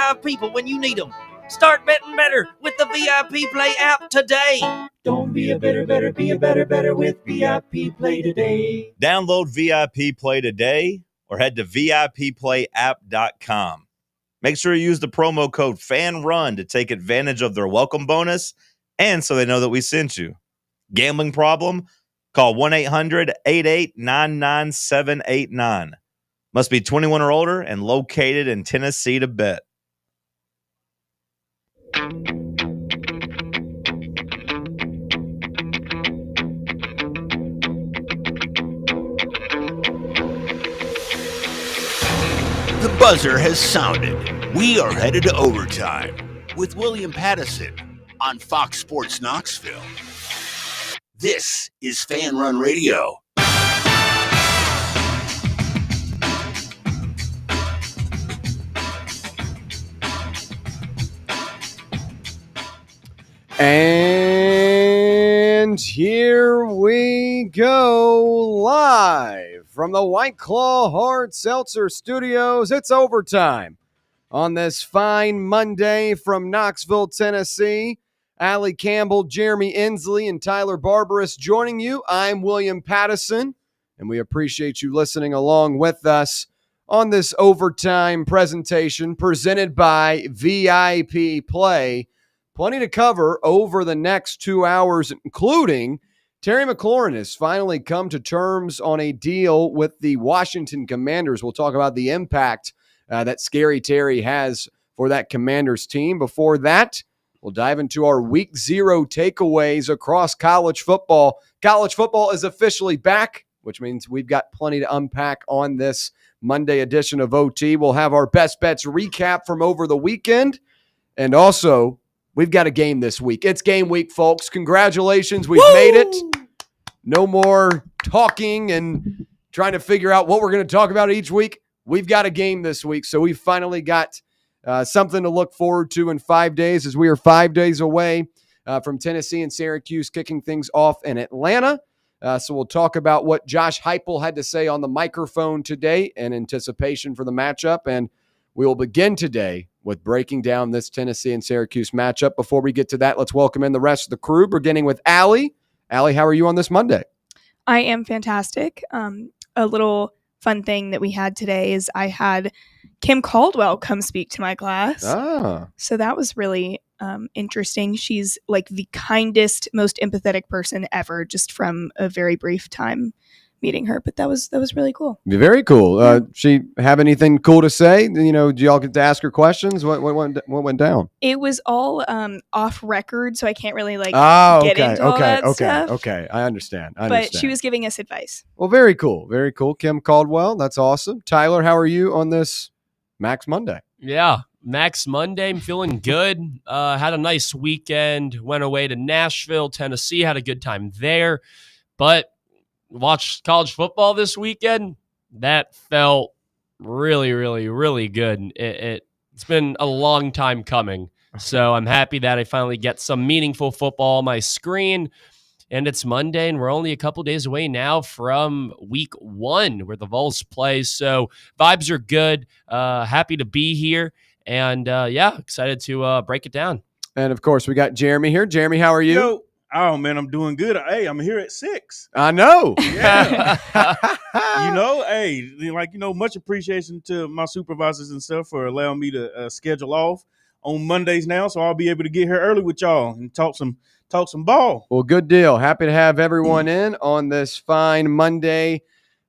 live people when you need them. Start betting better with the VIP Play app today. Don't be a better, be a better with VIP Play today. Download VIP Play today or head to VIPPlayApp.com. Make sure you use the promo code FANRUN to take advantage of their welcome bonus and so they know that we sent you. Gambling problem? Call 1-800-8899-789. Must be 21 or older and located in Tennessee to bet. The buzzer has sounded. We are headed to overtime with William Pattison on Fox Sports Knoxville. This is Fan Run Radio. And here we go live from the White Claw Hard Seltzer Studios. It's overtime on this fine Monday from Knoxville, Tennessee. Allie Campbell, Jeremy Inslee, and Tyler Barbaras joining you. I'm William Pattison, and we appreciate you listening along with us on this overtime presentation presented by VIP Play. Plenty to cover over the next 2 hours, including Terry McLaurin has finally come to terms on a deal with the Washington Commanders. We'll talk about the impact that Scary Terry has for that Commanders team. Before that, we'll dive into our Week 0 takeaways across college football. College football is officially back, which means we've got plenty to unpack on this Monday edition of OT. We'll have our best bets recap from over the weekend, and also we've got a game this week. It's game week, folks. Congratulations. We've made it. No more talking and trying to figure out what we're going to talk about each week. We've got a game this week, so we finally got something to look forward to in 5 days, as we are 5 days away from Tennessee and Syracuse kicking things off in Atlanta. So we'll talk about what Josh Heupel had to say on the microphone today in anticipation for the matchup, and we will begin today with breaking down this Tennessee and Syracuse matchup. Before we get to that, let's welcome in the rest of the crew, beginning with Allie. Allie, how are you on this Monday? I am fantastic. A little fun thing that we had today is I had Kim Caldwell come speak to my class. So that was really interesting. She's like the kindest, most empathetic person ever, just from a very brief time meeting her, but that was really cool. Very cool. She have anything cool to say? You know, do y'all get to ask her questions? What went down? It was all off record, so I can't really get into all that stuff. Okay. I understand. But she was giving us advice. Well, very cool. Very cool. Kim Caldwell. That's awesome. Tyler, how are you on this Max Monday? Yeah, Max Monday. I'm feeling good. Had a nice weekend. Went away to Nashville, Tennessee. Had a good time there. But watched college football this weekend. That felt really, really, really good. It's been a long time coming. So I'm happy that I finally get some meaningful football on my screen. And it's Monday, and we're only a couple days away now from week 1 where the Vols play. So vibes are good. Happy to be here. And excited to break it down. And of course, we got Jeremy here. Jeremy, how are you? Yo. Oh, man, I'm doing good. Hey, I'm here at 6. I know. Yeah. Much appreciation to my supervisors and stuff for allowing me to schedule off on Mondays now. So I'll be able to get here early with y'all and talk some ball. Well, good deal. Happy to have everyone in on this fine Monday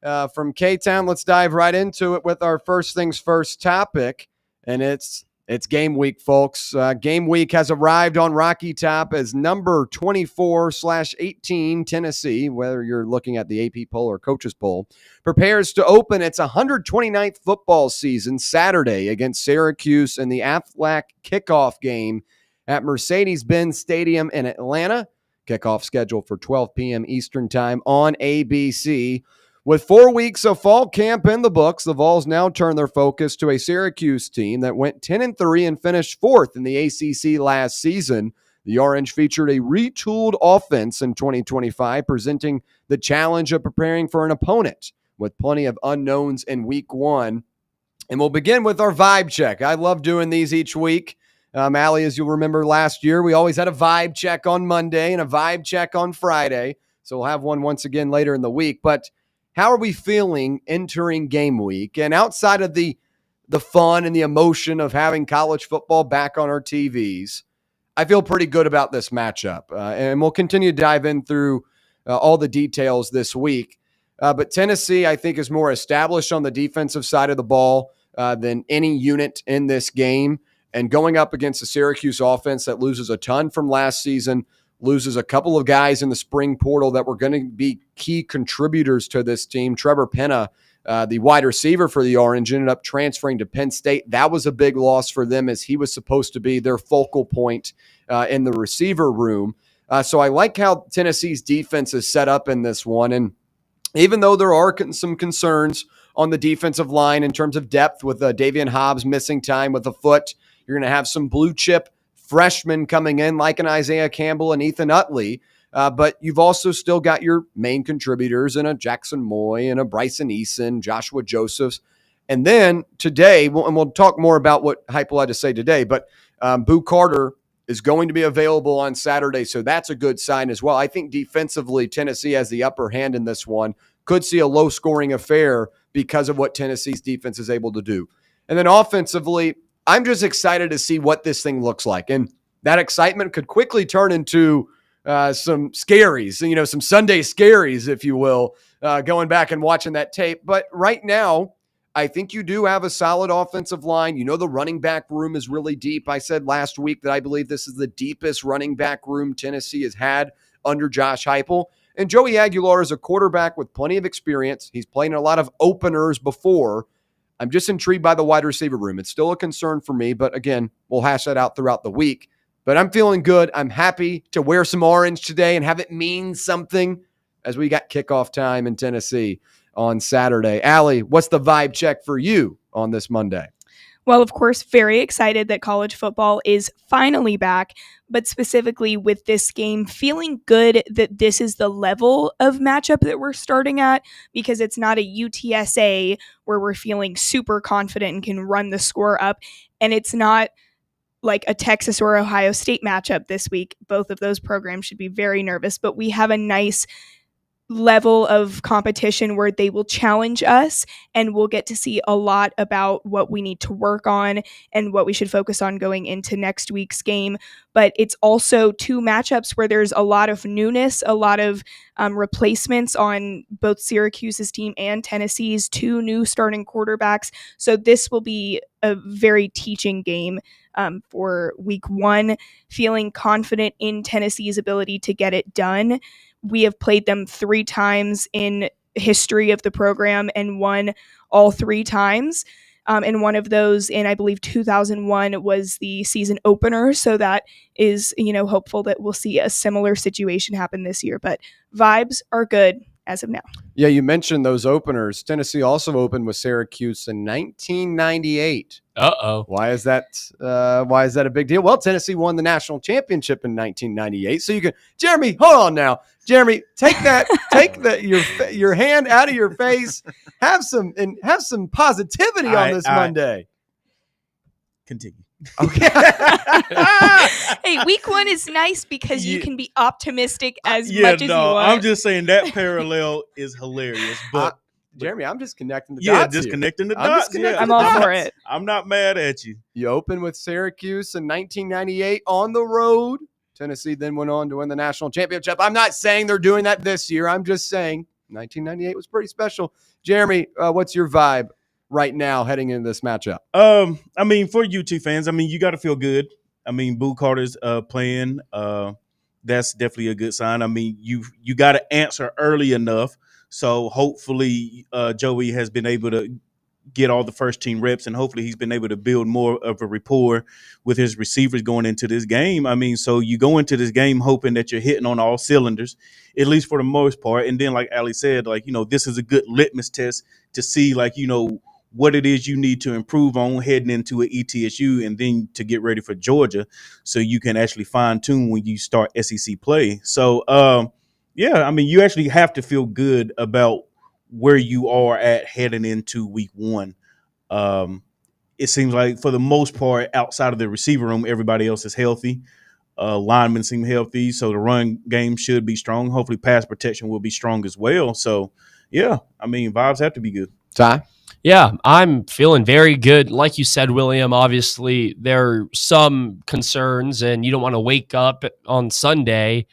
from K-Town. Let's dive right into it with our first things first topic, and it's game week, folks. Game week has arrived on Rocky Top as number 24/18 Tennessee, whether you're looking at the AP poll or coaches poll, prepares to open its 129th football season Saturday against Syracuse in the Aflac kickoff game at Mercedes-Benz Stadium in Atlanta. Kickoff scheduled for 12 p.m. Eastern Time on ABC. With 4 weeks of fall camp in the books, the Vols now turn their focus to a Syracuse team that went 10-3 and finished 4th in the ACC last season. The Orange featured a retooled offense in 2025, presenting the challenge of preparing for an opponent with plenty of unknowns in week 1. And we'll begin with our vibe check. I love doing these each week. Allie, as you'll remember last year, we always had a vibe check on Monday and a vibe check on Friday. So we'll have one once again later in the week. But how are we feeling entering game week? And outside of the fun and the emotion of having college football back on our TVs, I feel pretty good about this matchup. And we'll continue to dive in through all the details this week. But Tennessee, I think, is more established on the defensive side of the ball than any unit in this game. And going up against the Syracuse offense that loses a ton from last season, loses a couple of guys in the spring portal that were going to be key contributors to this team. Trevor Penna, the wide receiver for the Orange, ended up transferring to Penn State. That was a big loss for them as he was supposed to be their focal point in the receiver room. So I like how Tennessee's defense is set up in this one. And even though there are some concerns on the defensive line in terms of depth with Davian Hobbs missing time with a foot, you're going to have some blue chip freshmen coming in like an Isaiah Campbell and Ethan Utley. But you've also still got your main contributors in a Jackson Moy and a Bryson Eason, Joshua Josephs. And then today, and we'll talk more about what Heupel had to say today, but Boo Carter is going to be available on Saturday, so that's a good sign as well. I think defensively, Tennessee has the upper hand in this one. Could see a low-scoring affair because of what Tennessee's defense is able to do. And then offensively, I'm just excited to see what this thing looks like. And that excitement could quickly turn into some scaries, some Sunday scaries, if you will, going back and watching that tape. But right now, I think you do have a solid offensive line. The running back room is really deep. I said last week that I believe this is the deepest running back room Tennessee has had under Josh Heupel. And Joey Aguilar is a quarterback with plenty of experience. He's played in a lot of openers before. I'm just intrigued by the wide receiver room. It's still a concern for me, but again, we'll hash that out throughout the week. But I'm feeling good. I'm happy to wear some orange today and have it mean something as we got kickoff time in Tennessee on Saturday. Allie, what's the vibe check for you on this Monday? Well, of course, very excited that college football is finally back, but specifically with this game, feeling good that this is the level of matchup that we're starting at, because it's not a UTSA where we're feeling super confident and can run the score up, and it's not like a Texas or Ohio State matchup this week. Both of those programs should be very nervous, but we have a nice level of competition where they will challenge us, and we'll get to see a lot about what we need to work on and what we should focus on going into next week's game. But it's also two matchups where there's a lot of newness, a lot of replacements on both Syracuse's team and Tennessee's, two new starting quarterbacks. So this will be a very teaching game for week one, feeling confident in Tennessee's ability to get it done. We have played them 3 times in history of the program and won all 3 times. And one of those in, I believe, 2001 was the season opener. So that is, hopeful that we'll see a similar situation happen this year. But vibes are good as of now. Yeah, you mentioned those openers. Tennessee also opened with Syracuse in 1998. Uh-oh. Why is that a big deal? Well, Tennessee won the national championship in 1998. So you can, Jeremy, hold on now. Jeremy, take your hand out of your face. Have some positivity on this Monday. Continue. Okay. Hey, week one is nice because you can be optimistic as much as you want. I'm just saying that parallel is hilarious. But Jeremy, I'm just connecting the dots. Yeah, just connecting the I'm dots. I'm all for it. I'm not mad at you. You opened with Syracuse in 1998 on the road. Tennessee then went on to win the national championship. I'm not saying they're doing that this year. I'm just saying 1998 was pretty special. Jeremy, what's your vibe right now heading into this matchup? For UT fans, you got to feel good. Boo Carter's playing. That's definitely a good sign. You got to answer early enough. So hopefully Joey has been able to get all the first team reps, and hopefully he's been able to build more of a rapport with his receivers going into this game. So you go into this game hoping that you're hitting on all cylinders, at least for the most part. And then, like Ali said, this is a good litmus test to see, what it is you need to improve on heading into an ETSU, and then to get ready for Georgia so you can actually fine tune when you start SEC play. So, you actually have to feel good about where you are at heading into week one. It seems like for the most part, outside of the receiver room, everybody else is healthy. Linemen seem healthy, so the run game should be strong. Hopefully, pass protection will be strong as well. So, yeah, I mean, vibes have to be good. Ty? Yeah, I'm feeling very good. Like you said, William, obviously there are some concerns, and you don't want to wake up on Sunday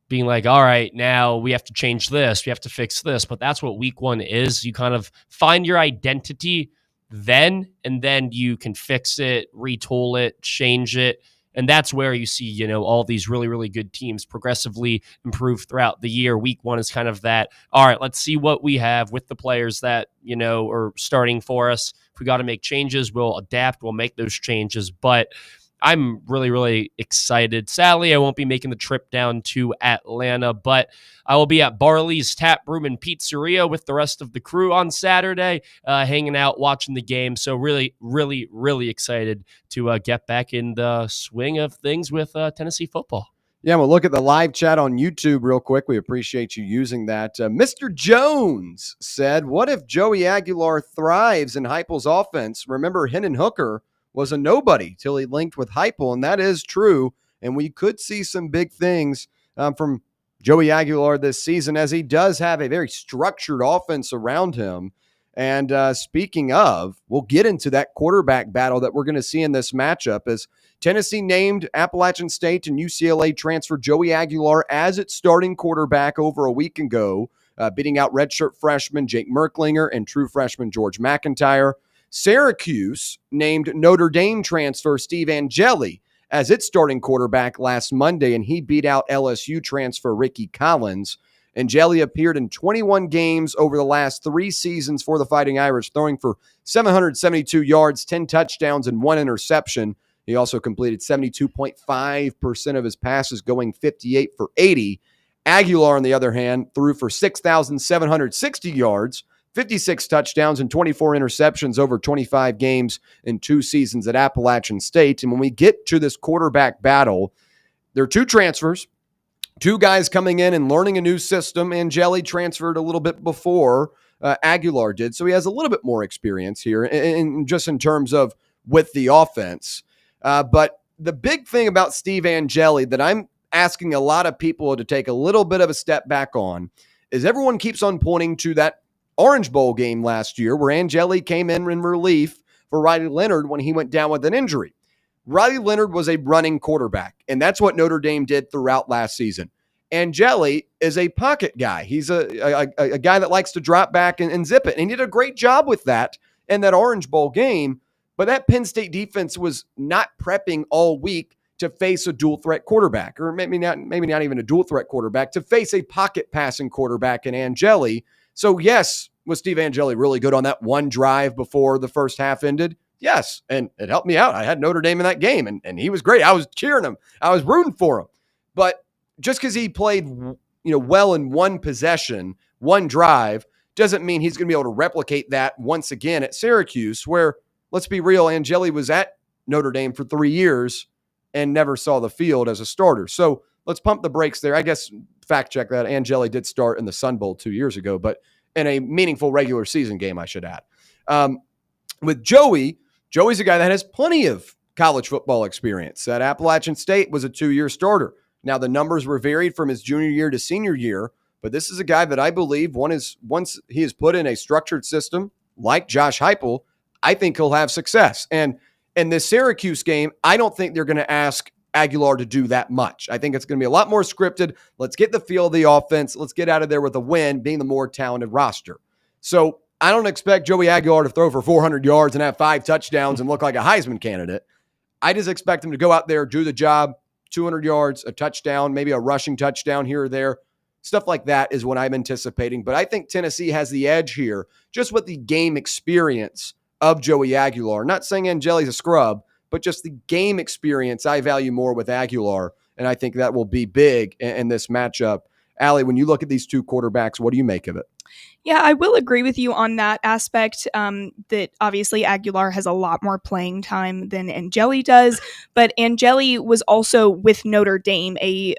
being like, all right, now we have to change this, we have to fix this. But that's what week one is. You kind of find your identity then, and then you can fix it, retool it, change it. And that's where you see, all these really, really good teams progressively improve throughout the year. Week one is kind of that, all right, let's see what we have with the players that, are starting for us. If we got to make changes, we'll adapt, we'll make those changes. But I'm really, really excited. Sadly, I won't be making the trip down to Atlanta, but I will be at Barley's Tap Room and Pizzeria with the rest of the crew on Saturday, hanging out, watching the game. So really, really, really excited to get back in the swing of things with Tennessee football. Yeah, we'll look at the live chat on YouTube real quick. We appreciate you using that. Mr. Jones said, what if Joey Aguilar thrives in Heupel's offense? Remember, Hendon Hooker was a nobody till he linked with Heupel, and that is true. And we could see some big things from Joey Aguilar this season, as he does have a very structured offense around him. And speaking of, we'll get into that quarterback battle that we're going to see in this matchup as Tennessee named Appalachian State and UCLA transfer Joey Aguilar as its starting quarterback over a week ago, beating out redshirt freshman Jake Merklinger and true freshman George McIntyre. Syracuse named Notre Dame transfer Steve Angeli as its starting quarterback last Monday, and he beat out LSU transfer Ricky Collins. Angeli appeared in 21 games over the last 3 seasons for the Fighting Irish, throwing for 772 yards, 10 touchdowns, and 1 interception. He also completed 72.5% of his passes, going 58 for 80. Aguilar, on the other hand, threw for 6,760 yards, 56 touchdowns, and 24 interceptions over 25 games in 2 seasons at Appalachian State. And when we get to this quarterback battle, there are 2 transfers, 2 guys coming in and learning a new system. Angeli transferred a little bit before Aguilar did, so he has a little bit more experience here in just in terms of with the offense. But the big thing about Steve Angeli that I'm asking a lot of people to take a little bit of a step back on is everyone keeps on pointing to that Orange Bowl game last year where Angeli came in relief for Riley Leonard when he went down with an injury. Riley Leonard was a running quarterback, and that's what Notre Dame did throughout last season. Angeli is a pocket guy. He's a guy that likes to drop back and zip it, and he did a great job with that in that Orange Bowl game. But that Penn State defense was not prepping all week to face a dual threat quarterback, or maybe not even a dual threat quarterback, to face a pocket passing quarterback in Angeli. So yes, was Steve Angeli really good on that one drive before the first half ended? Yes, and it helped me out. I had Notre Dame in that game, and he was great. I was cheering him. I was rooting for him. But just because he played well in one possession, one drive, doesn't mean he's going to be able to replicate that once again at Syracuse, where, let's be real, Angeli was at Notre Dame for 3 years and never saw the field as a starter. So let's pump the brakes there. I guess fact check that. Angeli did start in the Sun Bowl 2 years ago, but in a meaningful regular season game, I should add. With Joey's a guy that has plenty of college football experience. At Appalachian State was a 2-year starter. Now, the numbers were varied from his junior year to senior year, but this is a guy that I believe once he is put in a structured system like Josh Heupel, I think he'll have success. And in this Syracuse game, I don't think they're going to ask Aguilar to do that much. I think it's going to be a lot more scripted. Let's get the feel of the offense. Let's get out of there with a win, being the more talented roster. So I don't expect Joey Aguilar to throw for 400 yards and have 5 touchdowns and look like a Heisman candidate. I just expect him to go out there, do the job, 200 yards, a touchdown, maybe a rushing touchdown here or there. Stuff like that is what I'm anticipating. But I think Tennessee has the edge here just with the game experience of Joey Aguilar. Not saying Angeli's a scrub, but just the game experience I value more with Aguilar, and I think that will be big in this matchup. Allie, when you look at these 2 quarterbacks, what do you make of it? Yeah, I will agree with you on that aspect, that obviously Aguilar has a lot more playing time than Angeli does, but Angeli was also with Notre Dame, a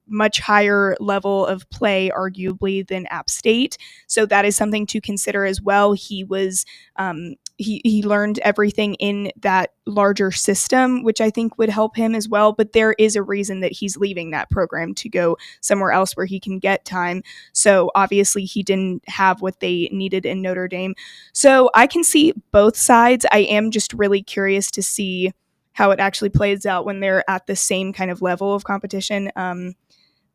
much higher level of play, arguably, than App State. So that is something to consider as well. He he learned everything in that larger system, which I think would help him as well. But there is a reason that he's leaving that program to go somewhere else where he can get time. So obviously he didn't have what they needed in Notre Dame. So I can see both sides. I am just really curious to see how it actually plays out when they're at the same kind of level of competition.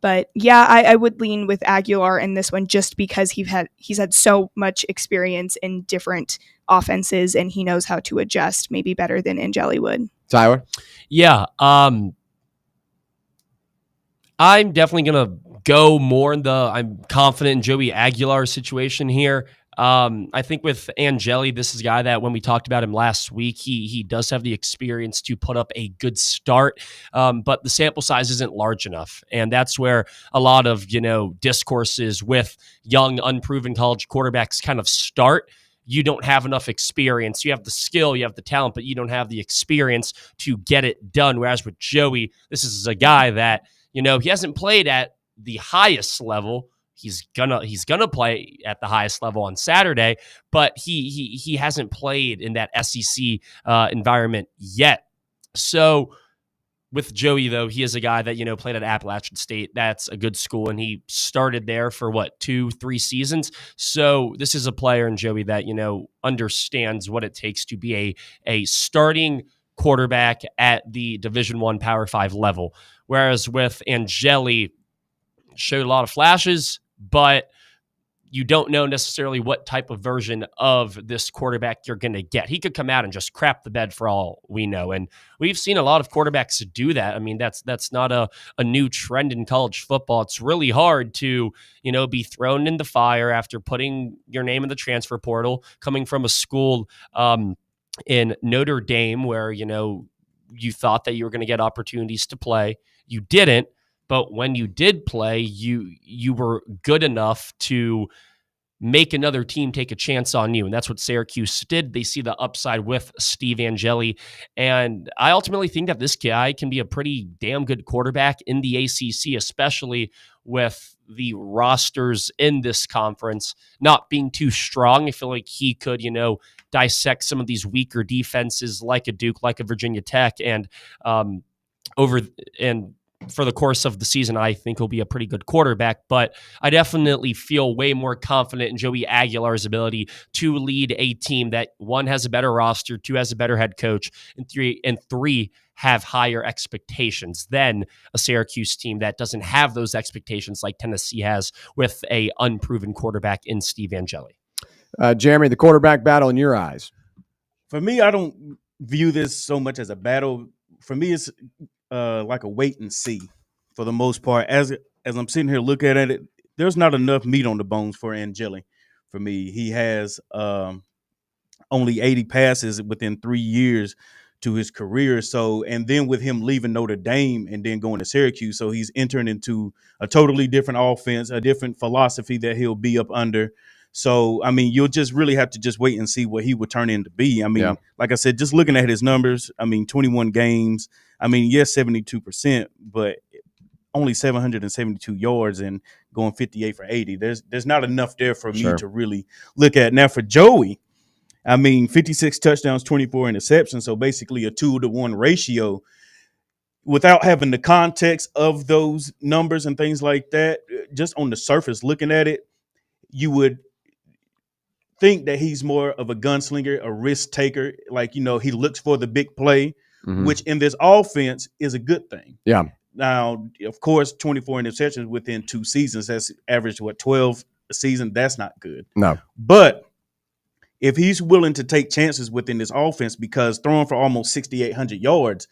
But yeah, I would lean with Aguilar in this one just because he's had so much experience in different offenses and he knows how to adjust maybe better than Angeli would. Tyler? Yeah. I'm definitely going to go more in I'm confident in Joey Aguilar's situation here. I think with Angeli, this is a guy that when we talked about him last week, he does have the experience to put up a good start, but the sample size isn't large enough. And that's where a lot of, discourses with young, unproven college quarterbacks kind of start. You don't have enough experience. You have the skill, you have the talent, but you don't have the experience to get it done. Whereas with Joey, this is a guy that, he hasn't played at the highest level. He's gonna play at the highest level on Saturday, but he hasn't played in that SEC environment yet. So with Joey, though, he is a guy that played at Appalachian State. That's a good school, and he started there for 2-3 seasons. So this is a player in Joey that understands what it takes to be a starting quarterback at the Division I Power 5 level. Whereas with Angeli, showed a lot of flashes, but you don't know necessarily what type of version of this quarterback you're going to get. He could come out and just crap the bed for all we know. And we've seen a lot of quarterbacks do that. I mean, that's not a new trend in college football. It's really hard to, be thrown in the fire after putting your name in the transfer portal, coming from a school in Notre Dame where, you thought that you were going to get opportunities to play. You didn't. But when you did play, you were good enough to make another team take a chance on you. And that's what Syracuse did. They see the upside with Steve Angeli. And I ultimately think that this guy can be a pretty damn good quarterback in the ACC, especially with the rosters in this conference not being too strong. I feel like he could, dissect some of these weaker defenses like a Duke, like a Virginia Tech, and for the course of the season, I think he'll be a pretty good quarterback, but I definitely feel way more confident in Joey Aguilar's ability to lead a team that, 1, has a better roster, 2, has a better head coach, and three have higher expectations than a Syracuse team that doesn't have those expectations like Tennessee has with a unproven quarterback in Steve Angeli. Jeremy, the quarterback battle in your eyes? For me, I don't view this so much as a battle. For me, it's like a wait and see for the most part. As I'm sitting here looking at it, there's not enough meat on the bones for Angeli. For me, he has only 80 passes within 3 years to his career. So, and then with him leaving Notre Dame and then going to Syracuse, so he's entering into a totally different offense, a different philosophy that he'll be up under. So, I mean, you'll just really have to just wait and see what he would turn into be. I mean, Like I said, just looking at his numbers, 21 games. Yes, 72%, but only 772 yards and going 58 for 80. There's not enough there for me to really look at. Now for Joey, 56 touchdowns, 24 interceptions. So basically a 2-to-1 ratio. Without having the context of those numbers and things like that, just on the surface looking at it, you would think that he's more of a gunslinger, a risk taker. He looks for the big play, which in this offense is a good thing. Yeah. Now, of course, 24 interceptions within 2 seasons, that's averaged 12 a season. That's not good. No. But if he's willing to take chances within this offense, because throwing for almost 6,800 yards,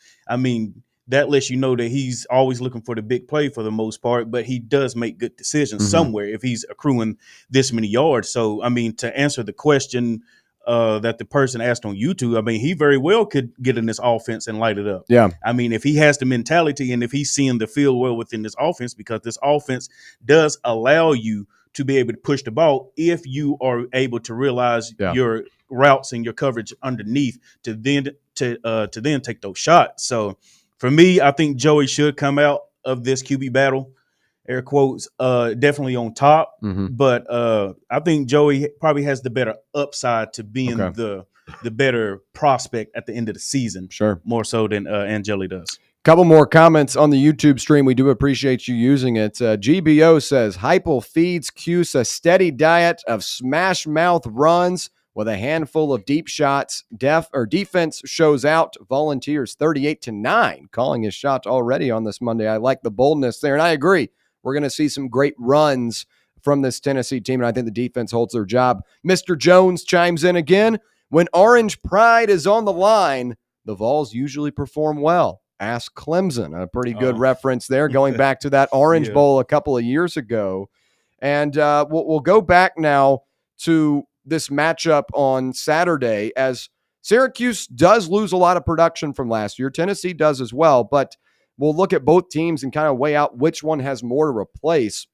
that lets you know that he's always looking for the big play for the most part, but he does make good decisions somewhere if he's accruing this many yards. So, to answer the question that the person asked on YouTube, he very well could get in this offense and light it up. Yeah. If he has the mentality and if he's seeing the field well within this offense, because this offense does allow you to be able to push the ball if you are able to realize your routes and your coverage underneath to then take those shots. So, for me, I think Joey should come out of this QB battle, air quotes, definitely on top. But I think Joey probably has the better upside to being the the better prospect at the end of the season. Sure. More so than Angeli does. Couple more comments on the YouTube stream. We do appreciate you using it. GBO says, Heupel feeds Cuse a steady diet of smash mouth runs with a handful of deep shots. Defense shows out. Volunteers 38-9, calling his shot already on this Monday. I like the boldness there, and I agree. We're going to see some great runs from this Tennessee team, and I think the defense holds their job. Mr. Jones chimes in again. When Orange Pride is on the line, the Vols usually perform well. Ask Clemson. A pretty good reference there, going back to that Orange Bowl a couple of years ago. And we'll go back now to this matchup on Saturday, as Syracuse does lose a lot of production from last year. Tennessee does as well, but we'll look at both teams and kind of weigh out which one has more to replace.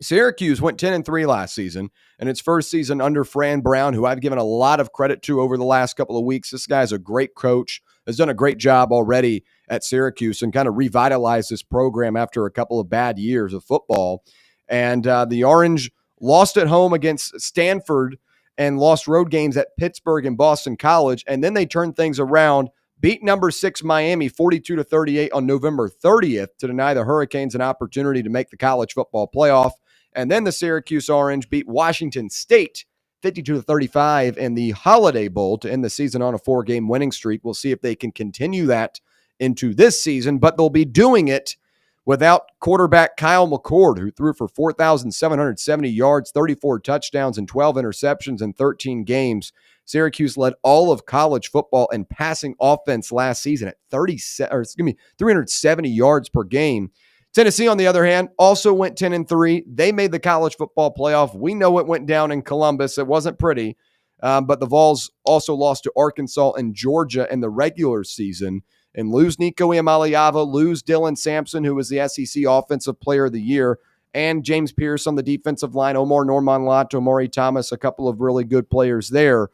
Syracuse went 10-3 last season, and its first season under Fran Brown, who I've given a lot of credit to over the last couple of weeks. This guy's a great coach, has done a great job already at Syracuse and kind of revitalized this program after a couple of bad years of football. And the Orange lost at home against Stanford and lost road games at Pittsburgh and Boston College. And then they turned things around, beat number 6 Miami 42-38 on November 30th to deny the Hurricanes an opportunity to make the college football playoff. And then the Syracuse Orange beat Washington State 52-35 in the Holiday Bowl to end the season on a 4-game winning streak. We'll see if they can continue that into this season, but they'll be doing it without quarterback Kyle McCord, who threw for 4,770 yards, 34 touchdowns, and 12 interceptions in 13 games. Syracuse led all of college football in passing offense last season at 370 yards per game. Tennessee, on the other hand, also went 10-3. They made the college football playoff. We know it went down in Columbus. It wasn't pretty, but the Vols also lost to Arkansas and Georgia in the regular season and lose Nico Iamaleava, lose Dylan Sampson, who was the SEC Offensive Player of the Year, and James Pierce on the defensive line, Omar Norman-Lott, Omari Thomas, a couple of really good players there.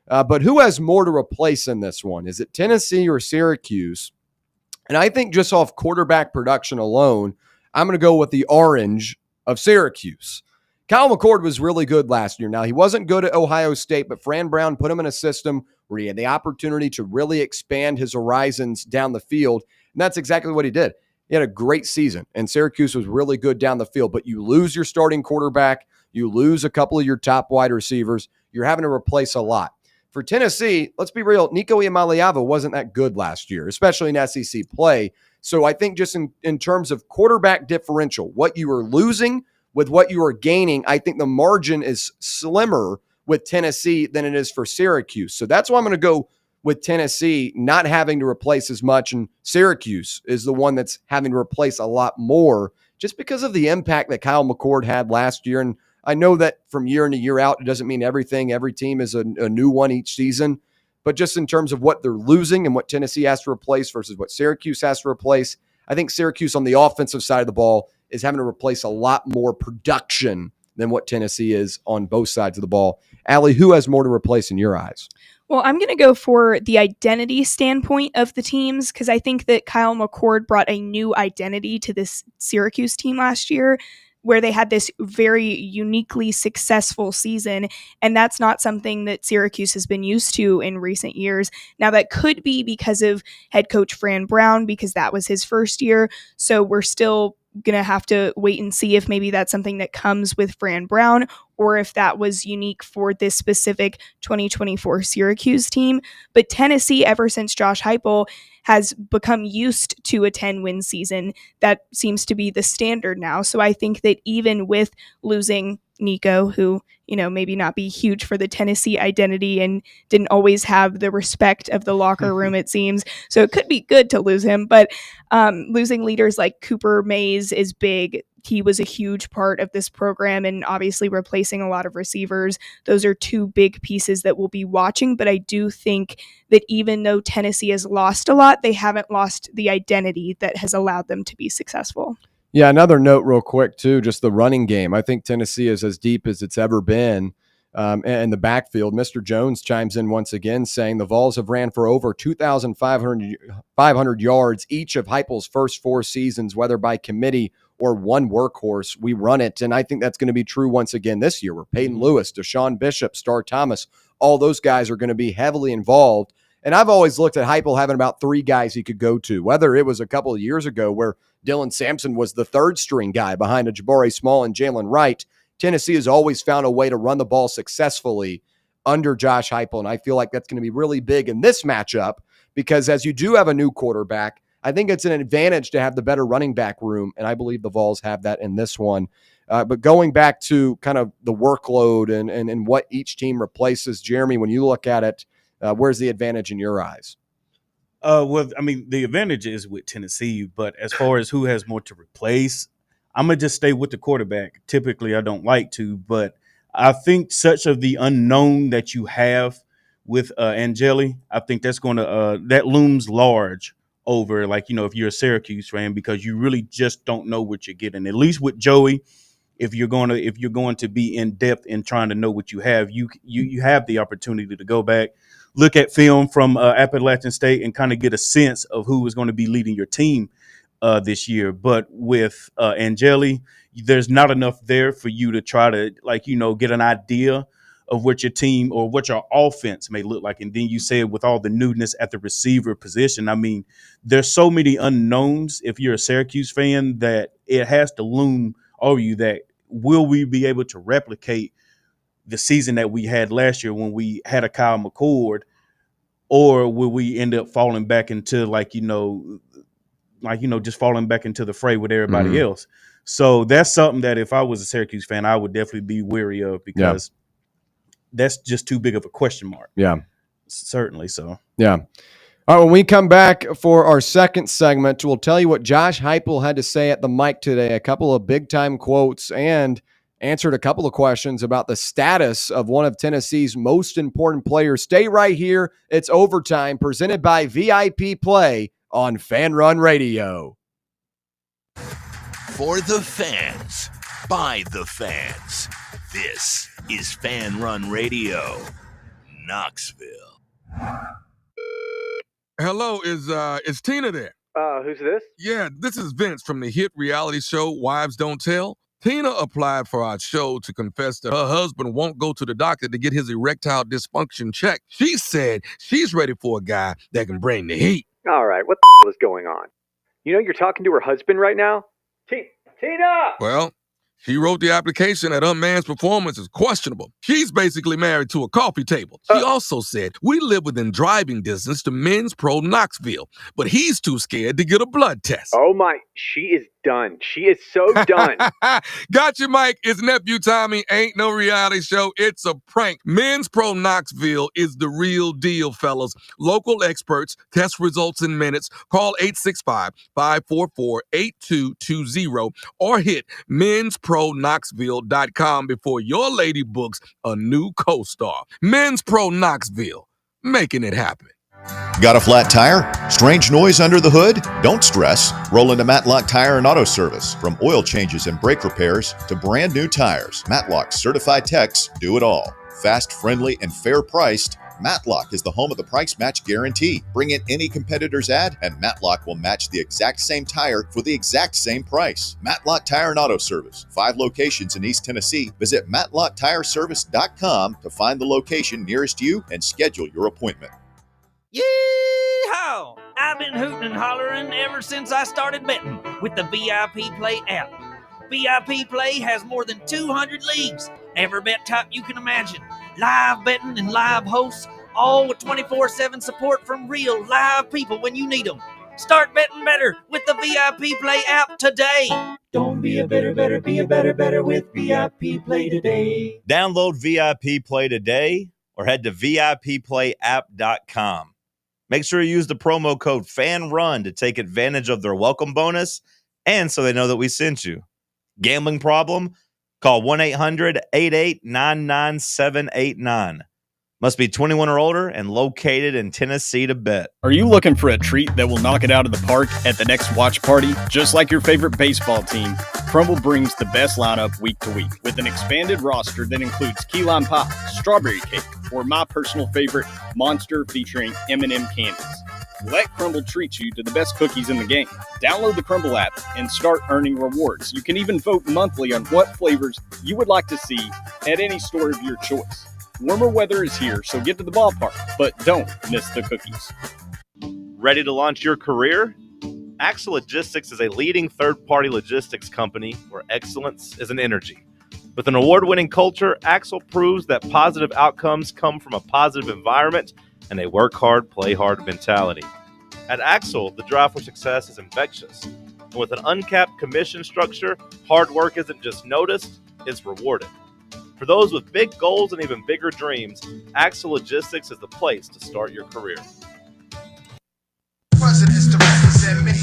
But who has more to replace in this one? Is it Tennessee or Syracuse? And I think just off quarterback production alone, I'm going to go with the Orange of Syracuse. Kyle McCord was really good last year. Now, he wasn't good at Ohio State, but Fran Brown put him in a system where he had the opportunity to really expand his horizons down the field, and that's exactly what he did. He had a great season, and Syracuse was really good down the field, but you lose your starting quarterback, you lose a couple of your top wide receivers, you're having to replace a lot. For Tennessee, let's be real, Nico Iamaleava wasn't that good last year, especially in SEC play. So I think just in terms of quarterback differential, what you are losing with what you are gaining, I think the margin is slimmer with Tennessee than it is for Syracuse. So that's why I'm going to go with Tennessee not having to replace as much, and Syracuse is the one that's having to replace a lot more just because of the impact that Kyle McCord had last year. And I know that from year in to year out, it doesn't mean everything. Every team is a new one each season. But just in terms of what they're losing and what Tennessee has to replace versus what Syracuse has to replace, I think Syracuse on the offensive side of the ball is having to replace a lot more production than what Tennessee is on both sides of the ball. Allie, who has more to replace in your eyes? Well, I'm going to go for the identity standpoint of the teams because I think that Kyle McCord brought a new identity to this Syracuse team last year, where they had this very uniquely successful season. And that's not something that Syracuse has been used to in recent years. Now, that could be because of head coach Fran Brown, because that was his first year. So we're still going to have to wait and see if maybe that's something that comes with Fran Brown or if that was unique for this specific 2024 Syracuse team. But Tennessee, ever since Josh Heupel, has become used to a 10-win season. That seems to be the standard now. So I think that even with losing Nico, who, maybe not be huge for the Tennessee identity and didn't always have the respect of the locker room, it seems. So it could be good to lose him, but losing leaders like Cooper Mays is big. He was a huge part of this program and obviously replacing a lot of receivers. Those are two big pieces that we'll be watching, but I do think that even though Tennessee has lost a lot, they haven't lost the identity that has allowed them to be successful. Yeah, another note real quick, too, just the running game. I think Tennessee is as deep as it's ever been in the backfield. Mr. Jones chimes in once again saying the Vols have ran for over 2,500 yards each of Heupel's first 4 seasons, whether by committee or one workhorse, we run it. And I think that's going to be true once again this year, where Peyton Lewis, Deshaun Bishop, Star Thomas, all those guys are going to be heavily involved. And I've always looked at Heupel having about 3 guys he could go to, whether it was a couple of years ago where Dylan Sampson was the 3rd string guy behind a Jabari Small and Jalen Wright. Tennessee has always found a way to run the ball successfully under Josh Heupel, and I feel like that's going to be really big in this matchup because as you do have a new quarterback, I think it's an advantage to have the better running back room, and I believe the Vols have that in this one. But going back to kind of the workload and what each team replaces, Jeremy, when you look at it, where's the advantage in your eyes? Well, I mean, the advantage is with Tennessee, but as far as who has more to replace, I'm going to just stay with the quarterback. Typically, I don't like to, but I think such of the unknown that you have with Angeli, I think that's going to that looms large over, like, you know, if you're a Syracuse fan, because you really just don't know what you're getting. At least with Joey, if you're going to be in depth in trying to know what you have, you have the opportunity to go back, look at film from Appalachian State, and kind of get a sense of who is going to be leading your team this year. But with Angeli, there's not enough there for you to try to, like, you know, get an idea of what your team or what your offense may look like. And then you said with all the newness at the receiver position, I mean, there's so many unknowns if you're a Syracuse fan that it has to loom over you that will we be able to replicate the season that we had last year when we had a Kyle McCord, or will we end up falling back into just falling back into the fray with everybody else? So that's something that if I was a Syracuse fan, I would definitely be wary of because that's just too big of a question mark. Yeah. Certainly so. Yeah. All right, when we come back for our second segment, we'll tell you what Josh Heupel had to say at the mic today, a couple of big-time quotes, and answered a couple of questions about the status of one of Tennessee's most important players. Stay right here. It's Overtime, presented by VIP Play on Fan Run Radio. For the fans, by the fans, this is Fan Run Radio, Knoxville. Hello, is Tina there? Who's this? Yeah, this is Vince from the hit reality show Wives Don't Tell. Tina applied for our show to confess that her husband won't go to the doctor to get his erectile dysfunction checked. She said she's ready for a guy that can bring the heat. All right, what the hell is going on? You know you're talking to her husband right now? Tina! Well, she wrote the application that her man's performance is questionable. She's basically married to a coffee table. She also said, we live within driving distance to Men's Pro Knoxville, but he's too scared to get a blood test. Oh my, she is done. She is so done. Gotcha, Mike. It's nephew Tommy. Ain't no reality show. It's a prank. Men's Pro Knoxville is the real deal, fellas. Local experts, test results in minutes. Call 865-544-8220 or hit men'spro-knoxville.com before your lady books a new co-star. Men's Pro Knoxville, making it happen. Got a flat tire? Strange noise under the hood? Don't stress. Roll into Matlock Tire and Auto Service. From oil changes and brake repairs to brand new tires, Matlock's certified techs do it all. Fast, friendly, and fair priced, Matlock is the home of the price match guarantee. Bring in any competitor's ad and Matlock will match the exact same tire for the exact same price. Matlock Tire and Auto Service. 5 locations in East Tennessee. Visit MatlockTireService.com to find the location nearest you and schedule your appointment. Yee-haw! I've been hooting and hollering ever since I started betting with the VIP Play app. VIP Play has more than 200 leagues, every bet type you can imagine, live betting and live hosts, all with 24/7 support from real live people when you need them. Start betting better with the VIP Play app today. Don't be a better, be a better with VIP Play today. Download VIP Play today or head to VIPPlayApp.com. Make sure you use the promo code FANRUN to take advantage of their welcome bonus and so they know that we sent you. Gambling problem? Call 1-800-88-99789. Must be 21 or older and located in Tennessee to bet. Are you looking for a treat that will knock it out of the park at the next watch party? Just like your favorite baseball team, Crumble brings the best lineup week to week with an expanded roster that includes key lime pie, strawberry cake, or my personal favorite, Monster featuring M&M candies. Let Crumble treat you to the best cookies in the game. Download the Crumble app and start earning rewards. You can even vote monthly on what flavors you would like to see at any store of your choice. Warmer weather is here, so get to the ballpark, but don't miss the cookies. Ready to launch your career? Axle Logistics is a leading third-party logistics company where excellence is an energy. With an award-winning culture, Axle proves that positive outcomes come from a positive environment and a work hard, play hard mentality. At Axle, the drive for success is infectious. And with an uncapped commission structure, hard work isn't just noticed, it's rewarded. For those with big goals and even bigger dreams, Axle Logistics is the place to start your career. Presidents to represent me.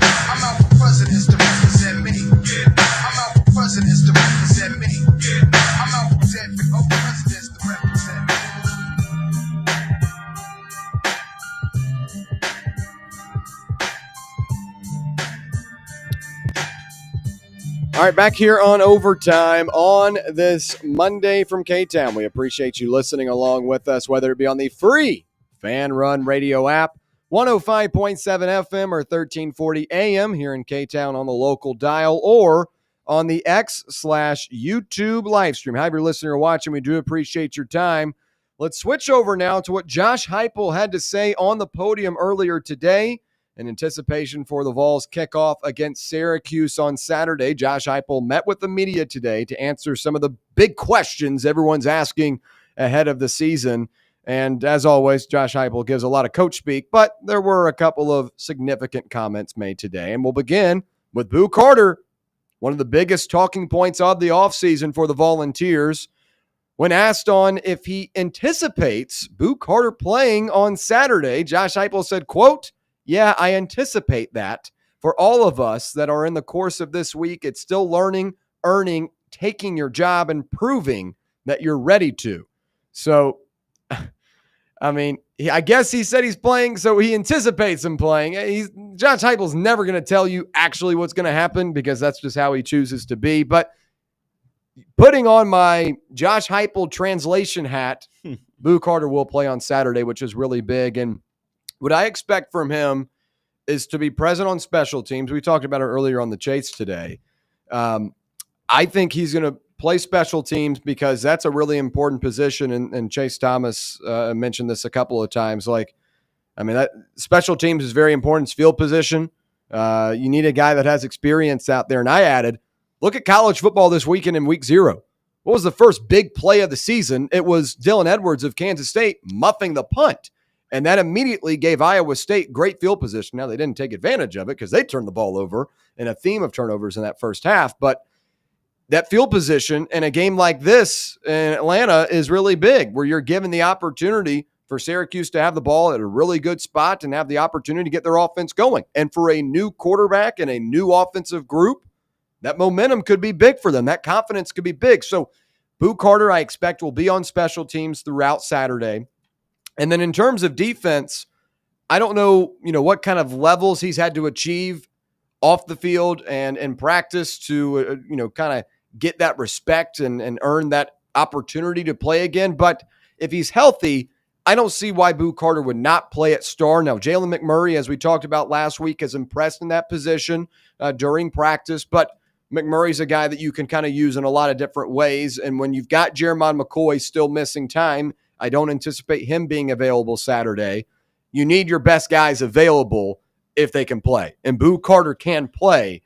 I'm out for presidents to represent me. I'm out for presidents to represent me. I'm out for presidents to represent me. All right, back here on Overtime on this Monday from K-Town. We appreciate you listening along with us, whether it be on the free Fan Run Radio app, 105.7 FM or 1340 AM here in K-Town on the local dial, or on the X/YouTube live stream. However you're listening or watching, we do appreciate your time. Let's switch over now to what Josh Heupel had to say on the podium earlier today in anticipation for the Vols kickoff against Syracuse on Saturday. Josh Heupel met with the media today to answer some of the big questions everyone's asking ahead of the season. And as always, Josh Heupel gives a lot of coach speak, but there were a couple of significant comments made today. And we'll begin with Boo Carter, one of the biggest talking points of the offseason for the Volunteers. When asked on if he anticipates Boo Carter playing on Saturday, Josh Heupel said, quote, "Yeah, I anticipate that. For all of us that are in the course of this week, it's still learning, earning, taking your job, and proving that you're ready to." So, I mean, I guess he said he's playing, so he anticipates him playing. Josh Heupel's never going to tell you actually what's going to happen because that's just how he chooses to be. But putting on my Josh Heupel translation hat, Boo Carter will play on Saturday, which is really big. And what I expect from him is to be present on special teams. We talked about it earlier on the Chase today. I think he's going to play special teams because that's a really important position. And Chase Thomas mentioned this a couple of times. That special teams is very important. It's field position. You need a guy that has experience out there. And I added, look at college football this weekend in week 0. What was the first big play of the season? It was Dylan Edwards of Kansas State muffing the punt. And that immediately gave Iowa State great field position. Now, they didn't take advantage of it because they turned the ball over in a theme of turnovers in that first half. But that field position in a game like this in Atlanta is really big, where you're given the opportunity for Syracuse to have the ball at a really good spot and have the opportunity to get their offense going. And for a new quarterback and a new offensive group, that momentum could be big for them. That confidence could be big. So Boo Carter, I expect, will be on special teams throughout Saturday. And then in terms of defense, I don't know, what kind of levels he's had to achieve off the field and in practice to, kind of get that respect and earn that opportunity to play again. But if he's healthy, I don't see why Boo Carter would not play at star. Now, Jalen McMurray, as we talked about last week, has impressed in that position during practice. But McMurray's a guy that you can kind of use in a lot of different ways. And when you've got Jeremiah McCoy still missing time, I don't anticipate him being available Saturday. You need your best guys available if they can play. And Boo Carter can play.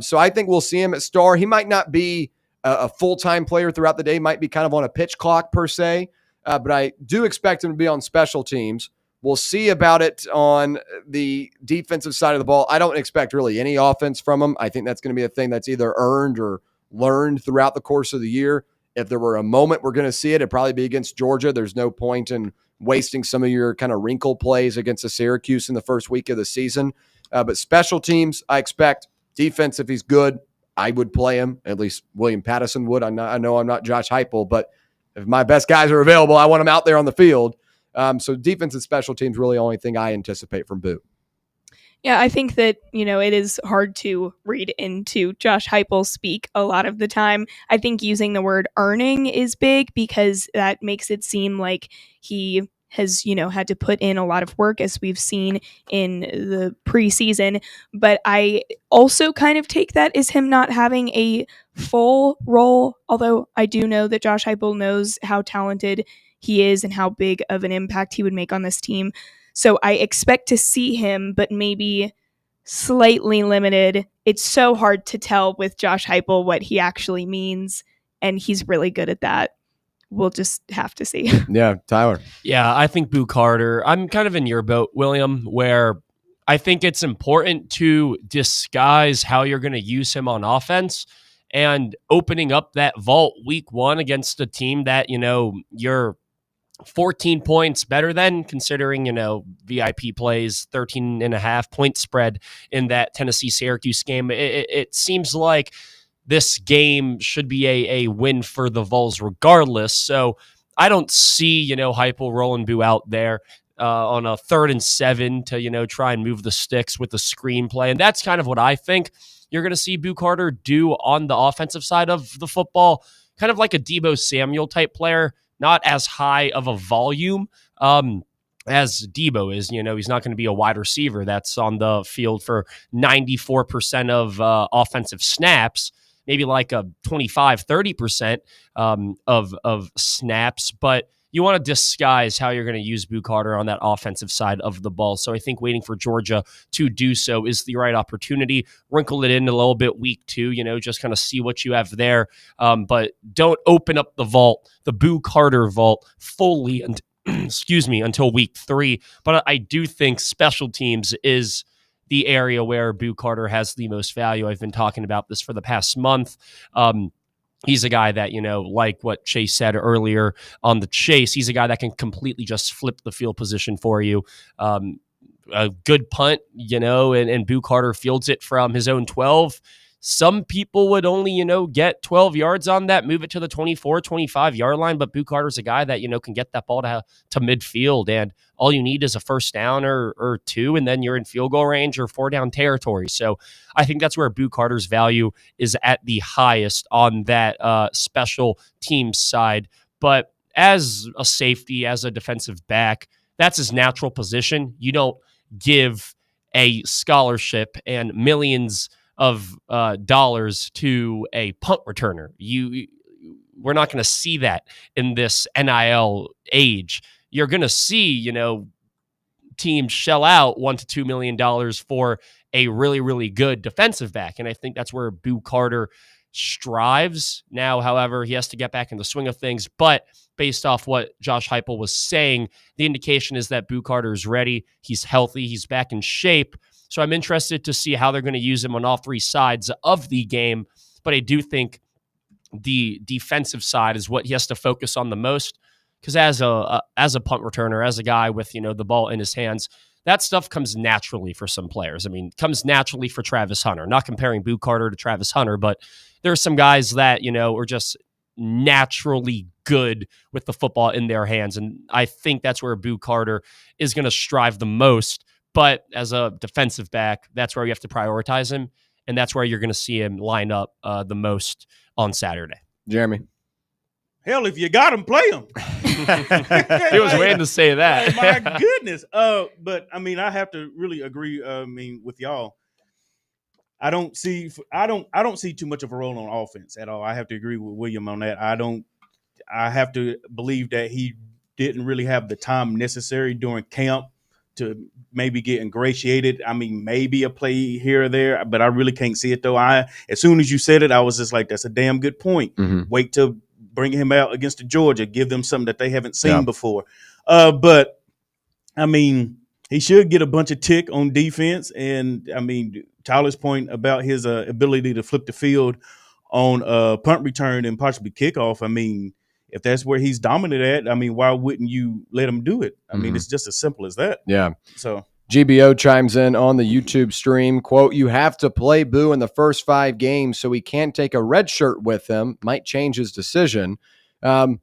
So I think we'll see him at star. He might not be a full-time player throughout the day, might be kind of on a pitch clock per se, but I do expect him to be on special teams. We'll see about it on the defensive side of the ball. I don't expect really any offense from him. I think that's going to be a thing that's either earned or learned throughout the course of the year. If there were a moment we're going to see it, it'd probably be against Georgia. There's no point in wasting some of your kind of wrinkle plays against the Syracuse in the first week of the season. But special teams, I expect. Defense, if he's good, I would play him. At least William Pattison would. I know I'm not Josh Heupel, but if my best guys are available, I want them out there on the field. So defense and special teams really the only thing I anticipate from Boo. Yeah, I think that, it is hard to read into Josh Heupel speak a lot of the time. I think using the word earning is big because that makes it seem like he has, had to put in a lot of work, as we've seen in the preseason. But I also kind of take that as him not having a full role, although I do know that Josh Heupel knows how talented he is and how big of an impact he would make on this team. So I expect to see him, but maybe slightly limited. It's so hard to tell with Josh Heupel what he actually means, and he's really good at that. We'll just have to see. Yeah, Tyler. Yeah, I think Boo Carter, I'm kind of in your boat, William, where I think it's important to disguise how you're going to use him on offense, and opening up that vault week 1 against a team that, you're 14 points better than, considering, VIP plays 13.5 point spread in that Tennessee Syracuse game. It seems like this game should be a win for the Vols regardless. So I don't see, Heupel rolling Boo out there on a 3rd and 7 to, try and move the sticks with the screenplay. And that's kind of what I think you're going to see Boo Carter do on the offensive side of the football, kind of like a Deebo Samuel type player, not as high of a volume as Deebo is. He's not going to be a wide receiver that's on the field for 94% of offensive snaps, maybe like a 25-30% of snaps, but you want to disguise how you're going to use Boo Carter on that offensive side of the ball. So I think waiting for Georgia to do so is the right opportunity. Wrinkle it in a little bit week 2, just kind of see what you have there. But don't open up the vault, the Boo Carter vault, fully until week 3. But I do think special teams is the area where Boo Carter has the most value. I've been talking about this for the past month. He's a guy that, like what Chase said earlier on the chase, he's a guy that can completely just flip the field position for you. A good punt, and Boo Carter fields it from his own 12. Some people would only, get 12 yards on that, move it to the 24, 25-yard line, but Boo Carter's a guy that, can get that ball to midfield, and all you need is a first down or 2, and then you're in field goal range or 4-down territory. So I think that's where Boo Carter's value is at the highest on that special team side. But as a safety, as a defensive back, that's his natural position. You don't give a scholarship and millions of dollars to a punt returner. We're not going to see that in this NIL age. You're going to see, teams shell out $1 to $2 million for a really, really good defensive back. And I think that's where Boo Carter strives. Now, however, he has to get back in the swing of things. But based off what Josh Heupel was saying, the indication is that Boo Carter is ready. He's healthy. He's back in shape. So I'm interested to see how they're going to use him on all 3 sides of the game. But I do think the defensive side is what he has to focus on the most, because as a punt returner, as a guy with, the ball in his hands, that stuff comes naturally for some players. I mean, comes naturally for Travis Hunter. Not comparing Boo Carter to Travis Hunter, but there are some guys that, are just naturally good with the football in their hands. And I think that's where Boo Carter is going to strive the most. But as a defensive back, that's where you have to prioritize him. And that's where you're going to see him line up the most on Saturday. Jeremy. Hell, if you got him, play him. He was waiting to say that. My goodness. But I mean, I have to really agree. With y'all, I don't see too much of a role on offense at all. I have to agree with William on that. I have to believe that he didn't really have the time necessary during camp to maybe get ingratiated. I mean, maybe a play here or there, but I really can't see it though. As soon as you said it, I was just like, that's a damn good point. Mm-hmm. Wait till bring him out against the Georgia, give them something that they haven't seen before. But I mean, he should get a bunch of tick on defense. And I mean, Tyler's point about his ability to flip the field on punt return and possibly kickoff. I mean, if that's where he's dominant at, I mean, why wouldn't you let him do it? I mean, it's just as simple as that. Yeah. So GBO chimes in on the YouTube stream, quote, "You have to play Boo in the first 5 games, so he can't take a red shirt with him. Might change his decision." I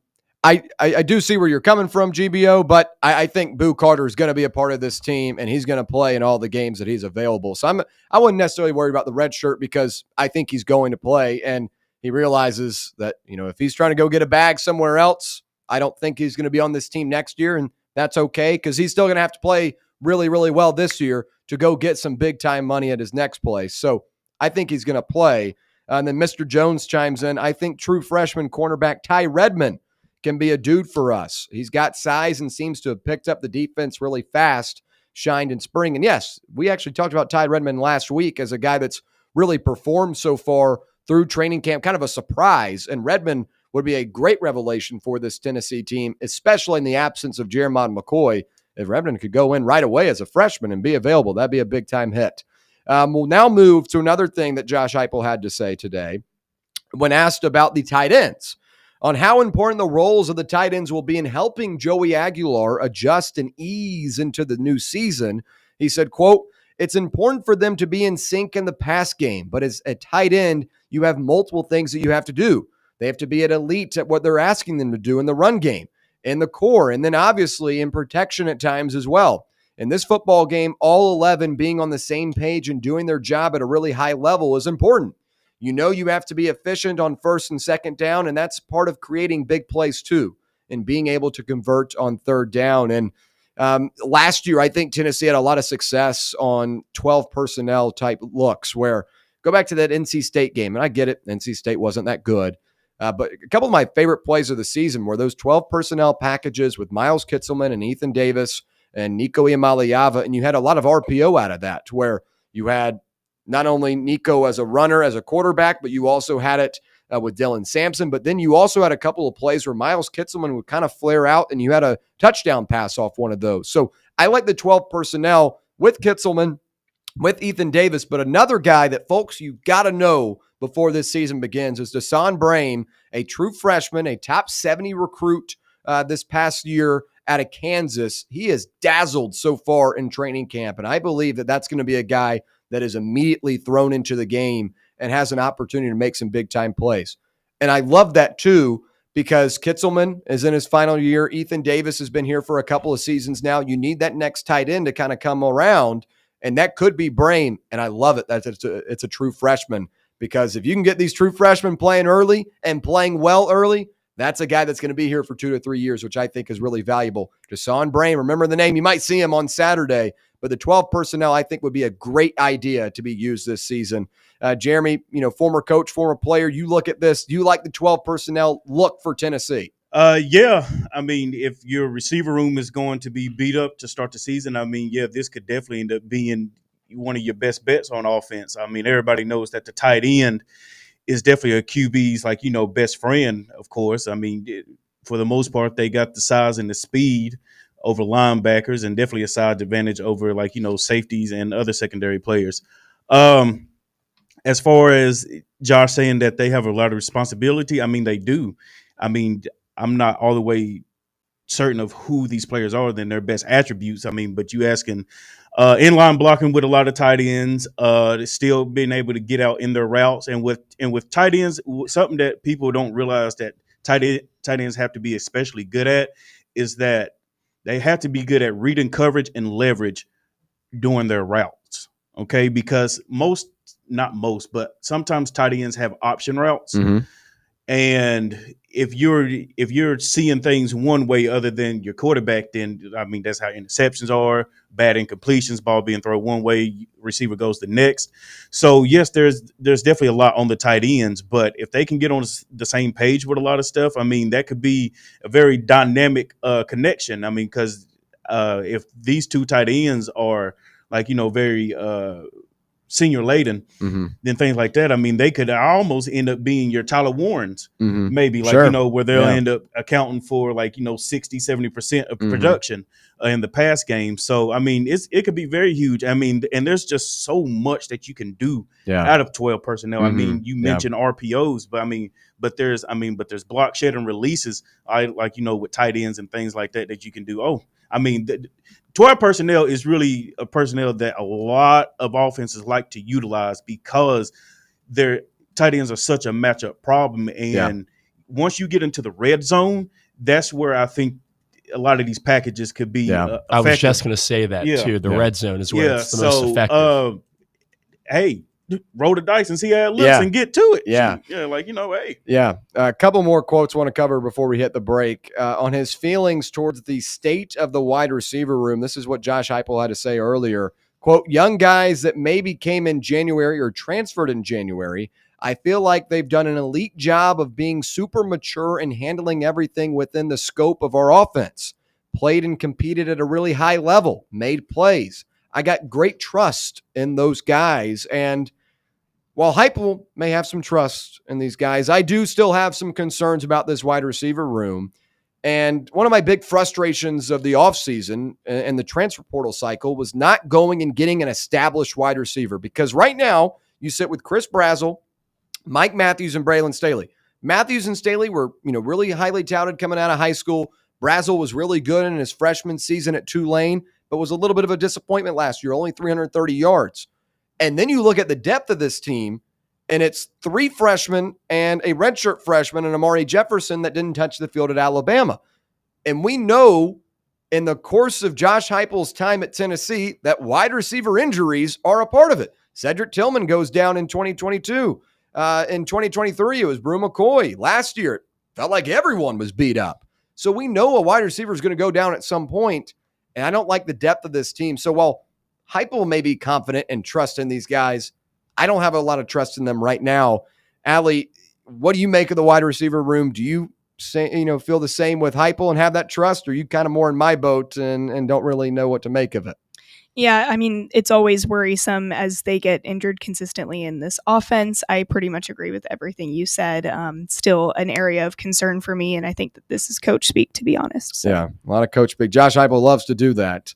do see where you're coming from, GBO, but I think Boo Carter is going to be a part of this team, and he's going to play in all the games that he's available. So I wouldn't necessarily worry about the red shirt, because I think he's going to play, and he realizes that, if he's trying to go get a bag somewhere else, I don't think he's going to be on this team next year, and that's okay because he's still going to have to play really, really well this year to go get some big-time money at his next place. So I think he's going to play. And then Mr. Jones chimes in, I think true freshman cornerback Ty Redmond can be a dude for us. He's got size and seems to have picked up the defense really fast, shined in spring. And yes, we actually talked about Ty Redmond last week as a guy that's really performed so far through training camp, kind of a surprise. And Redmond would be a great revelation for this Tennessee team, especially in the absence of Jeremiah McCoy. If Redmond could go in right away as a freshman and be available, that'd be a big-time hit. We'll now move to another thing that Josh Heupel had to say today when asked about the tight ends, on how important the roles of the tight ends will be in helping Joey Aguilar adjust and ease into the new season. He said, quote, it's important for them to be in sync in the pass game, but as a tight end, you have multiple things that you have to do. They have to be at elite at what they're asking them to do in the run game, in the core, and then obviously in protection at times as well. In this football game, all 11 being on the same page and doing their job at a really high level is important. You know you have to be efficient on first and second down, and that's part of creating big plays too, and being able to convert on third down. And last year, I think Tennessee had a lot of success on 12 personnel type looks where, go back to that NC State game, and I get it, NC State wasn't that good. But a couple of my favorite plays of the season were those 12 personnel packages with Miles Kitselman and Ethan Davis and Nico Iamaleava, and you had a lot of RPO out of that, where you had not only Nico as a runner, as a quarterback, but you also had it with Dylan Sampson. But then you also had a couple of plays where Miles Kitselman would kind of flare out, and you had a touchdown pass off one of those. So I like the 12 personnel with Kitselman, with Ethan Davis. But another guy that, folks, you got to know before this season begins is Deshaun Brame, a true freshman, a top 70 recruit this past year out of Kansas. He has dazzled so far in training camp, and I believe that that's going to be a guy that is immediately thrown into the game and has an opportunity to make some big-time plays. And I love that, too, because Kitselman is in his final year. Ethan Davis has been here for a couple of seasons now. You need that next tight end to kind of come around, and that could be Brame, and I love it that it's a true freshman, because if you can get these true freshmen playing early and playing well early, that's a guy that's going to be here for 2 to 3 years, which I think is really valuable. Deshaun Brame, remember the name. You might see him on Saturday, but the 12 personnel I think would be a great idea to be used this season. Jeremy, former coach, former player, you look at this. Do you like the 12 personnel look for Tennessee? Yeah. I mean, if your receiver room is going to be beat up to start the season, I mean, yeah, this could definitely end up being one of your best bets on offense. I mean, everybody knows that the tight end is definitely a QB's best friend, of course. I mean, for the most part, they got the size and the speed over linebackers, and definitely a size advantage over safeties and other secondary players. As far as Josh saying that they have a lot of responsibility, I mean, they do. I mean, I'm not all the way certain of who these players are than their best attributes. I mean, but you asking inline blocking with a lot of tight ends, still being able to get out in their routes, and with tight ends, something that people don't realize that tight ends have to be especially good at is that they have to be good at reading coverage and leverage during their routes. Okay, because not most, but sometimes tight ends have option routes. Mm-hmm. And if you're seeing things one way other than your quarterback, then I mean that's how interceptions are, bad incompletions, ball being thrown one way, receiver goes the next. So yes, there's definitely a lot on the tight ends, but if they can get on the same page with a lot of stuff, I mean that could be a very dynamic connection. I mean, because if these two tight ends are very senior laden, mm-hmm. then things like that, I mean, they could almost end up being your Tyler Warrens, mm-hmm. maybe where they'll end up accounting for 60-70% of mm-hmm. production in the pass game. So, I mean, it could be very huge. I mean, and there's just so much that you can do out of 12 personnel. Mm-hmm. I mean, you mentioned RPOs, but there's block shed and releases, with tight ends and things like that you can do. Oh, I mean, 12 personnel is really a personnel that a lot of offenses like to utilize because their tight ends are such a matchup problem. And once you get into the red zone, that's where I think a lot of these packages could be effective. I was just going to say that too. The red zone is where it's the most effective. Hey, roll the dice and see how it looks and get to it. Yeah. Hey. Yeah. A couple more quotes I want to cover before we hit the break. On his feelings towards the state of the wide receiver room, this is what Josh Heupel had to say earlier. Quote, young guys that maybe came in January or transferred in January, I feel like they've done an elite job of being super mature and handling everything within the scope of our offense. Played and competed at a really high level, made plays. I got great trust in those guys. And while Heupel may have some trust in these guys, I do still have some concerns about this wide receiver room. And one of my big frustrations of the offseason and the transfer portal cycle was not going and getting an established wide receiver. Because right now, you sit with Chris Brazzell, Mike Matthews, and Braylon Staley. Matthews and Staley were, really highly touted coming out of high school. Brazzell was really good in his freshman season at Tulane, but was a little bit of a disappointment last year, only 330 yards. And then you look at the depth of this team, and it's 3 freshmen and a redshirt freshman and Amari Jefferson that didn't touch the field at Alabama. And we know in the course of Josh Heupel's time at Tennessee that wide receiver injuries are a part of it. Cedric Tillman goes down in 2022. In 2023, it was Brew McCoy. Last year, it felt like everyone was beat up. So we know a wide receiver is going to go down at some point, and I don't like the depth of this team. So while Heupel may be confident and trust in these guys, I don't have a lot of trust in them right now. Allie, what do you make of the wide receiver room? Do you feel the same with Heupel and have that trust, or are you kind of more in my boat and don't really know what to make of it? Yeah, I mean, it's always worrisome as they get injured consistently in this offense. I pretty much agree with everything you said. Still an area of concern for me, and I think that this is coach speak, to be honest. So. Yeah, a lot of coach speak. Josh Heupel loves to do that.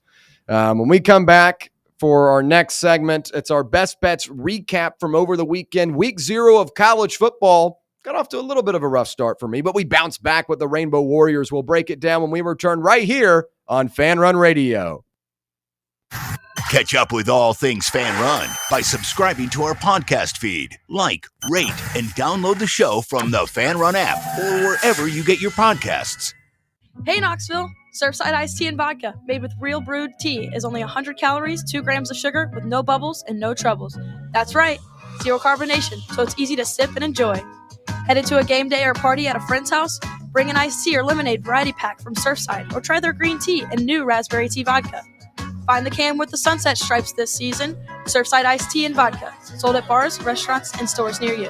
When we come back for our next segment, it's our best bets recap from over the weekend. Week 0 of college football. Got off to a little bit of a rough start for me, but we bounced back with the Rainbow Warriors. We'll break it down when we return right here on Fan Run Radio. Catch up with all things Fan Run by subscribing to our podcast feed. Like, rate, and download the show from the Fan Run app or wherever you get your podcasts. Hey, Knoxville. Surfside iced tea and vodka made with real brewed tea is only 100 calories, 2 grams of sugar with no bubbles and no troubles. That's right, 0 carbonation, so it's easy to sip and enjoy. Headed to a game day or party at a friend's house? Bring an iced tea or lemonade variety pack from Surfside or try their green tea and new raspberry tea vodka. Find the can with the sunset stripes this season. Surfside iced tea and vodka. Sold at bars, restaurants, and stores near you.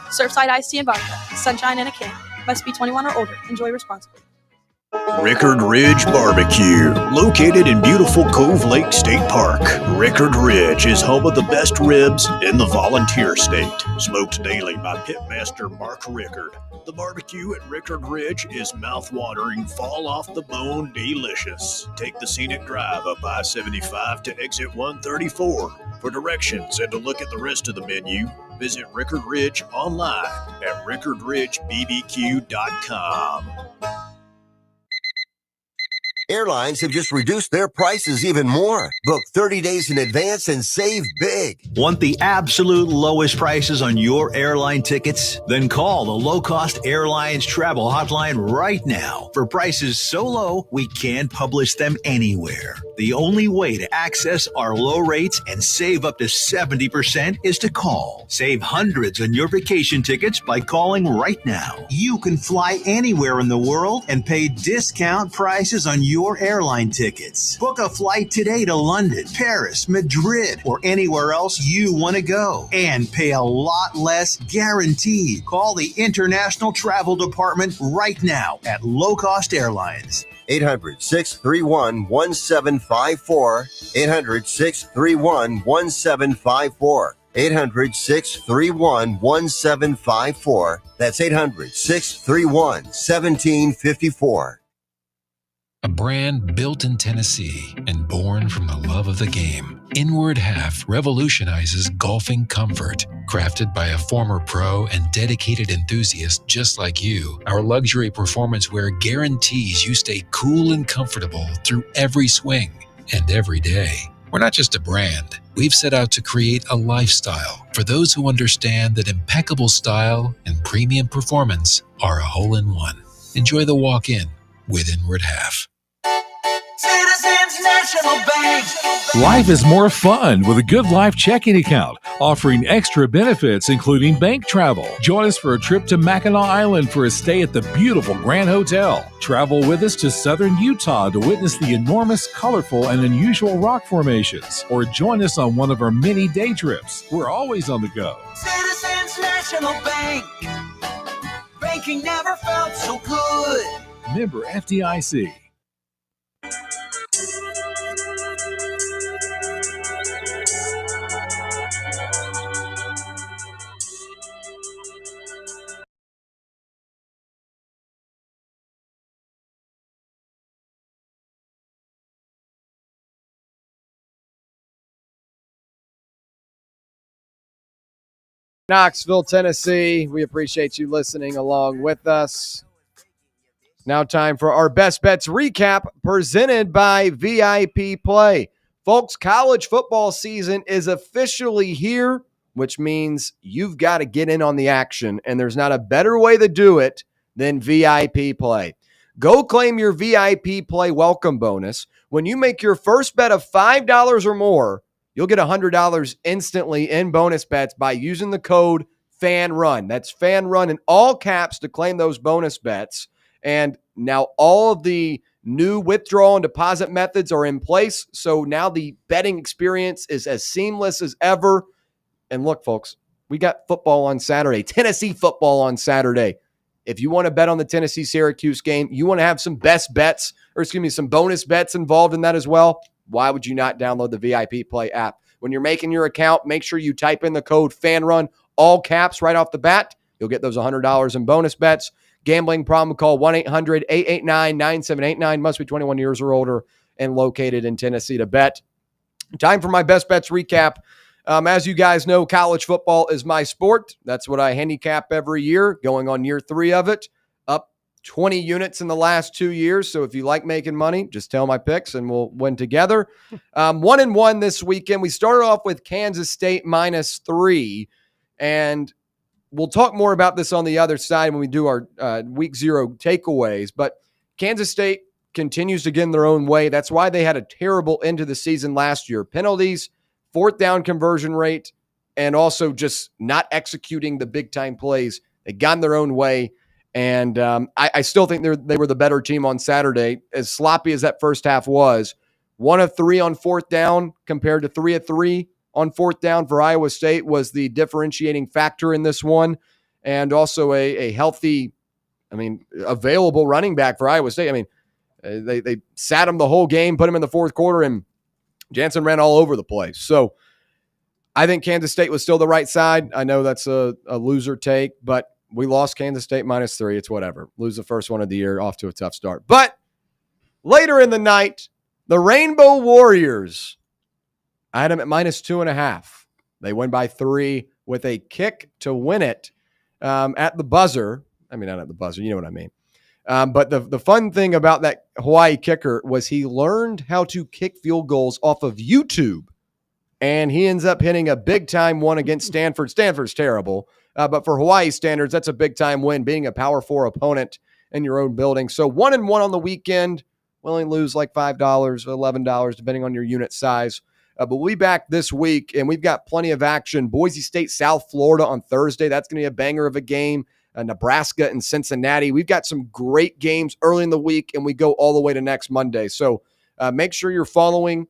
Surfside iced tea and vodka. Sunshine in a can. Must be 21 or older. Enjoy responsibly. Rickard Ridge Barbecue, located in beautiful Cove Lake State Park. Rickard Ridge is home of the best ribs in the Volunteer State. Smoked daily by Pitmaster Mark Rickard. The barbecue at Rickard Ridge is mouth-watering, fall-off-the-bone delicious. Take the scenic drive up I-75 to exit 134. For directions and to look at the rest of the menu, visit Rickard Ridge online at rickardridgebbq.com. Airlines have just reduced their prices even more. Book 30 days in advance and save big. Want the absolute lowest prices on your airline tickets? Then call the Low Cost Airlines Travel Hotline right now for prices so low we can't publish them anywhere. The only way to access our low rates and save up to 70% is to call. Save hundreds on your vacation tickets by calling right now. You can fly anywhere in the world and pay discount prices on your airline tickets. Book a flight today to London, Paris, Madrid, or anywhere else you want to go and pay a lot less guaranteed. Call the International Travel Department right now at Low Cost Airlines. 800-631-1754. 800-631-1754. 800-631-1754. That's 800-631-1754. A brand built in Tennessee and born from the love of the game, Inward Half revolutionizes golfing comfort. Crafted by a former pro and dedicated enthusiast just like you, our luxury performance wear guarantees you stay cool and comfortable through every swing and every day. We're not just a brand. We've set out to create a lifestyle for those who understand that impeccable style and premium performance are a hole-in-one. Enjoy the walk-in with Inward Half. Life is more fun with a Good Life checking account. offering extra benefits including bank travel. Join us for a trip to Mackinac Island for a stay at the beautiful Grand Hotel. Travel with us to southern Utah to witness the enormous, colorful, and unusual rock formations. Or join us on one of our many day trips. We're always on the go. Citizens National Bank. Banking never felt so good. Member FDIC. Knoxville, Tennessee. We appreciate you listening along with us. Now time for our Best Bets recap presented by VIP Play. Folks, college football season is officially here, which means you've got to get in on the action, and there's not a better way to do it than VIP Play. Go claim your VIP Play welcome bonus. When you make your first bet of $5 or more, you'll get $100 instantly in bonus bets by using the code FANRUN. That's FANRUN in all caps to claim those bonus bets. And now all of the new withdrawal and deposit methods are in place. So now the betting experience is as seamless as ever. And look, folks, we got football on Saturday, Tennessee football on Saturday. If you want to bet on the Tennessee-Syracuse game, you want to have some some bonus bets involved in that as well, why would you not download the VIP Play app? When you're making your account, make sure you type in the code FANRUN, all caps right off the bat. You'll get those $100 in bonus bets. Gambling problem, call 1-800-889-9789. Must be 21 years or older and located in Tennessee to bet. Time for my Best Bets recap. As you guys know, college football is my sport. That's what I handicap every year, going on year 3 of it. Up 20 units in the last 2 years. So if you like making money, just tell my picks and we'll win together. 1-1 this weekend. We started off with Kansas State -3. And we'll talk more about this on the other side when we do our week 0 takeaways. But Kansas State continues to get in their own way. That's why they had a terrible end to the season last year. Penalties, 4th down conversion rate, and also just not executing the big-time plays. They got in their own way. And I still think they were the better team on Saturday. As sloppy as that first half was, 1 of 3 on 4th down compared to 3 of 3 on 4th down for Iowa State was the differentiating factor in this one. And also a healthy, available running back for Iowa State. They sat him the whole game, put him in the 4th quarter, and Jansen ran all over the place. So I think Kansas State was still the right side. I know that's a loser take, but we lost Kansas State -3. It's whatever. Lose the first one of the year, off to a tough start. But later in the night, the Rainbow Warriors, I had them at -2.5. They win by 3 with a kick to win it at the buzzer. Not at the buzzer. You know what I mean. But the fun thing about that Hawaii kicker was he learned how to kick field goals off of YouTube. And he ends up hitting a big-time one against Stanford. Stanford's terrible. But for Hawaii standards, that's a big-time win, being a Power 4 opponent in your own building. So 1-1 on the weekend. We'll only lose like $5, $11, depending on your unit size. But we'll be back this week, and we've got plenty of action. Boise State, South Florida on Thursday. That's going to be a banger of a game. Nebraska and Cincinnati. We've got some great games early in the week, and we go all the way to next Monday. So make sure you're following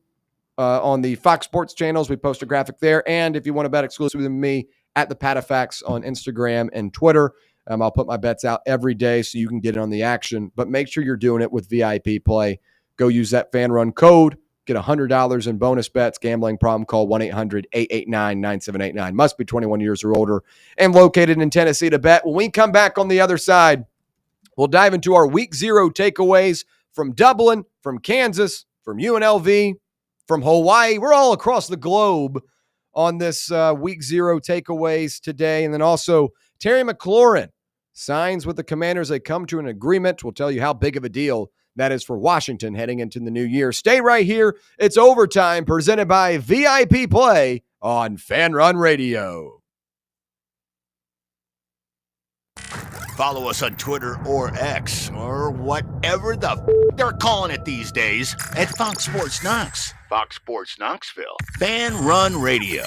on the Fox Sports channels. We post a graphic there. And if you want to bet exclusively with me, at the Patafax on Instagram and Twitter. I'll put my bets out every day so you can get in on the action. But make sure you're doing it with VIP Play. Go use that FanRun code. Get $100 in bonus bets. Gambling problem, call 1-800-889-9789. Must be 21 years or older and located in Tennessee to bet. When we come back on the other side, we'll dive into our week 0 takeaways from Dublin, from Kansas, from UNLV, from Hawaii. We're all across the globe on this week 0 takeaways today. And then also Terry McLaurin signs with the Commanders. They come to an agreement. We'll tell you how big of a deal that is for Washington heading into the new year. Stay right here. It's Overtime, presented by VIP Play on FanRun Radio. Follow us on Twitter or X or whatever they're calling it these days at Fox Sports Knox, Fox Sports Knoxville, FanRun Radio.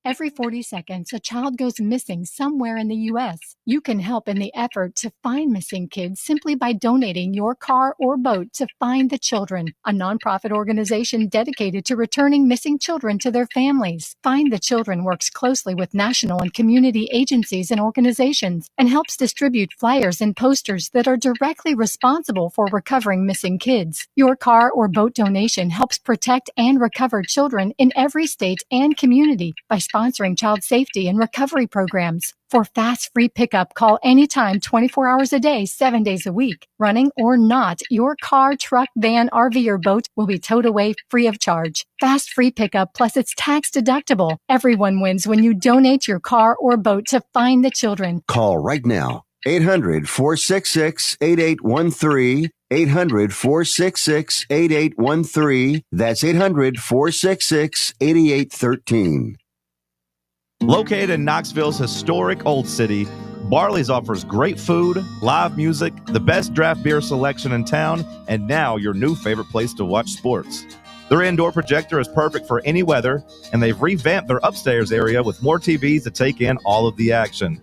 Every 40 seconds, a child goes missing somewhere in the U.S. You can help in the effort to find missing kids simply by donating your car or boat to Find the Children, a nonprofit organization dedicated to returning missing children to their families. Find the Children works closely with national and community agencies and organizations and helps distribute flyers and posters that are directly responsible for recovering missing kids. Your car or boat donation helps protect and recover children in every state and community by sponsoring child safety and recovery programs. For fast, free pickup, call anytime, 24 hours a day, 7 days a week. Running or not, your car, truck, van, RV, or boat will be towed away free of charge. Fast, free pickup, plus it's tax deductible. Everyone wins when you donate your car or boat to Find the Children. Call right now. 800-466-8813. 800-466-8813. That's 800-466-8813. Located in Knoxville's historic Old City, Barley's offers great food, live music, the best draft beer selection in town, and now your new favorite place to watch sports. Their indoor projector is perfect for any weather, and they've revamped their upstairs area with more TVs to take in all of the action.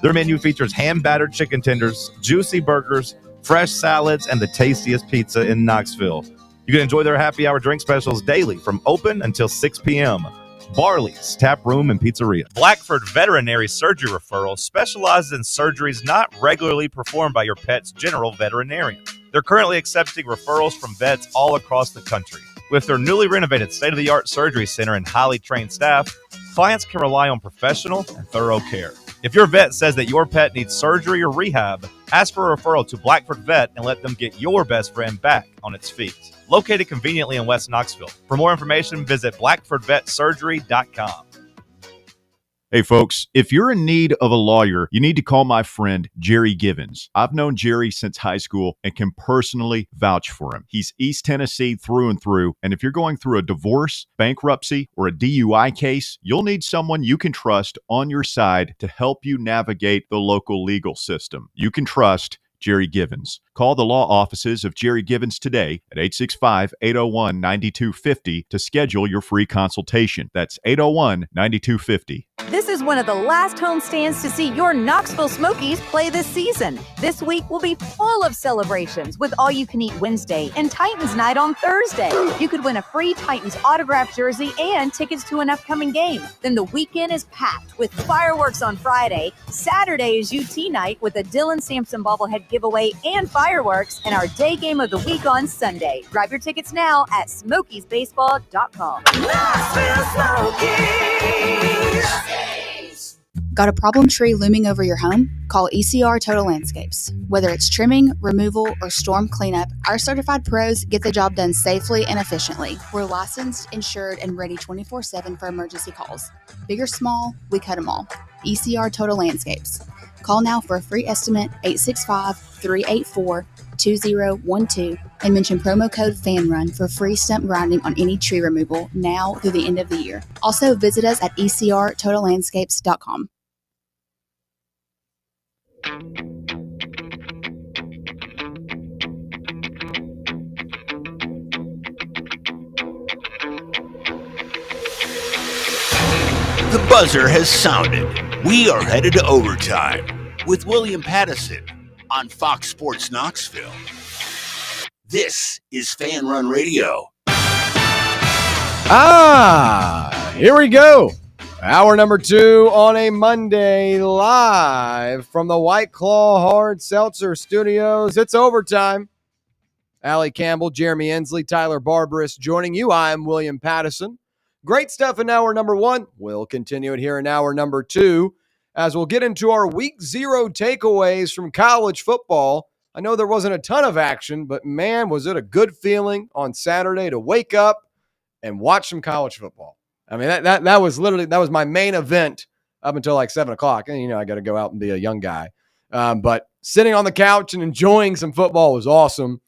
Their menu features hand-battered chicken tenders, juicy burgers, fresh salads, and the tastiest pizza in Knoxville. You can enjoy their happy hour drink specials daily from open until 6 p.m. Barley's Tap Room and Pizzeria. Blackford Veterinary Surgery Referral specializes in surgeries not regularly performed by your pet's general veterinarian. They're currently accepting referrals from vets all across the country. With their newly renovated state-of-the-art surgery center and highly trained staff, clients can rely on professional and thorough care. If your vet says that your pet needs surgery or rehab, ask for a referral to Blackford Vet and let them get your best friend back on its feet. Located conveniently in West Knoxville. For more information, visit blackfordvetsurgery.com. Hey folks, if you're in need of a lawyer, you need to call my friend Jerry Givens. I've known Jerry since high school and can personally vouch for him. He's East Tennessee through and through, and if you're going through a divorce, bankruptcy, or a DUI case, you'll need someone you can trust on your side to help you navigate the local legal system. You can trust Jerry Givens. Call the law offices of Jerry Givens today at 865-801-9250 to schedule your free consultation. That's 801-9250. This is one of the last homestands to see your Knoxville Smokies play this season. This week will be full of celebrations with All-You-Can-Eat Wednesday and Titans Night on Thursday. You could win a free Titans autographed jersey and tickets to an upcoming game. Then the weekend is packed with fireworks on Friday. Saturday is UT Night with a Dylan Sampson bobblehead giveaway and fireworks, and our day game of the week on Sunday. Grab your tickets now at SmokiesBaseball.com. Knoxville Smokies. Got a problem tree looming over your home? Call ECR Total Landscapes. Whether it's trimming, removal, or storm cleanup, our certified pros get the job done safely and efficiently. We're licensed, insured, and ready 24/7 for emergency calls. Big or small, we cut them all. ECR Total Landscapes. Call now for a free estimate, 865-384-2012, and mention promo code FANRUN for free stump grinding on any tree removal now through the end of the year. Also, visit us at ecrtotallandscapes.com. The buzzer has sounded. We are headed to overtime with William Pattison on Fox Sports Knoxville. This is Fan Run Radio. Here we go. Hour number 2 on a Monday, live from the White Claw Hard Seltzer Studios. It's overtime. Allie Campbell, Jeremy Ensley, Tyler Barbaras joining you. I'm William Pattison. Great stuff in hour number 1. We'll continue it here in hour number 2 as we'll get into our week 0 takeaways from college football. I know there wasn't a ton of action, but man, was it a good feeling on Saturday to wake up and watch some college football. I mean, that was my main event up until like 7 o'clock. And, I got to go out and be a young guy. But sitting on the couch and enjoying some football was awesome.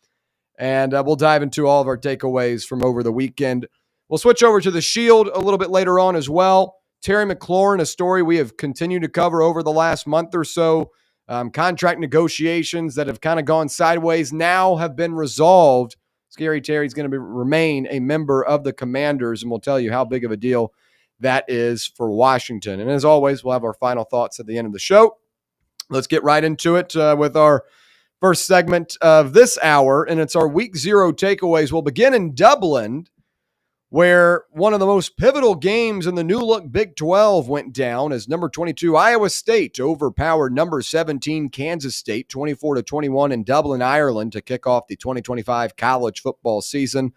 And we'll dive into all of our takeaways from over the weekend. We'll switch over to the Shield a little bit later on as well. Terry McLaurin, a story we have continued to cover over the last month or so. Contract negotiations that have kind of gone sideways now have been resolved. Scary Terry's going to remain a member of the Commanders, and we'll tell you how big of a deal that is for Washington. And as always, we'll have our final thoughts at the end of the show. Let's get right into it with our first segment of this hour, and it's our Week 0 takeaways. We'll begin in Dublin, where one of the most pivotal games in the new-look Big 12 went down as number 22 Iowa State overpowered number 17 Kansas State 24-21 in Dublin, Ireland to kick off the 2025 college football season.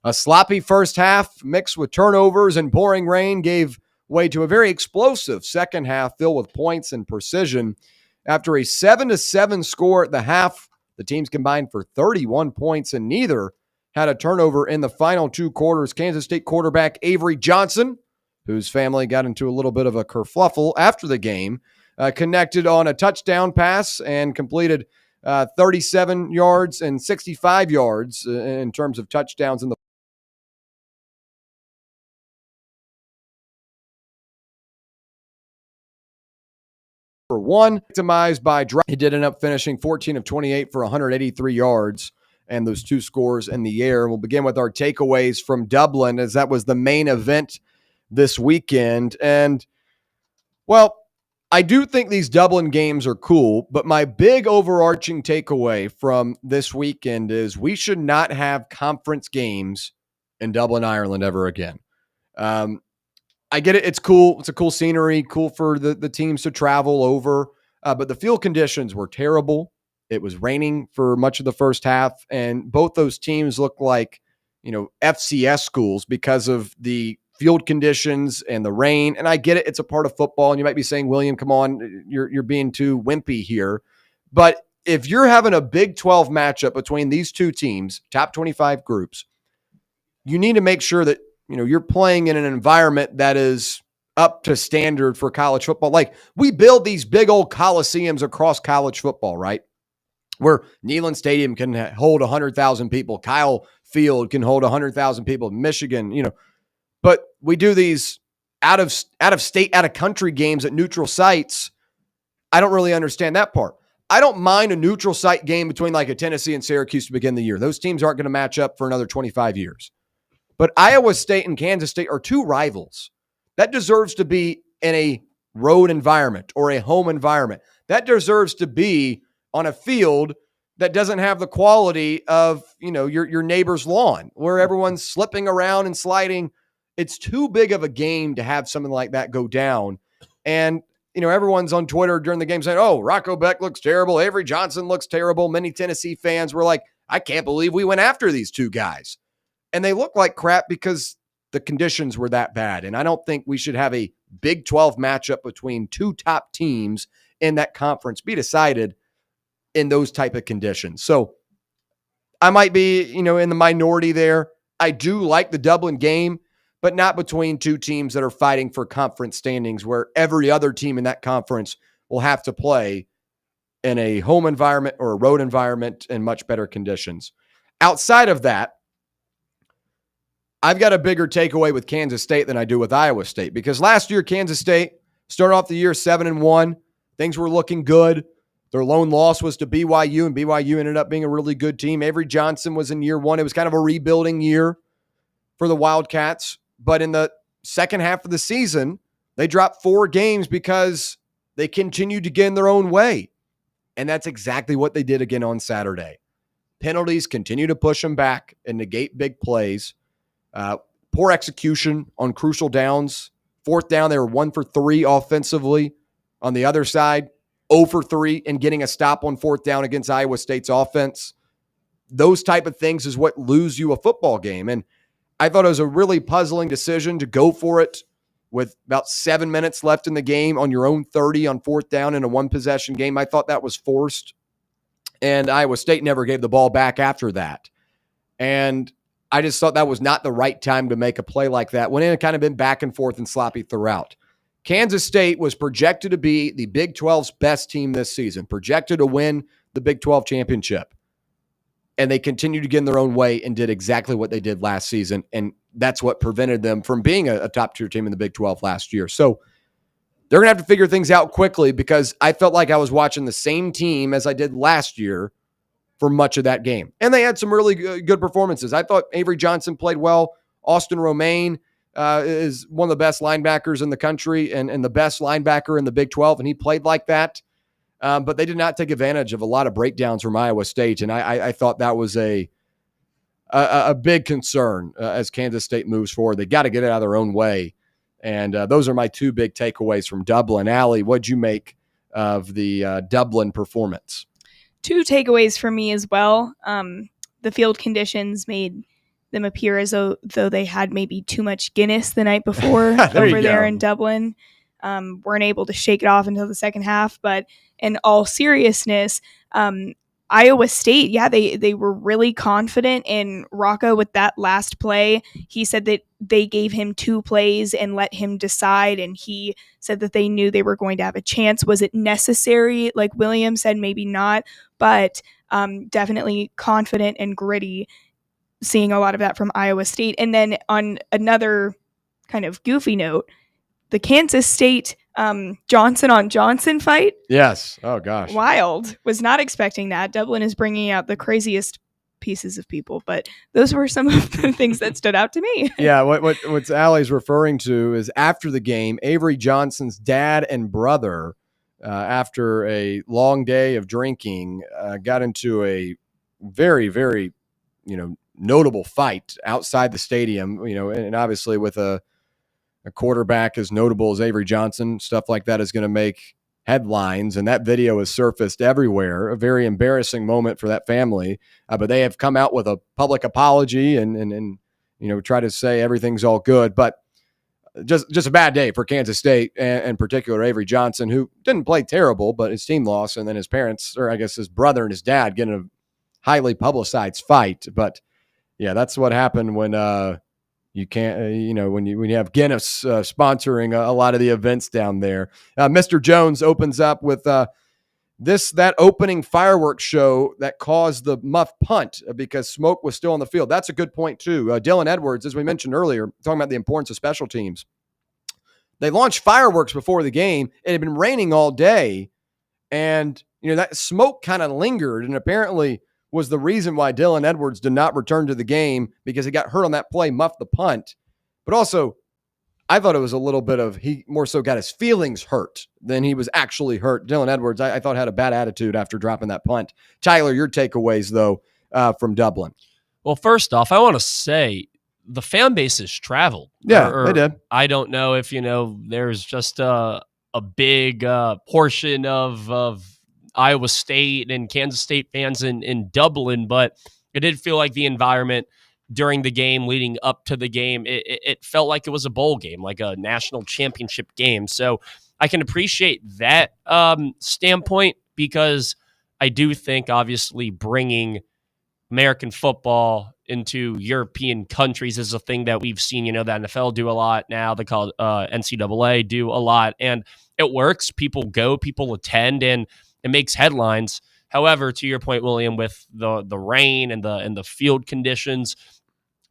A sloppy first half mixed with turnovers and pouring rain gave way to a very explosive second half filled with points and precision. After a 7-7 score at the half, the teams combined for 31 points and neither had a turnover in the final two quarters. Kansas State quarterback Avery Johnson, whose family got into a little bit of a kerfluffle after the game, connected on a touchdown pass and completed 37 yards and 65 yards in terms of touchdowns in the for one, victimized by drought. He did end up finishing 14 of 28 for 183 yards and those two scores in the air. And we'll begin with our takeaways from Dublin, as that was the main event this weekend. And, well, I do think these Dublin games are cool, but my big overarching takeaway from this weekend is we should not have conference games in Dublin, Ireland ever again. I get it. It's cool. It's a cool scenery, cool for the teams to travel over. But the field conditions were terrible. It was raining for much of the first half, and both those teams look like, FCS schools because of the field conditions and the rain. And I get it. It's a part of football. And you might be saying, William, come on, you're being too wimpy here. But if you're having a Big 12 matchup between these two teams, top 25 groups, you need to make sure that you're playing in an environment that is up to standard for college football. Like, we build these big old coliseums across college football, right? Where Neyland Stadium can hold 100,000 people. Kyle Field can hold 100,000 people. Michigan, but we do these out of state, out of country games at neutral sites. I don't really understand that part. I don't mind a neutral site game between like a Tennessee and Syracuse to begin the year. Those teams aren't going to match up for another 25 years. But Iowa State and Kansas State are two rivals. That deserves to be in a road environment or a home environment. That deserves to be on a field that doesn't have the quality of, your neighbor's lawn where everyone's slipping around and sliding. It's too big of a game to have something like that go down. And, everyone's on Twitter during the game saying, oh, Rocco Beck looks terrible. Avery Johnson looks terrible. Many Tennessee fans were like, I can't believe we went after these two guys. And they look like crap because the conditions were that bad. And I don't think we should have a Big 12 matchup between two top teams in that conference be decided in those type of conditions. So I might be, in the minority there. I do like the Dublin game, but not between two teams that are fighting for conference standings where every other team in that conference will have to play in a home environment or a road environment in much better conditions. Outside of that, I've got a bigger takeaway with Kansas State than I do with Iowa State, because last year, Kansas State started off the year 7-1. Things were looking good. Their lone loss was to BYU, and BYU ended up being a really good team. Avery Johnson was in year one. It was kind of a rebuilding year for the Wildcats. But in the second half of the season, they dropped 4 games because they continued to get in their own way. And that's exactly what they did again on Saturday. Penalties continue to push them back and negate big plays. Poor execution on crucial downs. Fourth down, they were 1 for 3 offensively. On the other side, 0 for 3 in getting a stop on fourth down against Iowa State's offense. Those type of things is what lose you a football game. And I thought it was a really puzzling decision to go for it with about 7 minutes left in the game on your own 30 on fourth down in a one-possession game. I thought that was forced. And Iowa State never gave the ball back after that. And I just thought that was not the right time to make a play like that when it had kind of been back and forth and sloppy throughout. Kansas State was projected to be the Big 12's best team this season, projected to win the Big 12 championship. And they continued to get in their own way and did exactly what they did last season. And that's what prevented them from being a top-tier team in the Big 12 last year. So they're going to have to figure things out quickly, because I felt like I was watching the same team as I did last year for much of that game. And they had some really good performances. I thought Avery Johnson played well. Austin Romaine is one of the best linebackers in the country and the best linebacker in the Big 12, and he played like that. But they did not take advantage of a lot of breakdowns from Iowa State, and I thought that was a big concern as Kansas State moves forward. They got to get it out of their own way, and those are my two big takeaways from Dublin. Allie, what'd you make of the Dublin performance? Two takeaways for me as well. The field conditions made them appear as though they had maybe too much Guinness the night before over there in Dublin. Weren't able to shake it off until the second half. But in all seriousness, Iowa State, they were really confident in Rocco with that last play. He said that they gave him 2 plays and let him decide, and he said that they knew they were going to have a chance. Was it necessary? Like William said, maybe not, but definitely confident and gritty, seeing a lot of that from Iowa State. And then on another kind of goofy note, the Kansas State Johnson on Johnson fight. Yes. Oh, gosh. Wild. Was not expecting that. Dublin is bringing out the craziest pieces of people, but those were some of the things that stood out to me. Yeah. What Allie's referring to is after the game, Avery Johnson's dad and brother, after a long day of drinking, got into a very, very, notable fight outside the stadium, and obviously with a quarterback as notable as Avery Johnson, stuff like that is going to make headlines, and that video has surfaced everywhere. A very embarrassing moment for that family, but they have come out with a public apology and try to say everything's all good. But just a bad day for Kansas State, and in particular Avery Johnson, who didn't play terrible, but his team lost, and then his parents, or I guess his brother and his dad, get in a highly publicized fight. But yeah, that's what happened when you can't, when you have Guinness sponsoring a lot of the events down there. Mr. Jones opens up with that opening fireworks show that caused the muff punt because smoke was still on the field. That's a good point too. Dylan Edwards, as we mentioned earlier, talking about the importance of special teams. They launched fireworks before the game. It had been raining all day, and that smoke kind of lingered, and apparently was the reason why Dylan Edwards did not return to the game, because he got hurt on that play, muffed the punt. But also, I thought it was a little bit of, he more so got his feelings hurt than he was actually hurt. Dylan Edwards, I thought, had a bad attitude after dropping that punt. Tyler, your takeaways, though, from Dublin. Well, first off, I want to say the fan base has traveled. Yeah, they did. I don't know if, there's just a big portion of Iowa State and Kansas State fans in Dublin, but it did feel like the environment during the game, leading up to the game, it felt like it was a bowl game, like a national championship game. So I can appreciate that standpoint, because I do think obviously bringing American football into European countries is a thing that we've seen, the NFL do a lot now, the NCAA do a lot, and it works. People go, people attend, and it makes headlines. However, to your point, William, with the rain and the field conditions,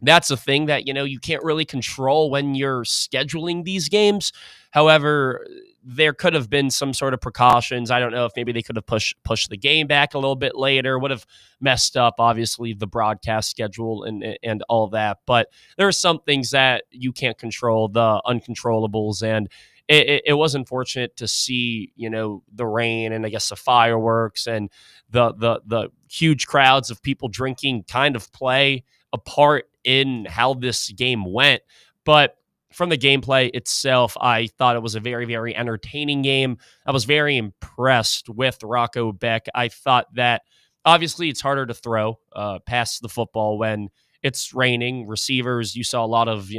that's a thing that, you can't really control when you're scheduling these games. However, there could have been some sort of precautions. I don't know if maybe they could have pushed the game back a little bit later, would have messed up, obviously, the broadcast schedule and all of that. But there are some things that you can't control, the uncontrollables, and it was unfortunate to see, the rain and I guess the fireworks and the huge crowds of people drinking kind of play a part in how this game went. But from the gameplay itself, I thought it was a very, very entertaining game. I was very impressed with Rocco Beck. I thought that obviously it's harder to throw past the football when it's raining. Receivers, you saw a lot of,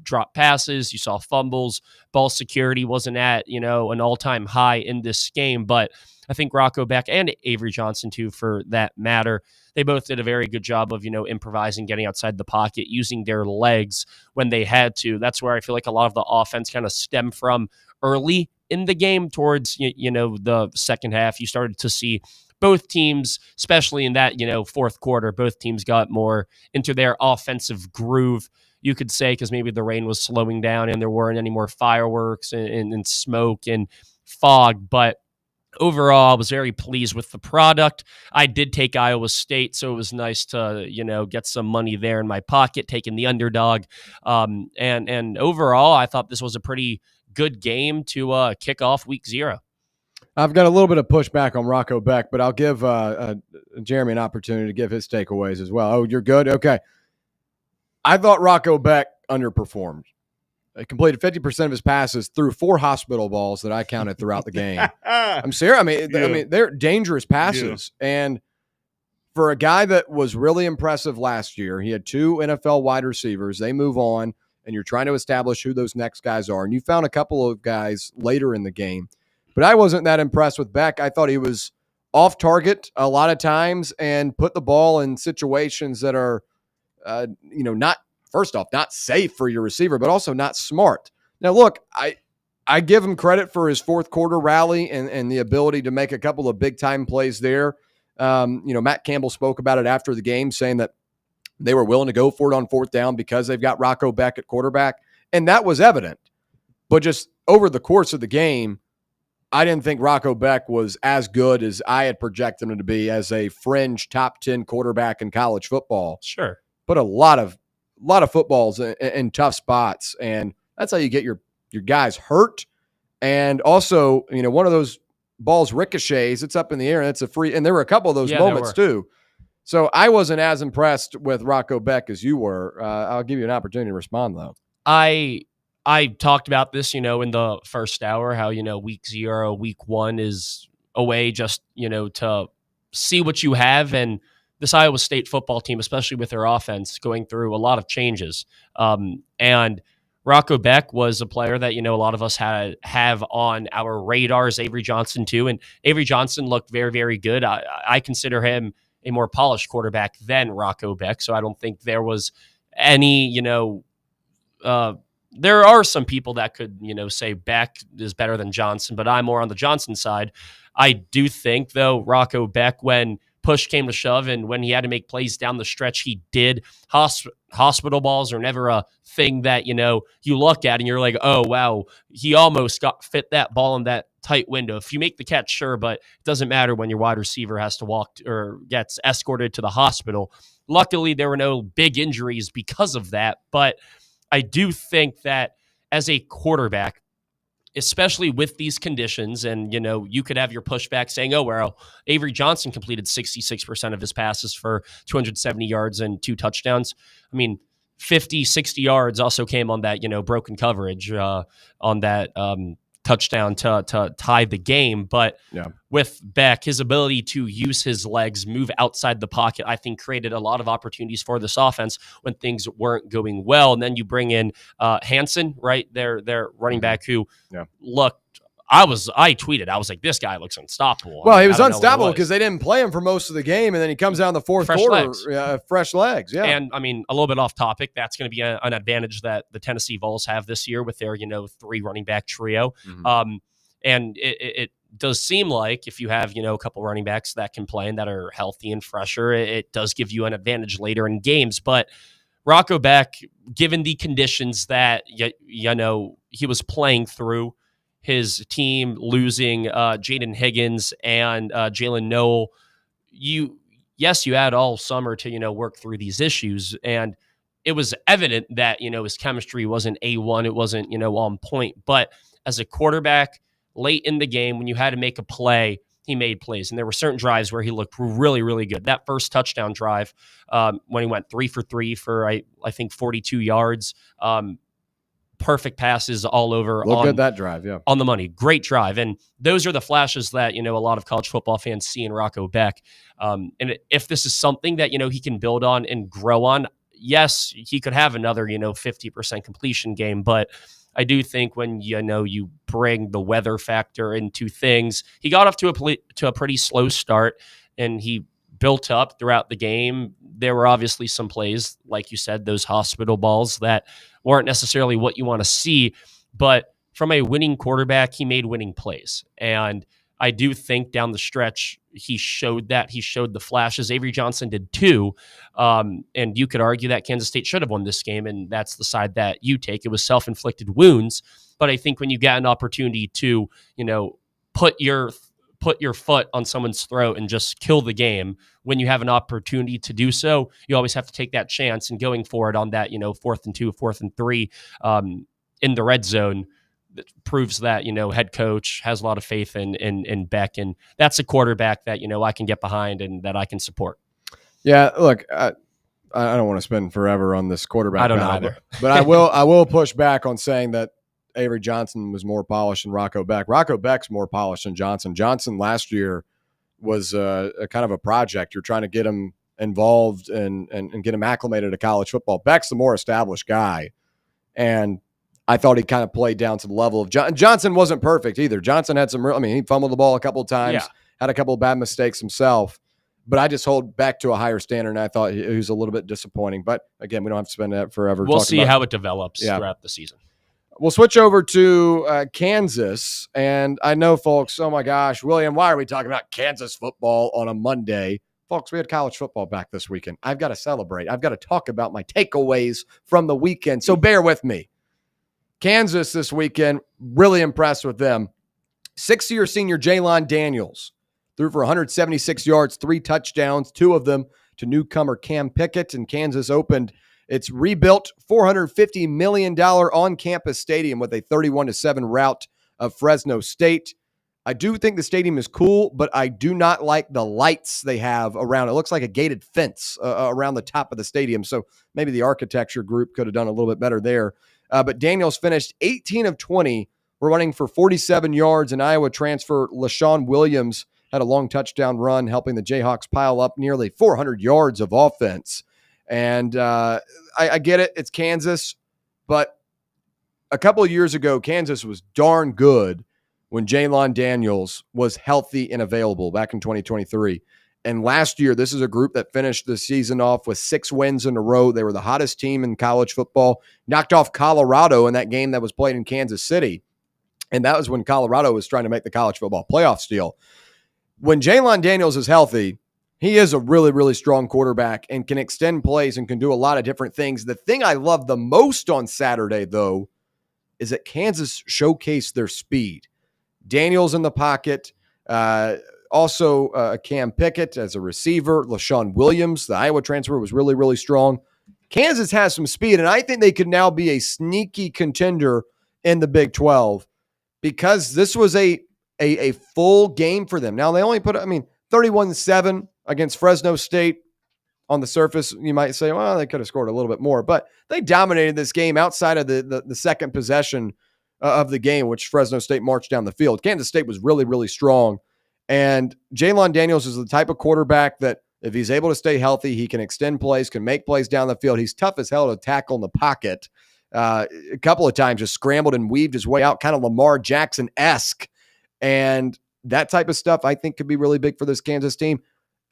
drop passes. You saw fumbles. Ball security wasn't at, an all-time high in this game. But I think Rocco Beck and Avery Johnson, too, for that matter, they both did a very good job of, improvising, getting outside the pocket, using their legs when they had to. That's where I feel like a lot of the offense kind of stemmed from early in the game. Towards, the second half, you started to see both teams, especially in that, fourth quarter, both teams got more into their offensive groove, you could say, because maybe the rain was slowing down and there weren't any more fireworks and smoke and fog. But overall, I was very pleased with the product. I did take Iowa State, so it was nice to, get some money there in my pocket, taking the underdog. And overall, I thought this was a pretty good game to kick off week 0. I've got a little bit of pushback on Rocco Beck, but I'll give Jeremy an opportunity to give his takeaways as well. Oh, you're good? Okay. I thought Rocco Beck underperformed. He completed 50% of his passes through 4 hospital balls that I counted throughout the game. I'm serious. I mean, they're dangerous passes. Yeah. And for a guy that was really impressive last year, he had 2 NFL wide receivers. They move on, and you're trying to establish who those next guys are. And you found a couple of guys later in the game. But I wasn't that impressed with Beck. I thought he was off target a lot of times and put the ball in situations that are, not, first off, not safe for your receiver, but also not smart. Now, look, I give him credit for his fourth quarter rally and the ability to make a couple of big-time plays there. Matt Campbell spoke about it after the game, saying that they were willing to go for it on 4th down because they've got Rocco Beck at quarterback, and that was evident. But just over the course of the game, I didn't think Rocco Beck was as good as I had projected him to be as a fringe top 10 quarterback in college football. Sure. But a lot of footballs in tough spots, and that's how you get your guys hurt. And also, one of those balls ricochets, it's up in the air, and it's a free. And there were a couple of those moments too. So I wasn't as impressed with Rocco Beck as you were. I'll give you an opportunity to respond, though. I talked about this, in the first hour, how, week 0, week 1 is a way just, to see what you have. And this Iowa State football team, especially with their offense, going through a lot of changes. And Rocco Beck was a player that, a lot of us have on our radars, Avery Johnson too. And Avery Johnson looked very, very good. I consider him a more polished quarterback than Rocco Beck. So I don't think there was any, there are some people that could, say Beck is better than Johnson, but I'm more on the Johnson side. I do think, though, Rocco Beck, when push came to shove and when he had to make plays down the stretch, he did. Hospital balls are never a thing that, you look at and you're like, oh, wow, he almost fit that ball in that tight window. If you make the catch, sure, but it doesn't matter when your wide receiver has to walk or gets escorted to the hospital. Luckily, there were no big injuries because of that, but I do think that as a quarterback, especially with these conditions, and, you could have your pushback saying, oh, well, Avery Johnson completed 66% of his passes for 270 yards and 2 touchdowns. I mean, 50, 60 yards also came on that, broken coverage on that touchdown to tie the game. But with Beck, his ability to use his legs, move outside the pocket, I think created a lot of opportunities for this offense when things weren't going well. And then you bring in Hansen, right? Their running back who looked, I tweeted, I was like, this guy looks unstoppable. Well, he was unstoppable because they didn't play him for most of the game, and then he comes out in the fourth quarter, fresh legs. Yeah. And I mean, a little bit off topic, that's going to be an advantage that the Tennessee Vols have this year with their, 3 running back trio. Mm-hmm. And it does seem like if you have, a couple running backs that can play and that are healthy and fresher, it does give you an advantage later in games. But Rocco Beck, given the conditions that, he was playing through, his team losing Jaden Higgins and Jalen Noel, you had all summer to, work through these issues. And it was evident that, his chemistry wasn't A1. It wasn't, on point. But as a quarterback late in the game, when you had to make a play, he made plays. And there were certain drives where he looked really, really good. That first touchdown drive, when he went 3 for 3 for, I think, 42 yards, perfect passes all over. Look at that drive, yeah. On the money. Great drive. And those are the flashes that, a lot of college football fans see in Rocco Beck. And if this is something that, he can build on and grow on, yes, he could have another, 50% completion game. But I do think when, you bring the weather factor into things, he got off to a pretty slow start, and he built up throughout the game. There were obviously some plays, like you said, those hospital balls that weren't necessarily what you want to see, but from a winning quarterback, he made winning plays. And I do think down the stretch, he showed that. He showed the flashes. Avery Johnson did too. And you could argue that Kansas State should have won this game, and that's the side that you take. It was self-inflicted wounds. But I think when you get an opportunity to, put put your foot on someone's throat and just kill the game when you have an opportunity to do so. You always have to take that chance, and going for it on that, 4th and 2, 4th and 3 in the red zone, that proves that, head coach has a lot of faith in Beck, and that's a quarterback that, I can get behind and that I can support. Yeah, look, I don't want to spend forever on this quarterback. I don't either. But I will push back on saying that Avery Johnson was more polished than Rocco Beck. Rocco Beck's more polished than Johnson. Johnson last year was a kind of a project. You're trying to get him involved and get him acclimated to college football. Beck's the more established guy, and I thought he kind of played down to the level of Johnson. Wasn't perfect either. Johnson had he fumbled the ball a couple of times, had a couple of bad mistakes himself. But I just hold Beck to a higher standard, and I thought he was a little bit disappointing. But again, we don't have to spend that forever. We'll see how it develops throughout the season. We'll switch over to Kansas. And I know, folks, oh my gosh, William, why are we talking about Kansas football on a Monday? Folks, we had college football back this weekend. I've got to celebrate. I've got to talk about my takeaways from the weekend. So bear with me. Kansas this weekend, really impressed with them. 6-year senior Jaylon Daniels threw for 176 yards, 3 touchdowns, 2 of them to newcomer Cam Pickett. And Kansas opened its rebuilt $450 million on-campus stadium with a 31-7 rout of Fresno State. I do think the stadium is cool, but I do not like the lights they have around. It looks like a gated fence around the top of the stadium. So maybe the architecture group could have done a little bit better there. But Daniels finished 18 of 20. We're running for 47 yards. And Iowa transfer LaShawn Williams had a long touchdown run, helping the Jayhawks pile up nearly 400 yards of offense. And I get it. It's Kansas. But a couple of years ago, Kansas was darn good when Jaylon Daniels was healthy and available back in 2023. And last year, this is a group that finished the season off with 6 wins in a row. They were the hottest team in college football, knocked off Colorado in that game that was played in Kansas City. And that was when Colorado was trying to make the college football playoff steal. When Jaylon Daniels is healthy, he is a really, really strong quarterback and can extend plays and can do a lot of different things. The thing I love the most on Saturday, though, is that Kansas showcased their speed. Daniels in the pocket, also Cam Pickett as a receiver. LaShawn Williams, the Iowa transfer, was really, really strong. Kansas has some speed, and I think they could now be a sneaky contender in the Big 12 because this was a full game for them. Now, they only put, 31-7 against Fresno State. On the surface, you might say, well, they could have scored a little bit more, but they dominated this game outside of the second possession of the game, which Fresno State marched down the field. Kansas State was really, really strong. And Jaylon Daniels is the type of quarterback that if he's able to stay healthy, he can extend plays, can make plays down the field. He's tough as hell to tackle in the pocket. A couple of times just scrambled and weaved his way out, kind of Lamar Jackson-esque. And that type of stuff I think could be really big for this Kansas team.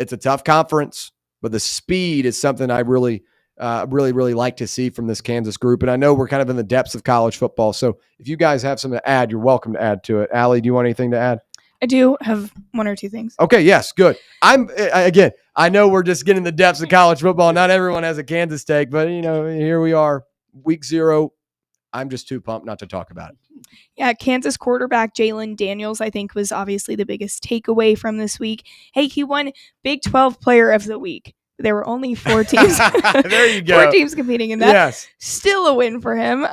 It's a tough conference, but the speed is something I really like to see from this Kansas group. And I know we're kind of in the depths of college football. So if you guys have something to add, you're welcome to add to it. Allie, do you want anything to add? I do have 1 or 2 things. Okay, yes, good. I know we're just getting the depths of college football. Not everyone has a Kansas take, but here we are, week 0. I'm just too pumped not to talk about it. Yeah, Kansas quarterback Jaylon Daniels, I think, was obviously the biggest takeaway from this week. Hey, he won Big 12 Player of the Week. There were only 4 teams. There you go. 4 teams competing in that. Yes. Still a win for him.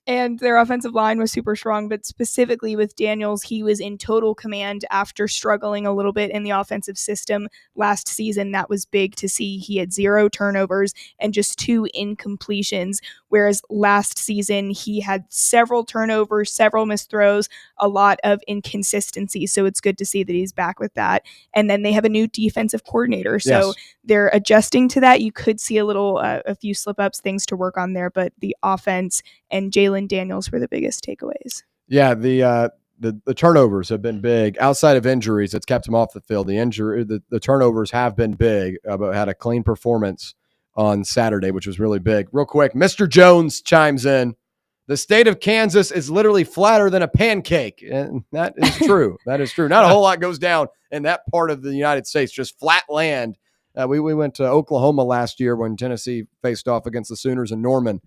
And their offensive line was super strong, but specifically with Daniels, he was in total command after struggling a little bit in the offensive system last season. That was big to see. He had 0 turnovers and just 2 incompletions, whereas last season he had several turnovers, several missed throws, a lot of inconsistency. So it's good to see that he's back with that. And then they have a new defensive coordinator. So they're adjusting to that. You could see a few slip-ups, things to work on there, but the offense and Jaylon Daniels were the biggest takeaways. Yeah, the turnovers have been big. Outside of injuries, it's kept him off the field. The turnovers have been big, but had a clean performance on Saturday, which was really big. Real quick, Mr. Jones chimes in. The state of Kansas is literally flatter than a pancake. And that is true. That is true. Not a whole lot goes down in that part of the United States, just flat land. We went to Oklahoma last year when Tennessee faced off against the Sooners in Norman.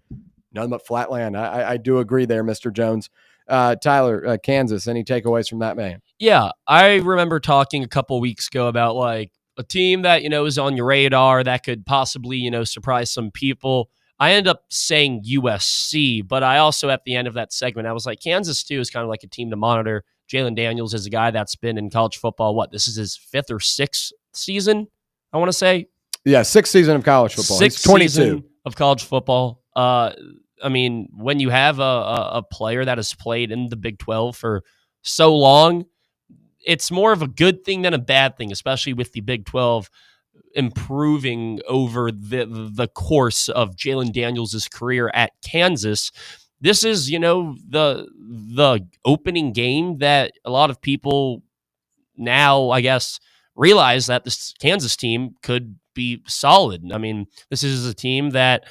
Nothing but flat land. I do agree there, Mr. Jones. Tyler, Kansas, any takeaways from that man? Yeah, I remember talking a couple weeks ago about like a team that, is on your radar that could possibly, surprise some people. I ended up saying USC, but I also at the end of that segment, I was like, Kansas too is kind of like a team to monitor. Jalen Daniels is a guy that's been in college football. This is his 5th or 6th season, I want to say. Yeah, 6th season of college football. He's 22. Season of college football. When you have a player that has played in the Big 12 for so long, it's more of a good thing than a bad thing, especially with the Big 12 improving over the course of Jalen Daniels' career at Kansas. This is, the opening game that a lot of people now, I guess, realize that this Kansas team could be solid. This is a team that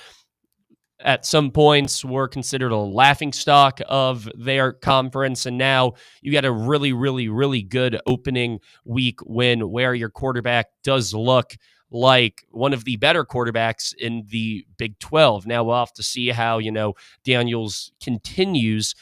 at some points were considered a laughingstock of their conference, and now you got a really, really, really good opening week win where your quarterback does look like one of the better quarterbacks in the Big 12. Now we'll have to see how, Daniels continues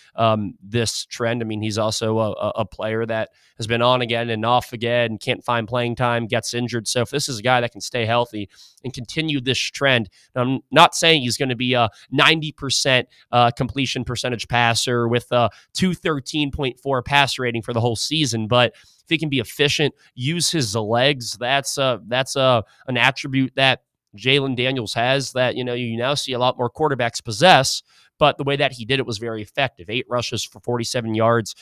this trend. He's also a player that has been on again and off again, can't find playing time, gets injured. So if this is a guy that can stay healthy and continue this trend, I'm not saying he's going to be a 90% completion percentage passer with a 213.4 passer rating for the whole season, but if he can be efficient, use his legs, that's an attribute that Jalen Daniels has that, you now see a lot more quarterbacks possess, but the way that he did it was very effective. 8 rushes for 47 yards.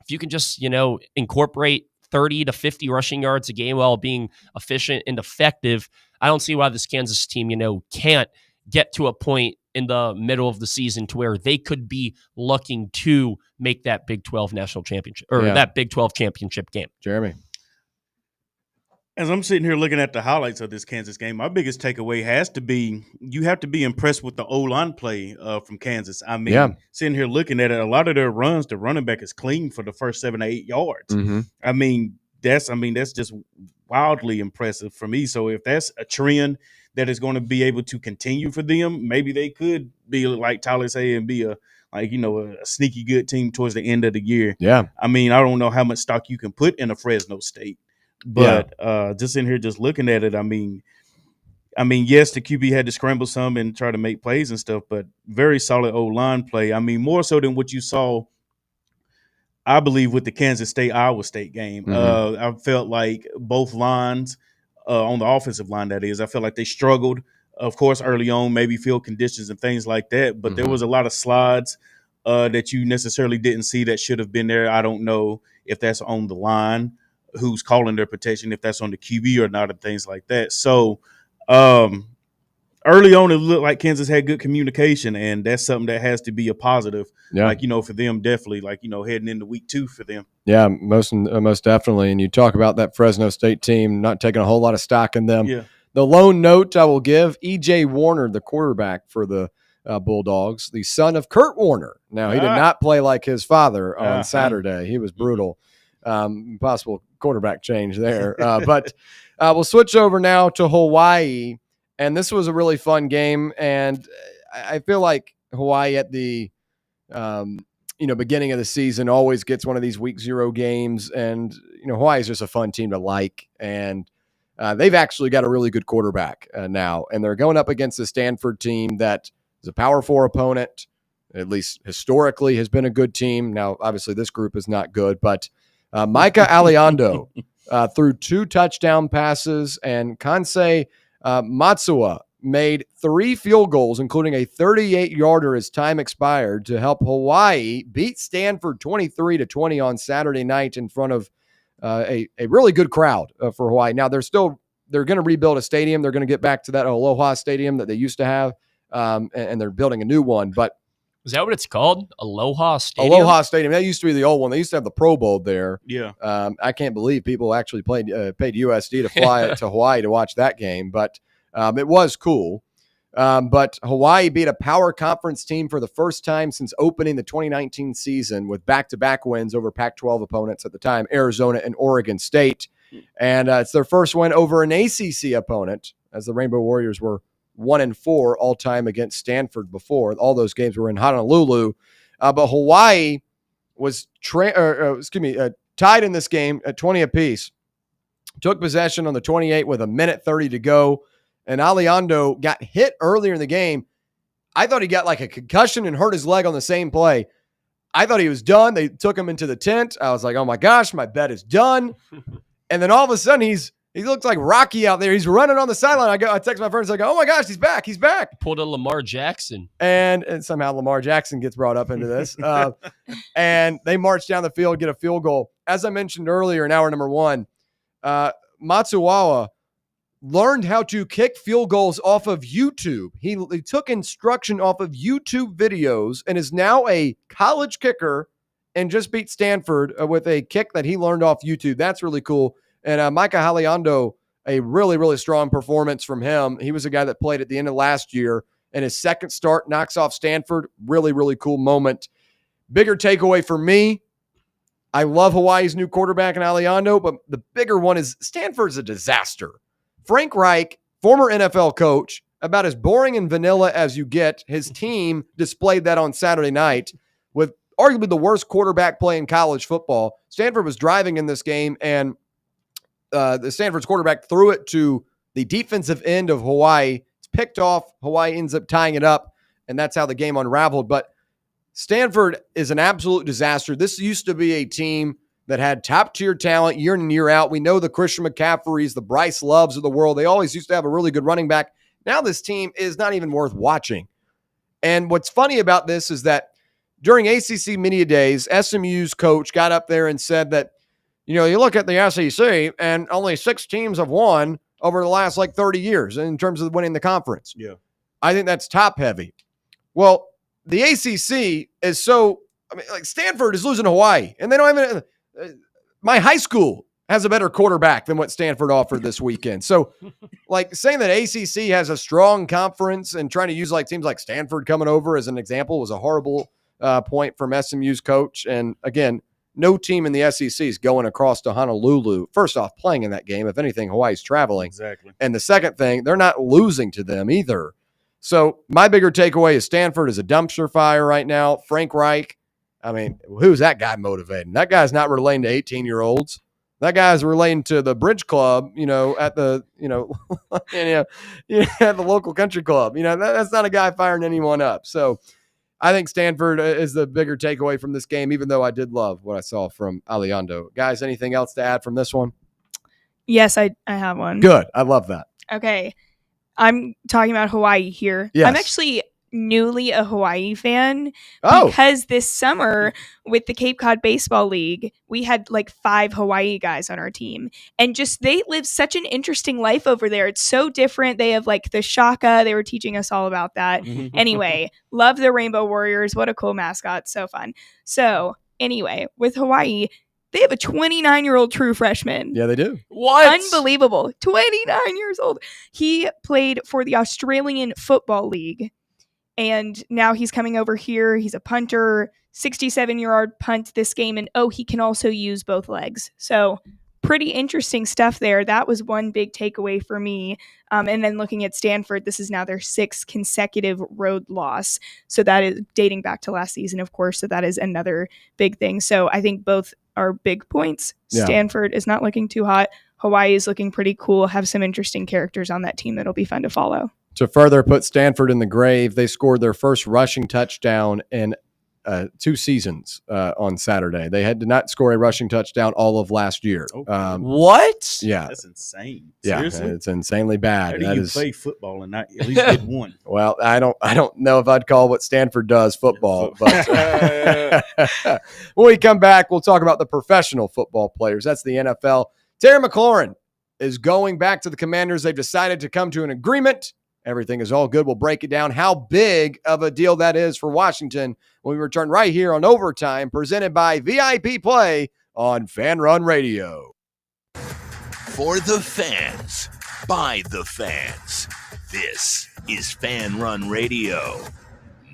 If you can just, incorporate 30 to 50 rushing yards a game while being efficient and effective, I don't see why this Kansas team, can't get to a point in the middle of the season to where they could be looking to make that Big 12 national championship or that Big 12 championship game. Jeremy. As I'm sitting here looking at the highlights of this Kansas game, my biggest takeaway has to be you have to be impressed with the O-line play from Kansas. Sitting here looking at it, a lot of their runs, the running back is clean for the first 7 to 8 yards. Mm-hmm. That's just wildly impressive for me. So if that's a trend that is going to be able to continue for them, maybe they could be like Tyler say and be a sneaky good team towards the end of the year. Yeah. I don't know how much stock you can put in a Fresno State, but just in here, just looking at it, yes, the QB had to scramble some and try to make plays and stuff, but very solid O-line play. More so than what you saw, I believe, with the Kansas State-Iowa State game. Mm-hmm. I felt like both lines, on the offensive line, that is, I felt like they struggled, of course, early on, maybe field conditions and things like that, but there was a lot of slides that you necessarily didn't see that should have been there. I don't know if that's on the line, who's calling their protection, if that's on the QB or not, and things like that. So early on, it looked like Kansas had good communication, and that's something that has to be a positive. Yeah. For them, definitely, heading into week 2 for them. Yeah, most definitely. And you talk about that Fresno State team, not taking a whole lot of stock in them. Yeah. The lone note I will give, E.J. Warner, the quarterback for the Bulldogs, the son of Kurt Warner. Now, he did not play like his father on Saturday. He was brutal. Possible quarterback change there. But we'll switch over now to Hawaii. And this was a really fun game. And I feel like Hawaii at the beginning of the season always gets one of these week 0 games. And, Hawaii is just a fun team to like. And they've actually got a really good quarterback now. And they're going up against a Stanford team that is a Power 4 opponent, at least historically has been a good team. Now, obviously, this group is not good. But Micah Aliando threw 2 touchdown passes, and Kansei Matsuwa made 3 field goals, including a 38-yarder as time expired, to help Hawaii beat Stanford 23-20 on Saturday night in front of a really good crowd for Hawaii. Now, they're going to rebuild a stadium. They're going to get back to that Aloha Stadium that they used to have, and they're building a new one. But is that what it's called? Aloha Stadium? Aloha Stadium. That used to be the old one. They used to have the Pro Bowl there. Yeah. I can't believe people actually paid USD to fly to Hawaii to watch that game, but it was cool. But Hawaii beat a power conference team for the first time since opening the 2019 season with back-to-back wins over Pac-12 opponents at the time, Arizona and Oregon State. And it's their first win over an ACC opponent, as the Rainbow Warriors were 1-4 all time against Stanford before. All those games were in Honolulu. But Hawaii was tied in this game at 20 apiece. Took possession on the 28 with 1:30 to go. And Aliando got hit earlier in the game. I thought he got like a concussion and hurt his leg on the same play. I thought he was done. They took him into the tent. I was like, oh my gosh, my bet is done. And then all of a sudden he looks like Rocky out there. He's running on the sideline. I text my friends like, oh my gosh, he's back. He's back. Pulled a Lamar Jackson. And somehow Lamar Jackson gets brought up into this. And they march down the field, get a field goal. As I mentioned earlier in hour number 1, Matsuwawa learned how to kick field goals off of YouTube. He took instruction off of YouTube videos and is now a college kicker and just beat Stanford with a kick that he learned off YouTube. That's really cool. And Micah Aliando, a really, really strong performance from him. He was a guy that played at the end of last year, and his second start knocks off Stanford. Really, really cool moment. Bigger takeaway for me, I love Hawaii's new quarterback in Aliando, but the bigger one is Stanford's a disaster. Frank Reich, former NFL coach, about as boring and vanilla as you get. His team displayed that on Saturday night with arguably the worst quarterback play in college football. Stanford was driving in this game, and the Stanford's quarterback threw it to the defensive end of Hawaii. It's picked off. Hawaii ends up tying it up, and that's how the game unraveled. But Stanford is an absolute disaster. This used to be a team that had top-tier talent year in and year out. We know the Christian McCaffreys, the Bryce Loves of the world. They always used to have a really good running back. Now this team is not even worth watching. And what's funny about this is that during ACC Media Days, SMU's coach got up there and said that, you know, you look at the SEC and only 6 teams have won over the last 30 years in terms of winning the conference. Yeah. I think that's top-heavy. Well, the ACC is Stanford is losing to Hawaii, and they don't even my high school has a better quarterback than what Stanford offered this weekend. So, saying that ACC has a strong conference and trying to use teams like Stanford coming over as an example was a horrible point from SMU's coach. And again, no team in the SEC is going across to Honolulu. First off, playing in that game. If anything, Hawaii's traveling. Exactly. And the second thing, they're not losing to them either. So my bigger takeaway is Stanford is a dumpster fire right now. Frank Reich, I mean, who's that guy motivating? That guy's not relating to 18-year-olds. That guy's relating to the bridge club, at the, at the local country club. That's not a guy firing anyone up. So I think Stanford is the bigger takeaway from this game, even though I did love what I saw from Aliando. Guys, anything else to add from this one? Yes, I have one. Good. I love that. Okay. I'm talking about Hawaii here. Yes. I'm actually newly a Hawaii fan because this summer with the Cape Cod Baseball League, we had 5 Hawaii guys on our team, and just they live such an interesting life over there. It's so different. They have the shaka. They were teaching us all about that. Anyway, love the Rainbow Warriors. What a cool mascot. So fun. So anyway, with Hawaii, they have a 29-year-old true freshman. Yeah, they do. What? Unbelievable. 29 years old. He played for the Australian Football League. And now he's coming over here. He's a punter, 67-yard punt this game. And, he can also use both legs. So pretty interesting stuff there. That was one big takeaway for me. And then looking at Stanford, this is now their 6th consecutive road loss. So that is dating back to last season, of course. So that is another big thing. So I think both are big points. Yeah. Stanford is not looking too hot. Hawaii is looking pretty cool. Have some interesting characters on that team that'll be fun to follow. To further put Stanford in the grave, they scored their first rushing touchdown in 2 seasons on Saturday. They did not score a rushing touchdown all of last year. Okay. What? Yeah. That's insane. Yeah, Seriously? it's insanely bad. How do you play football and not at least get one? Well, I don't know if I'd call what Stanford does football. But when we come back, we'll talk about the professional football players. That's the NFL. Terry McLaurin is going back to the Commanders. They've decided to come to an agreement. Everything is all good. We'll break it down how big of a deal that is for Washington when we return right here on Overtime, presented by VIP Play on Fan Run Radio. For the fans, by the fans, this is Fan Run Radio,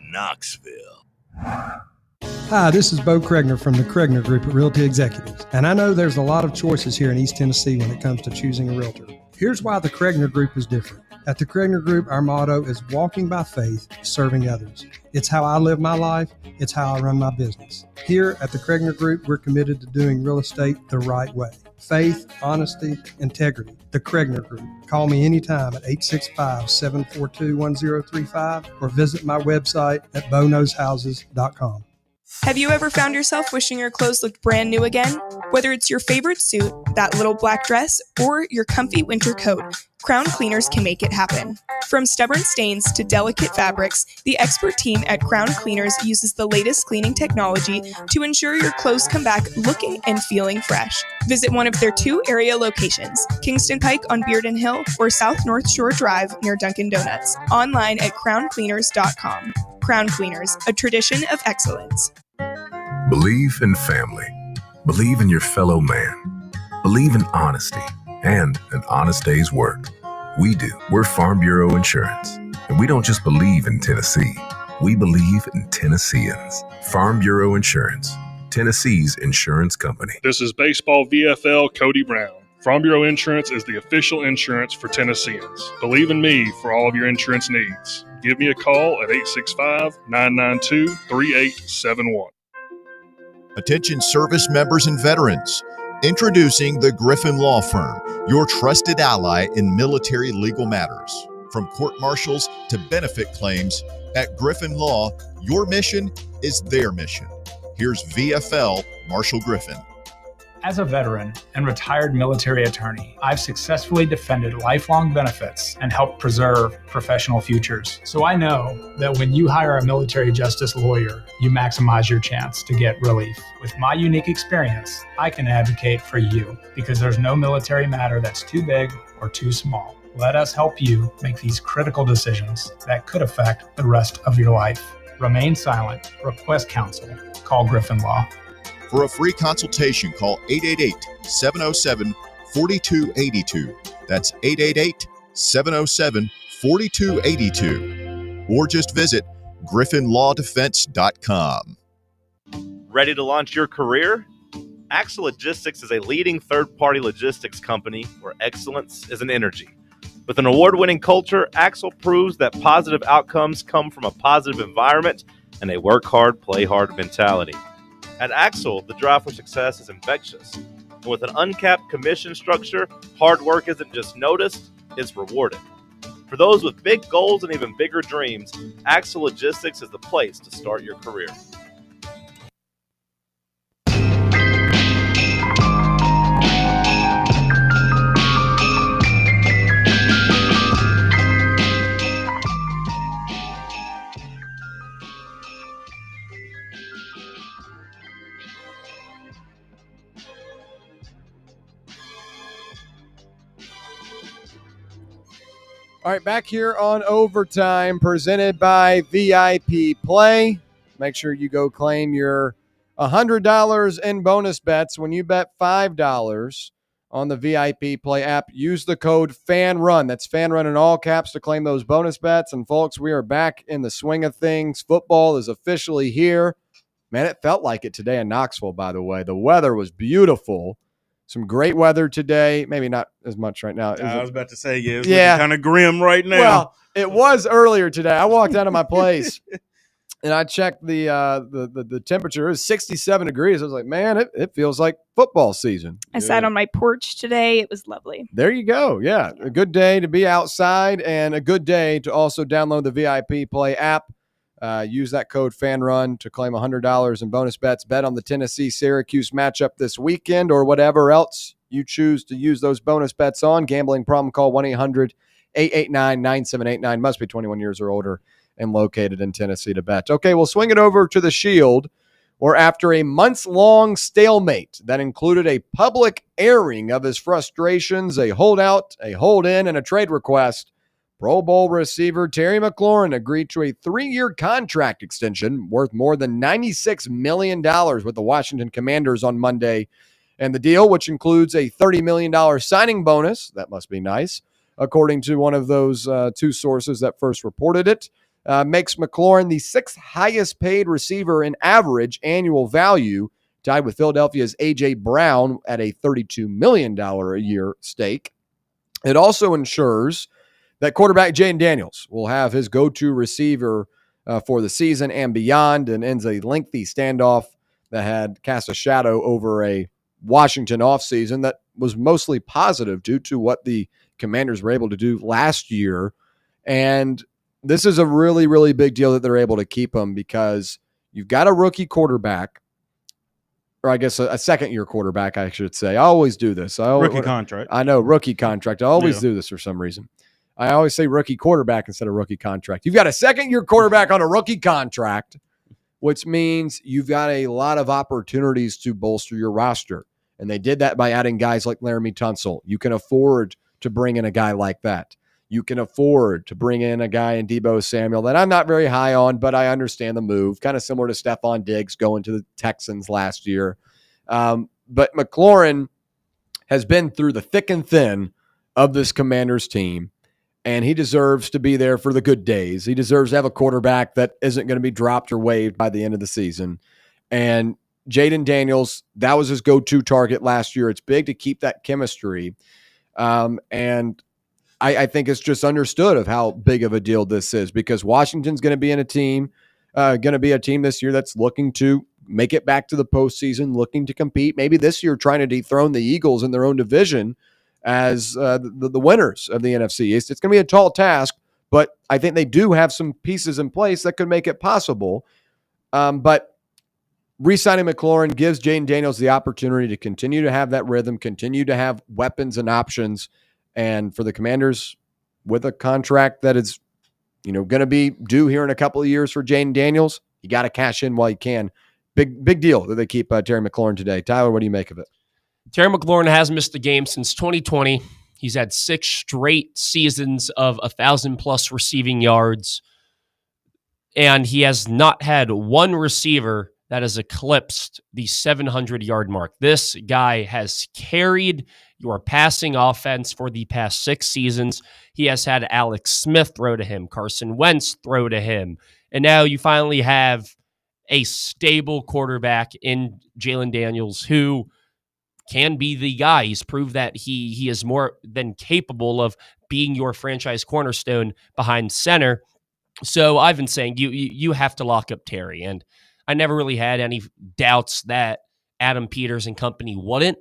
Knoxville. Hi, this is Bo Kregner from the Kregner Group at Realty Executives, and I know there's a lot of choices here in East Tennessee when it comes to choosing a realtor. Here's why the Kregner Group is different. At the Kregner Group, our motto is walking by faith, serving others. It's how I live my life. It's how I run my business. Here at the Kregner Group, we're committed to doing real estate the right way. Faith, honesty, integrity. The Kregner Group. Call me anytime at 865-742-1035 or visit my website at boknowshouses.com. Have you ever found yourself wishing your clothes looked brand new again? Whether it's your favorite suit, that little black dress, or your comfy winter coat, Crown Cleaners can make it happen. From stubborn stains to delicate fabrics, the expert team at Crown Cleaners uses the latest cleaning technology to ensure your clothes come back looking and feeling fresh. Visit one of their 2 area locations, Kingston Pike on Bearden Hill or South North Shore Drive near Dunkin' Donuts. Online at crowncleaners.com. Crown Cleaners, a tradition of excellence. Believe in family. Believe in your fellow man. Believe in honesty and an honest day's work. We do. We're Farm Bureau Insurance. And we don't just believe in Tennessee. We believe in Tennesseans. Farm Bureau Insurance, Tennessee's insurance company. This is Baseball VFL Cody Brown. Farm Bureau Insurance is the official insurance for Tennesseans. Believe in me for all of your insurance needs. Give me a call at 865-992-3871. Attention service members and veterans. Introducing the Griffin Law Firm, your trusted ally in military legal matters. From court martials to benefit claims, at Griffin Law, your mission is their mission. Here's VFL Marshall Griffin. As a veteran and retired military attorney, I've successfully defended lifelong benefits and helped preserve professional futures. So I know that when you hire a military justice lawyer, you maximize your chance to get relief. With my unique experience, I can advocate for you because there's no military matter that's too big or too small. Let us help you make these critical decisions that could affect the rest of your life. Remain silent. Request counsel. Call Griffin Law. For a free consultation, call 888-707-4282. That's 888-707-4282. Or just visit griffinlawdefense.com. Ready to launch your career? Axle Logistics is a leading third-party logistics company where excellence is an energy. With an award-winning culture, Axle proves that positive outcomes come from a positive environment and a work hard, play hard mentality. At Axle, the drive for success is infectious. And with an uncapped commission structure, hard work isn't just noticed, it's rewarded. For those with big goals and even bigger dreams, Axle Logistics is the place to start your career. All right, back here on Overtime, presented by VIP Play. Make sure you go claim your $100 in bonus bets when you bet $5 on the VIP Play app. Use the code FANRUN. That's FANRUN in all caps to claim those bonus bets. And, folks, we are back in the swing of things. Football is officially here. Man, it felt like it today in Knoxville, by the way. The weather was beautiful. Some great weather today. Maybe not as much right now. I was about to say, it's kind of grim right now. Well, it was earlier today. I walked out of my place and I checked the temperature. It was 67 degrees. I was like, man, it feels like football season. I sat on my porch today. It was lovely. There you go. Yeah, a good day to be outside and a good day to also download the VIP Play app. Use that code FANRUN to claim $100 in bonus bets. Bet on the Tennessee-Syracuse matchup this weekend or whatever else you choose to use those bonus bets on. Gambling problem, call 1-800-889-9789. Must be 21 years or older and located in Tennessee to bet. Okay, we'll swing it over to the Shield, where after a months-long stalemate that included a public airing of his frustrations, a holdout, a hold-in, and a trade request, Pro Bowl receiver Terry McLaurin agreed to a 3-year contract extension worth more than $96 million with the Washington Commanders on Monday. And the deal, which includes a $30 million signing bonus, that must be nice, according to one of those two sources that first reported it, makes McLaurin the 6th highest paid receiver in average annual value, tied with Philadelphia's A.J. Brown at a $32 million a year stake. It also ensures that quarterback Jaden Daniels will have his go-to receiver for the season and beyond, and ends a lengthy standoff that had cast a shadow over a Washington offseason that was mostly positive due to what the Commanders were able to do last year. And this is a really, really big deal that they're able to keep him, because you've got a rookie quarterback, or I guess a second-year quarterback, I should say. I always do this. Rookie contract. I know, rookie contract. I always do this for some reason. I always say rookie quarterback instead of rookie contract. You've got a second-year quarterback on a rookie contract, which means you've got a lot of opportunities to bolster your roster. And they did that by adding guys like Laramie Tunsil. You can afford to bring in a guy like that. You can afford to bring in a guy in Deebo Samuel that I'm not very high on, but I understand the move. Kind of similar to Stephon Diggs going to the Texans last year. But McLaurin has been through the thick and thin of this Commanders team, and he deserves to be there for the good days. He deserves to have a quarterback that isn't going to be dropped or waived by the end of the season. And Jaden Daniels, that was his go-to target last year. It's big to keep that chemistry. And I think it's just understood of how big of a deal this is, because Washington's going to be a team this year that's looking to make it back to the postseason, looking to compete. Maybe this year trying to dethrone the Eagles in their own division as the winners of the NFC East. It's going to be a tall task, but I think they do have some pieces in place that could make it possible. But re-signing McLaurin gives Jaden Daniels the opportunity to continue to have that rhythm, continue to have weapons and options. And for the Commanders, with a contract that is, going to be due here in a couple of years for Jaden Daniels, you got to cash in while you can. Big deal that they keep Terry McLaurin today. Tyler, what do you make of it? Terry McLaurin has missed a game since 2020. He's had 6 straight seasons of 1,000+ receiving yards, and he has not had one receiver that has eclipsed the 700-yard mark. This guy has carried your passing offense for the past 6 seasons. He has had Alex Smith throw to him, Carson Wentz throw to him, and now you finally have a stable quarterback in Jalen Daniels who can be the guy. He's proved that he is more than capable of being your franchise cornerstone behind center. So I've been saying you have to lock up Terry, and I never really had any doubts that Adam Peters and company wouldn't,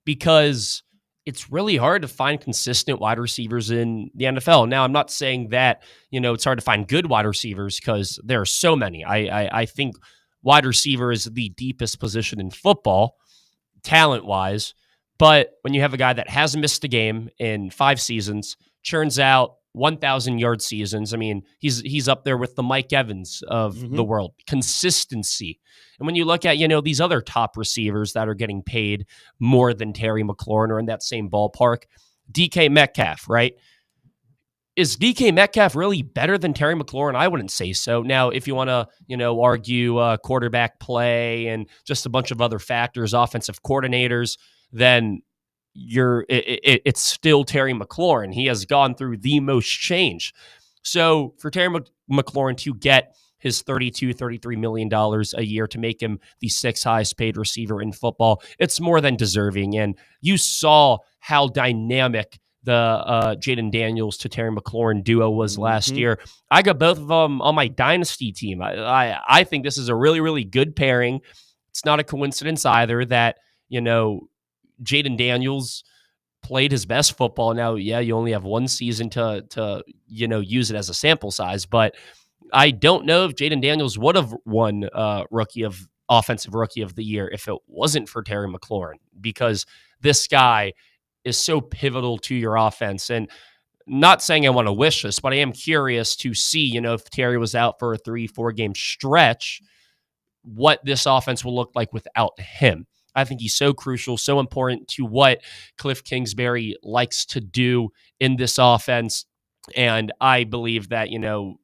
because it's really hard to find consistent wide receivers in the NFL. Now, I'm not saying that, it's hard to find good wide receivers, because there are so many. I think wide receiver is the deepest position in football, talent-wise. But when you have a guy that hasn't missed a game in 5 seasons, churns out 1,000-yard seasons, I mean, he's up there with the Mike Evans of the world. Consistency. And when you look at, these other top receivers that are getting paid more than Terry McLaurin or in that same ballpark, DK Metcalf, right? Is DK Metcalf really better than Terry McLaurin? I wouldn't say so. Now, if you want to, argue quarterback play and just a bunch of other factors, offensive coordinators, then it's still Terry McLaurin. He has gone through the most change. So for Terry McLaurin to get his $33 million a year, to make him the 6th highest paid receiver in football, it's more than deserving. And you saw how dynamic the Jaden Daniels to Terry McLaurin duo was last year. I got both of them on my dynasty team. I think this is a really, really good pairing. It's not a coincidence either that, Jaden Daniels played his best football. Now, yeah, you only have one season to use it as a sample size, but I don't know if Jaden Daniels would have won offensive rookie of the year if it wasn't for Terry McLaurin, because this guy is so pivotal to your offense. And not saying I want to wish this, but I am curious to see, if Terry was out for a 3-4 game stretch, what this offense will look like without him. I think he's so crucial, so important to what Cliff Kingsbury likes to do in this offense. And I believe that,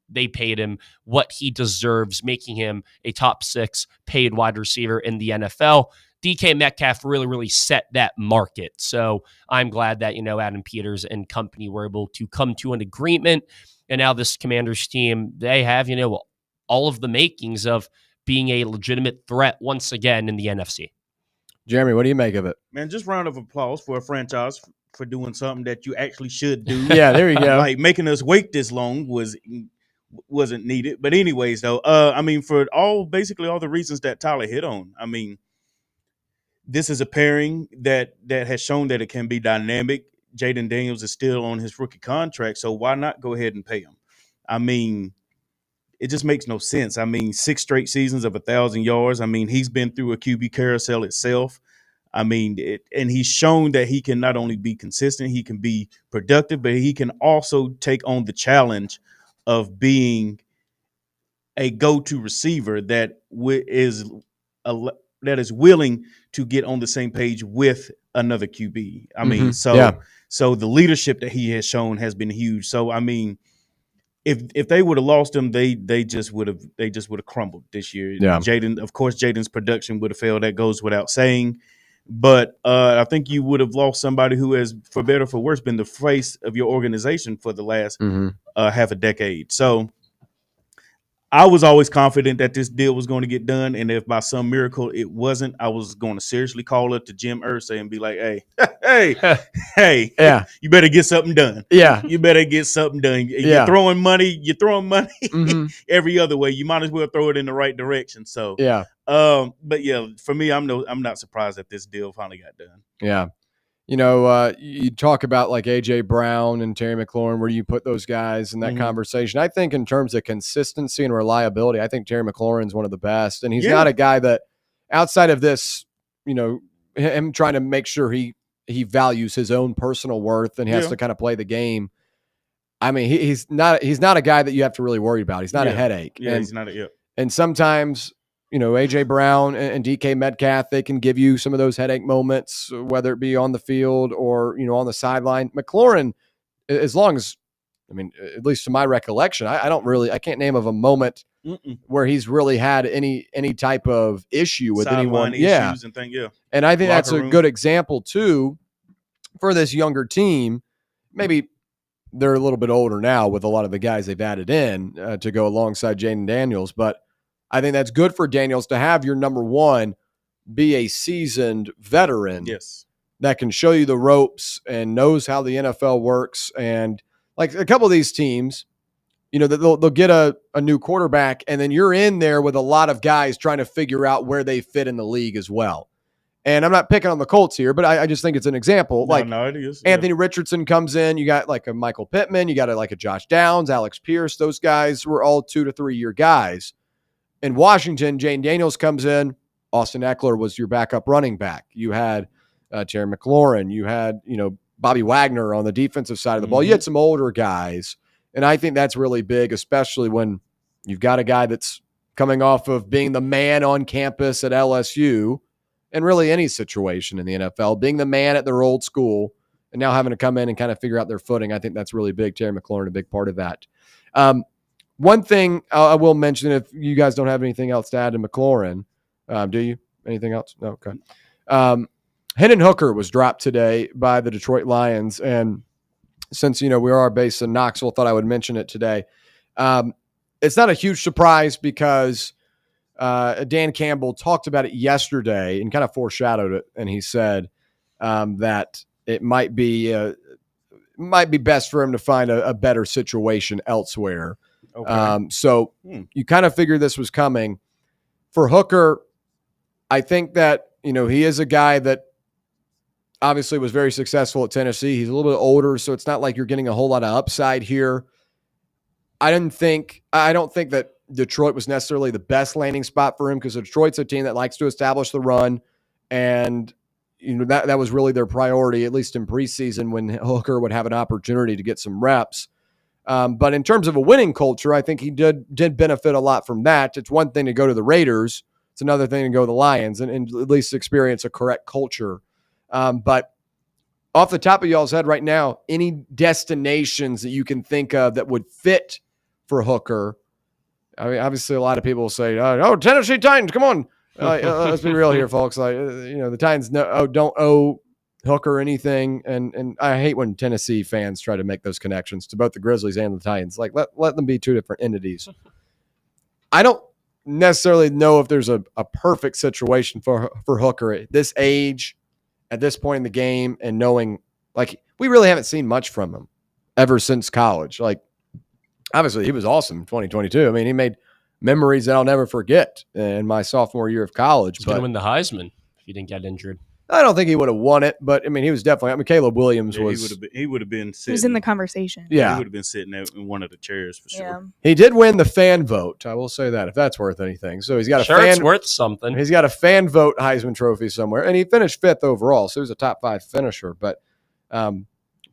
they paid him what he deserves, making him a top 6 paid wide receiver in the NFL. DK Metcalf really, really set that market. So I'm glad that, Adam Peters and company were able to come to an agreement. And now this Commanders team, they have, all of the makings of being a legitimate threat once again in the NFC. Jeremy, what do you make of it? Man, just round of applause for a franchise for doing something that you actually should do. Yeah, there you go. Like making us wait this long wasn't needed. But anyways, though, I mean, for basically all the reasons that Tyler hit on, I mean, this is a pairing that has shown that it can be dynamic. Jaden Daniels is still on his rookie contract, so why not go ahead and pay him? I mean, it just makes no sense. I mean, 6 straight seasons of 1,000 yards. I mean, he's been through a QB carousel itself. I mean, and he's shown that he can not only be consistent, he can be productive, but he can also take on the challenge of being a go-to receiver that is willing to get on the same page with another QB. I mean, so the leadership that he has shown has been huge. So I mean, if they would have lost him, they just would have crumbled this year. Yeah. Jaden's production would have failed. That goes without saying. But I think you would have lost somebody who has, for better or for worse, been the face of your organization for the last half a decade. So I was always confident that this deal was going to get done. And if by some miracle it wasn't, I was going to seriously call up to Jim Irsay and be like, hey, yeah, you better get something done. Yeah. You better get something done. You're throwing money every other way. You might as well throw it in the right direction. So, yeah. But yeah, for me, I'm not surprised that this deal finally got done. Yeah. You know, you talk about like A.J. Brown and Terry McLaurin, where do you put those guys in that conversation? I think in terms of consistency and reliability, I think Terry McLaurin's one of the best. And he's not a guy that, outside of this, you know, him trying to make sure he values his own personal worth and he has to kind of play the game. I mean, he's not a guy that you have to really worry about. He's not a headache. Yeah, he's not And sometimes, you know, A.J. Brown and DK Metcalf, they can give you some of those headache moments, whether it be on the field or, you know, on the sideline. McLaurin, as long as, I mean, at least to my recollection, I can't name of a moment where he's really had any type of issue with anyone. Issues and And I think that's a good example too for this younger team. Maybe they're a little bit older now with a lot of the guys they've added in to go alongside Jaden Daniels, but I think that's good for Daniels to have your number one be a seasoned veteran that can show you the ropes and knows how the NFL works. And like a couple of these teams, you know, they'll get a new quarterback, and then you're in there with a lot of guys trying to figure out where they fit in the league as well. And I'm not picking on the Colts here, but I just think it's an example. It is. Anthony Richardson comes in, you got like a Michael Pittman, you got like a Josh Downs, Alex Pierce. Those guys were all 2 to 3 year guys. In Washington, Jaden Daniels comes in. Austin Eckler was your backup running back. You had Terry McLaurin. You had, you know, Bobby Wagner on the defensive side of the ball. You had some older guys. And I think that's really big, especially when you've got a guy that's coming off of being the man on campus at LSU and really any situation in the NFL, being the man at their old school and now having to come in and kind of figure out their footing. I think that's really big. Terry McLaurin, a big part of that. One thing I will mention, if you guys don't have anything else to add to McLaurin, do you? Anything else? No, okay. Hendon Hooker was dropped today by the Detroit Lions, and since, you know, we are based in Knoxville, thought I would mention it today. It's not a huge surprise because Dan Campbell talked about it yesterday and kind of foreshadowed it, and he said that it might be best for him to find a better situation elsewhere. Okay. So you kind of figured this was coming. For Hooker, I think that, you know, he is a guy that obviously was very successful at Tennessee. He's a little bit older, so it's not like you're getting a whole lot of upside here. I don't think that Detroit was necessarily the best landing spot for him because Detroit's a team that likes to establish the run, and you know that was really their priority, at least in preseason when Hooker would have an opportunity to get some reps. But in terms of a winning culture, I think he did benefit a lot from that. It's one thing to go to the Raiders. It's another thing to go to the Lions and at least experience a correct culture. But off the top of y'all's head right now, any destinations that you can think of that would fit for Hooker? I mean, obviously a lot of people will say, oh, Tennessee Titans, come on. Let's be real here, folks. Like, you know, the Titans don't owe Hooker anything, and I hate when Tennessee fans try to make those connections to both the Grizzlies and the Titans. Like, let them be two different entities. I don't necessarily know if there's a perfect situation for Hooker at this age, at this point in the game, and knowing, like, we really haven't seen much from him ever since college. Like, obviously, he was awesome in 2022. I mean, he made memories that I'll never forget in my sophomore year of college. He's going to win the Heisman if he didn't get injured. I don't think he would have won it, but I mean, he was definitely. I mean, Caleb Williams was. He would have been. Sitting, he was in the conversation. Yeah, he would have been sitting in one of the chairs for sure. Yeah. He did win the fan vote. I will say that, if that's worth anything. So he's got a fan. It's worth something. He's got a fan vote Heisman Trophy somewhere, and he finished 5th overall. So he was a top 5 finisher. But Tyler,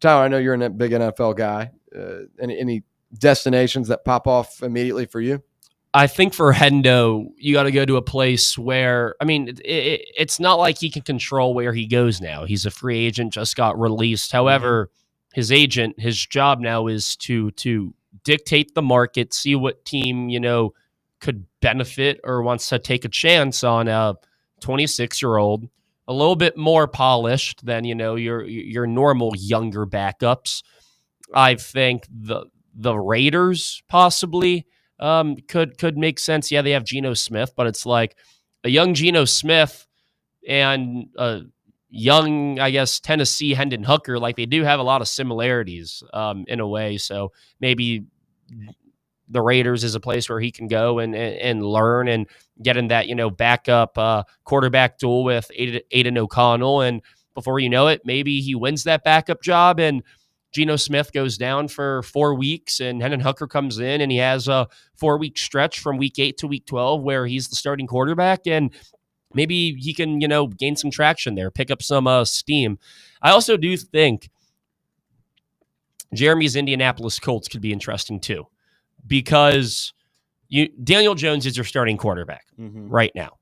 I know you're a big NFL guy. Any destinations that pop off immediately for you? I think for Hendo, you got to go to a place where, I mean, it's not like he can control where he goes now. He's a free agent, just got released. However, his agent, his job now is to dictate the market, see what team, could benefit or wants to take a chance on a 26-year-old, a little bit more polished than, your normal younger backups. I think the Raiders possibly could make sense. Yeah, they have Geno Smith, but it's like a young Geno Smith and a young, I guess, Tennessee Hendon Hooker. Like, they do have a lot of similarities in a way. So maybe the Raiders is a place where he can go and learn and get in that, backup quarterback duel with Aiden O'Connell. And before you know it, maybe he wins that backup job and Geno Smith goes down for 4 weeks and Hendon Hooker comes in and he has a 4-week stretch from week 8 to week 12 where he's the starting quarterback, and maybe he can, gain some traction there, pick up some steam. I also do think Jeremy's Indianapolis Colts could be interesting too, because Daniel Jones is your starting quarterback right now.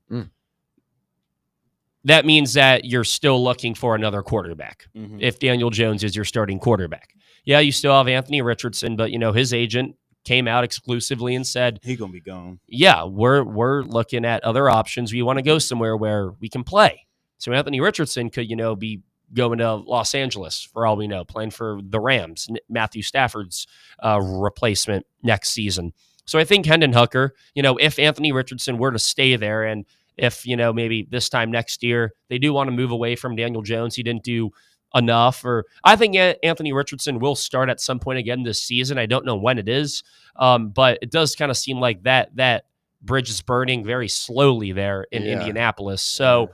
That means that you're still looking for another quarterback if Daniel Jones is your starting quarterback. Yeah, you still have Anthony Richardson, but, his agent came out exclusively and said, he's going to be gone. Yeah, we're looking at other options. We want to go somewhere where we can play. So Anthony Richardson could, be going to Los Angeles, for all we know, playing for the Rams, Matthew Stafford's replacement next season. So I think Hendon Hooker, if Anthony Richardson were to stay there, and if, maybe this time next year, they do want to move away from Daniel Jones, he didn't do enough, or I think Anthony Richardson will start at some point again this season. I don't know when it is, but it does kind of seem like that bridge is burning very slowly there in Indianapolis. So,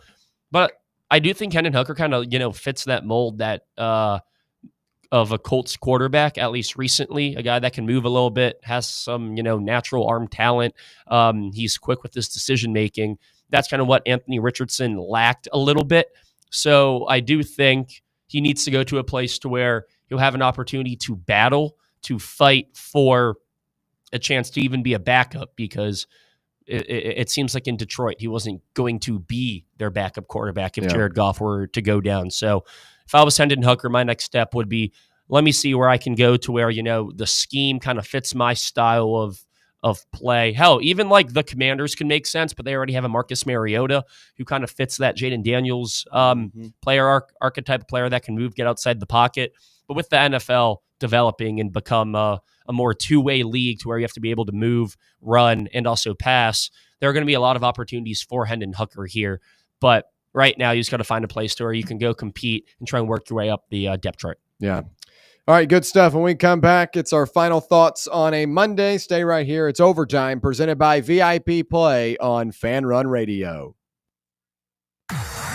but I do think Hendon Hooker kind of, fits that mold that of a Colts quarterback, at least recently, a guy that can move a little bit, has some, natural arm talent. He's quick with his decision-making. That's kind of what Anthony Richardson lacked a little bit. So I do think he needs to go to a place to where he'll have an opportunity to battle, to fight for a chance to even be a backup, because it seems like in Detroit, he wasn't going to be their backup quarterback if Jared Goff were to go down. So if I was Hendon Hooker, my next step would be, let me see where I can go to where, the scheme kind of fits my style of play. Hell, even like the Commanders can make sense, but they already have a Marcus Mariota who kind of fits that Jaden Daniels player archetype player that can move, get outside the pocket. But with the NFL developing and become a more two-way league to where you have to be able to move, run, and also pass, there are going to be a lot of opportunities for Hendon Hooker here. But right now, you just got to find a place to where you can go compete and try and work your way up the depth chart. Yeah. All right, good stuff. When we come back, it's our final thoughts on a Monday. Stay right here. It's Overtime, presented by VIP Play on Fan Run Radio.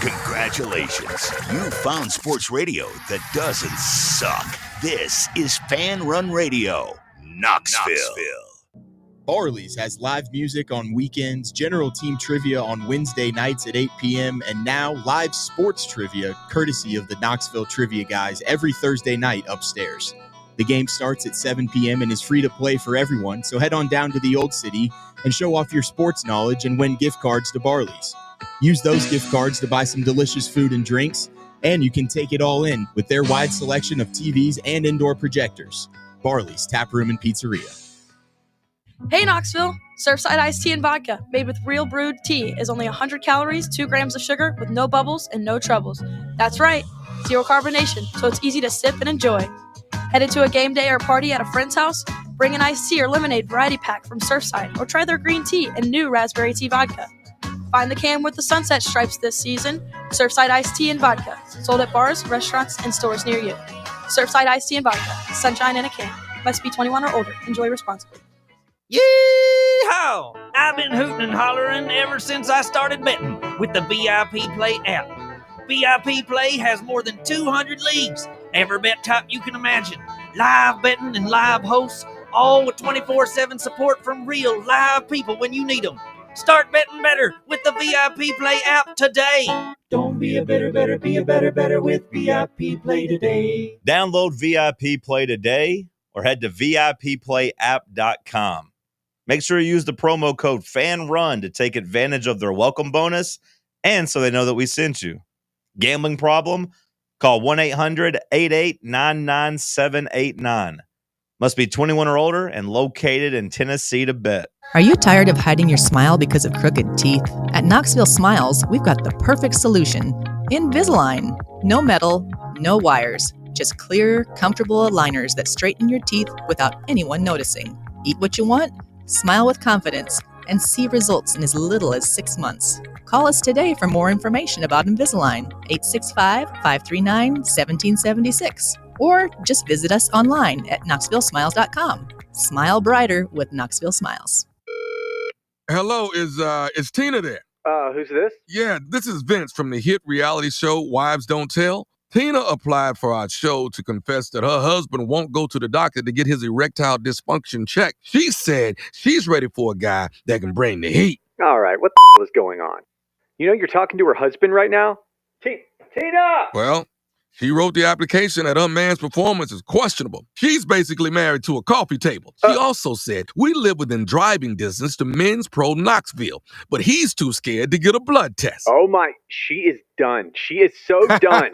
Congratulations. You found sports radio that doesn't suck. This is Fan Run Radio, Knoxville. Barley's has live music on weekends, general team trivia on Wednesday nights at 8 p.m., and now live sports trivia courtesy of the Knoxville Trivia Guys every Thursday night upstairs. The game starts at 7 p.m. and is free to play for everyone, so head on down to the Old City and show off your sports knowledge and win gift cards to Barley's. Use those gift cards to buy some delicious food and drinks, and you can take it all in with their wide selection of TVs and indoor projectors. Barley's Tap Room and Pizzeria. Hey Knoxville! Surfside iced tea and vodka, made with real brewed tea, is only 100 calories, 2 grams of sugar, with no bubbles and no troubles. That's right, zero carbonation, so it's easy to sip and enjoy. Headed to a game day or party at a friend's house? Bring an iced tea or lemonade variety pack from Surfside, or try their green tea and new raspberry tea vodka. Find the can with the sunset stripes this season. Surfside iced tea and vodka, sold at bars, restaurants, and stores near you. Surfside iced tea and vodka. Sunshine in a can. Must be 21 or older. Enjoy responsibly. Yee-haw! I've been hooting and hollering ever since I started betting with the VIP Play app. VIP Play has more than 200 leagues, every bet type you can imagine, live betting and live hosts, all with 24/7 support from real live people when you need them. Start betting better with the VIP Play app today. Don't be a better, be a better with VIP Play today. Download VIP Play today or head to VIPPlayApp.com. Make sure you use the promo code FANRUN to take advantage of their welcome bonus and so they know that we sent you. Gambling problem? Call 1-800-8899-789. Must be 21 or older and located in Tennessee to bet. Are you tired of hiding your smile because of crooked teeth? At Knoxville Smiles, we've got the perfect solution. Invisalign. No metal, no wires. Just clear, comfortable aligners that straighten your teeth without anyone noticing. Eat what you want, smile with confidence, and see results in as little as 6 months. Call us today for more information about Invisalign, 865-539-1776. Or just visit us online at knoxvillesmiles.com. Smile brighter with Knoxville Smiles. Hello, is Tina there? Who's this? Yeah, this is Vince from the hit reality show Wives Don't Tell. Tina applied for our show to confess that her husband won't go to the doctor to get his erectile dysfunction checked. She said she's ready for a guy that can bring the heat. All right, what the hell is going on? You know you're talking to her husband right now? Tina! Well, she wrote the application that her man's performance is questionable. She's basically married to a coffee table. She also said, we live within driving distance to Men's Pro Knoxville, but he's too scared to get a blood test. Oh my, she is done. She is so done.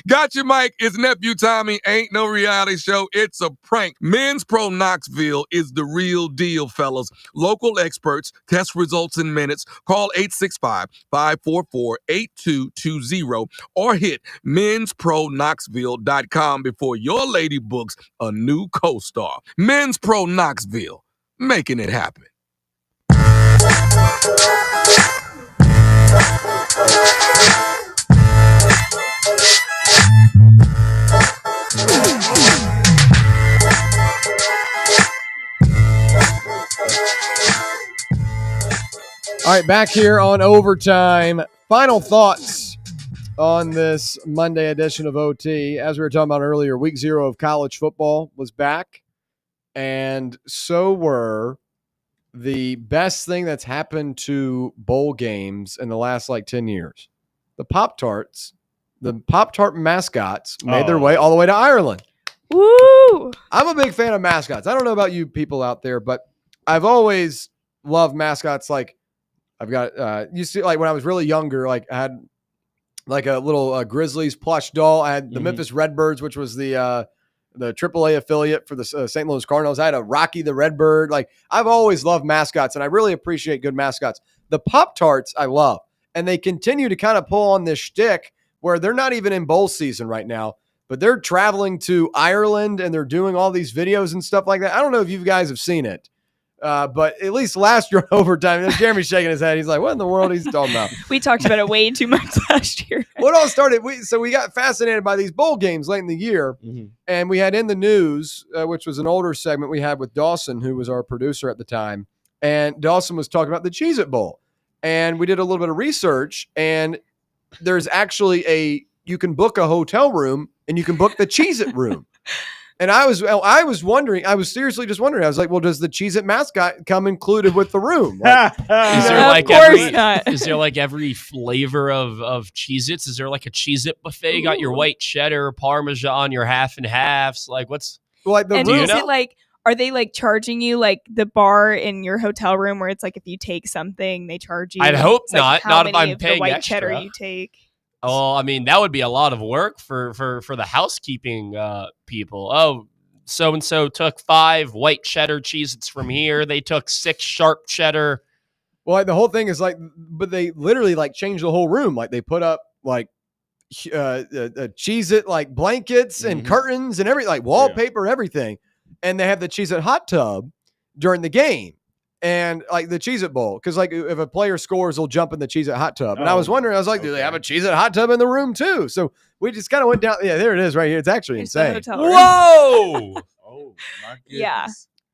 Got you, Mike. It's nephew Tommy. Ain't no reality show. It's a prank. Men's Pro Knoxville is the real deal, fellas. Local experts, test results in minutes. Call 865-544-8220 or hit men'spro-knoxville.com before your lady books a new co-star. Men's Pro Knoxville, making it happen. All right, back here on Overtime. Final thoughts on this Monday edition of OT. As we were talking about earlier, week 0 of college football was back, and so were the best thing that's happened to bowl games in the last 10 years. The Pop-Tarts, the Pop-Tart mascots made their way all the way to Ireland. Woo! I'm a big fan of mascots. I don't know about you people out there, but I've always loved mascots. I've got, you see, when I was really younger, I had a little Grizzlies plush doll. I had the Memphis Redbirds, which was the AAA affiliate for the St. Louis Cardinals. I had a Rocky the Redbird. I've always loved mascots, and I really appreciate good mascots. The Pop-Tarts I love, and they continue to kind of pull on this shtick where they're not even in bowl season right now, but they're traveling to Ireland, and they're doing all these videos and stuff like that. I don't know if you guys have seen it. But at least last year on Overtime, Jeremy's shaking his head. He's like, what in the world is he talking about? We talked about it way too much last year. What all started, we got fascinated by these bowl games late in the year, and we had In the News, which was an older segment we had with Dawson, who was our producer at the time, and Dawson was talking about the Cheez-It Bowl. And we did a little bit of research, and there's actually you can book a hotel room, and you can book the Cheez-It room. And I was wondering, I was seriously just wondering. I was like, well, does the Cheez-It mascot come included with the room? Is there every flavor of Cheez-Its? Is there a Cheez-It buffet? You got your white cheddar, Parmesan, your half and halves. What's the room? Is it are they charging you the bar in your hotel room where it's if you take something, they charge you? I'd hope it's not. How Not many if I'm of paying the white extra. cheddar you take. Oh, I mean, that would be a lot of work for the housekeeping people. Oh, so-and-so took 5 white cheddar Cheez-Its from here. They took 6 sharp cheddar. Well, the whole thing is but they literally changed the whole room. They put up Cheez-It blankets and curtains and everything, wallpaper, everything. And they have the Cheez-It hot tub during the game. and like the Cheez-It Bowl. Because like if a player scores, they'll jump in the Cheez-It hot tub. And I was wondering, I was like, do they have a Cheez-It hot tub in the room too? So we just kind of went down. Yeah, there it is right here. It's actually insane. Whoa! Oh my goodness. Yeah.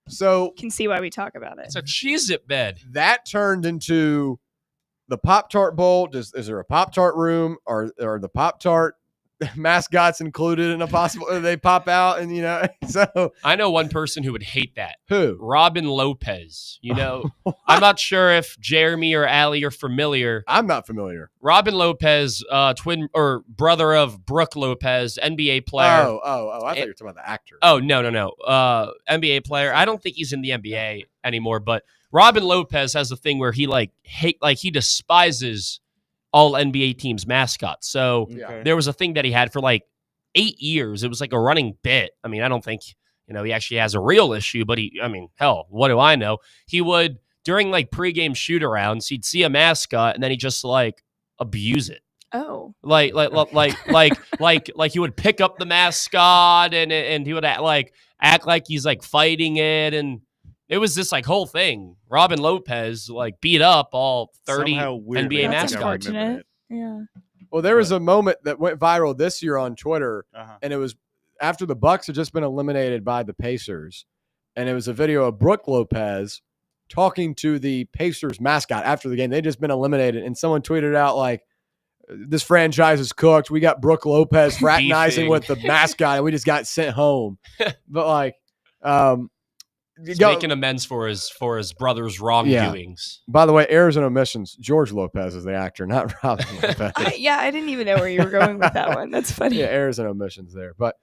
So can see why we talk about it. It's a Cheez-It bed. That turned into the Pop-Tart Bowl. Is there a Pop-Tart room, or the Pop-Tart mascots included in a possible? They pop out, and So I know one person who would hate that. Who? Robin Lopez. I'm not sure if Jeremy or Allie are familiar. I'm not familiar. Robin Lopez, twin or brother of Brooke Lopez, NBA player. Oh! I thought you were talking about the actor. Oh, no. NBA player. I don't think he's in the NBA anymore, but Robin Lopez has a thing where he he despises all NBA teams' mascots. So there was a thing that he had for 8 years. It was like a running bit. I mean, I don't think, he actually has a real issue, but hell, what do I know? He would, during pregame shoot-arounds, he'd see a mascot and then he'd just abuse it. Oh. Like he would pick up the mascot and he would act like he's fighting it, and it was this whole thing. Robin Lopez beat up all 30 NBA mascots. Yeah. Well, there was a moment that went viral this year on Twitter, and it was after the Bucks had just been eliminated by the Pacers, and it was a video of Brooke Lopez talking to the Pacers mascot after the game. They'd just been eliminated, and someone tweeted out this franchise is cooked. We got Brooke Lopez fraternizing with the mascot, and we just got sent home. But he's making amends for his brother's wrongdoings. By the way, errors and omissions. George Lopez is the actor, not Robin Lopez. I didn't even know where you were going with that one. That's funny. Yeah, errors and omissions there. But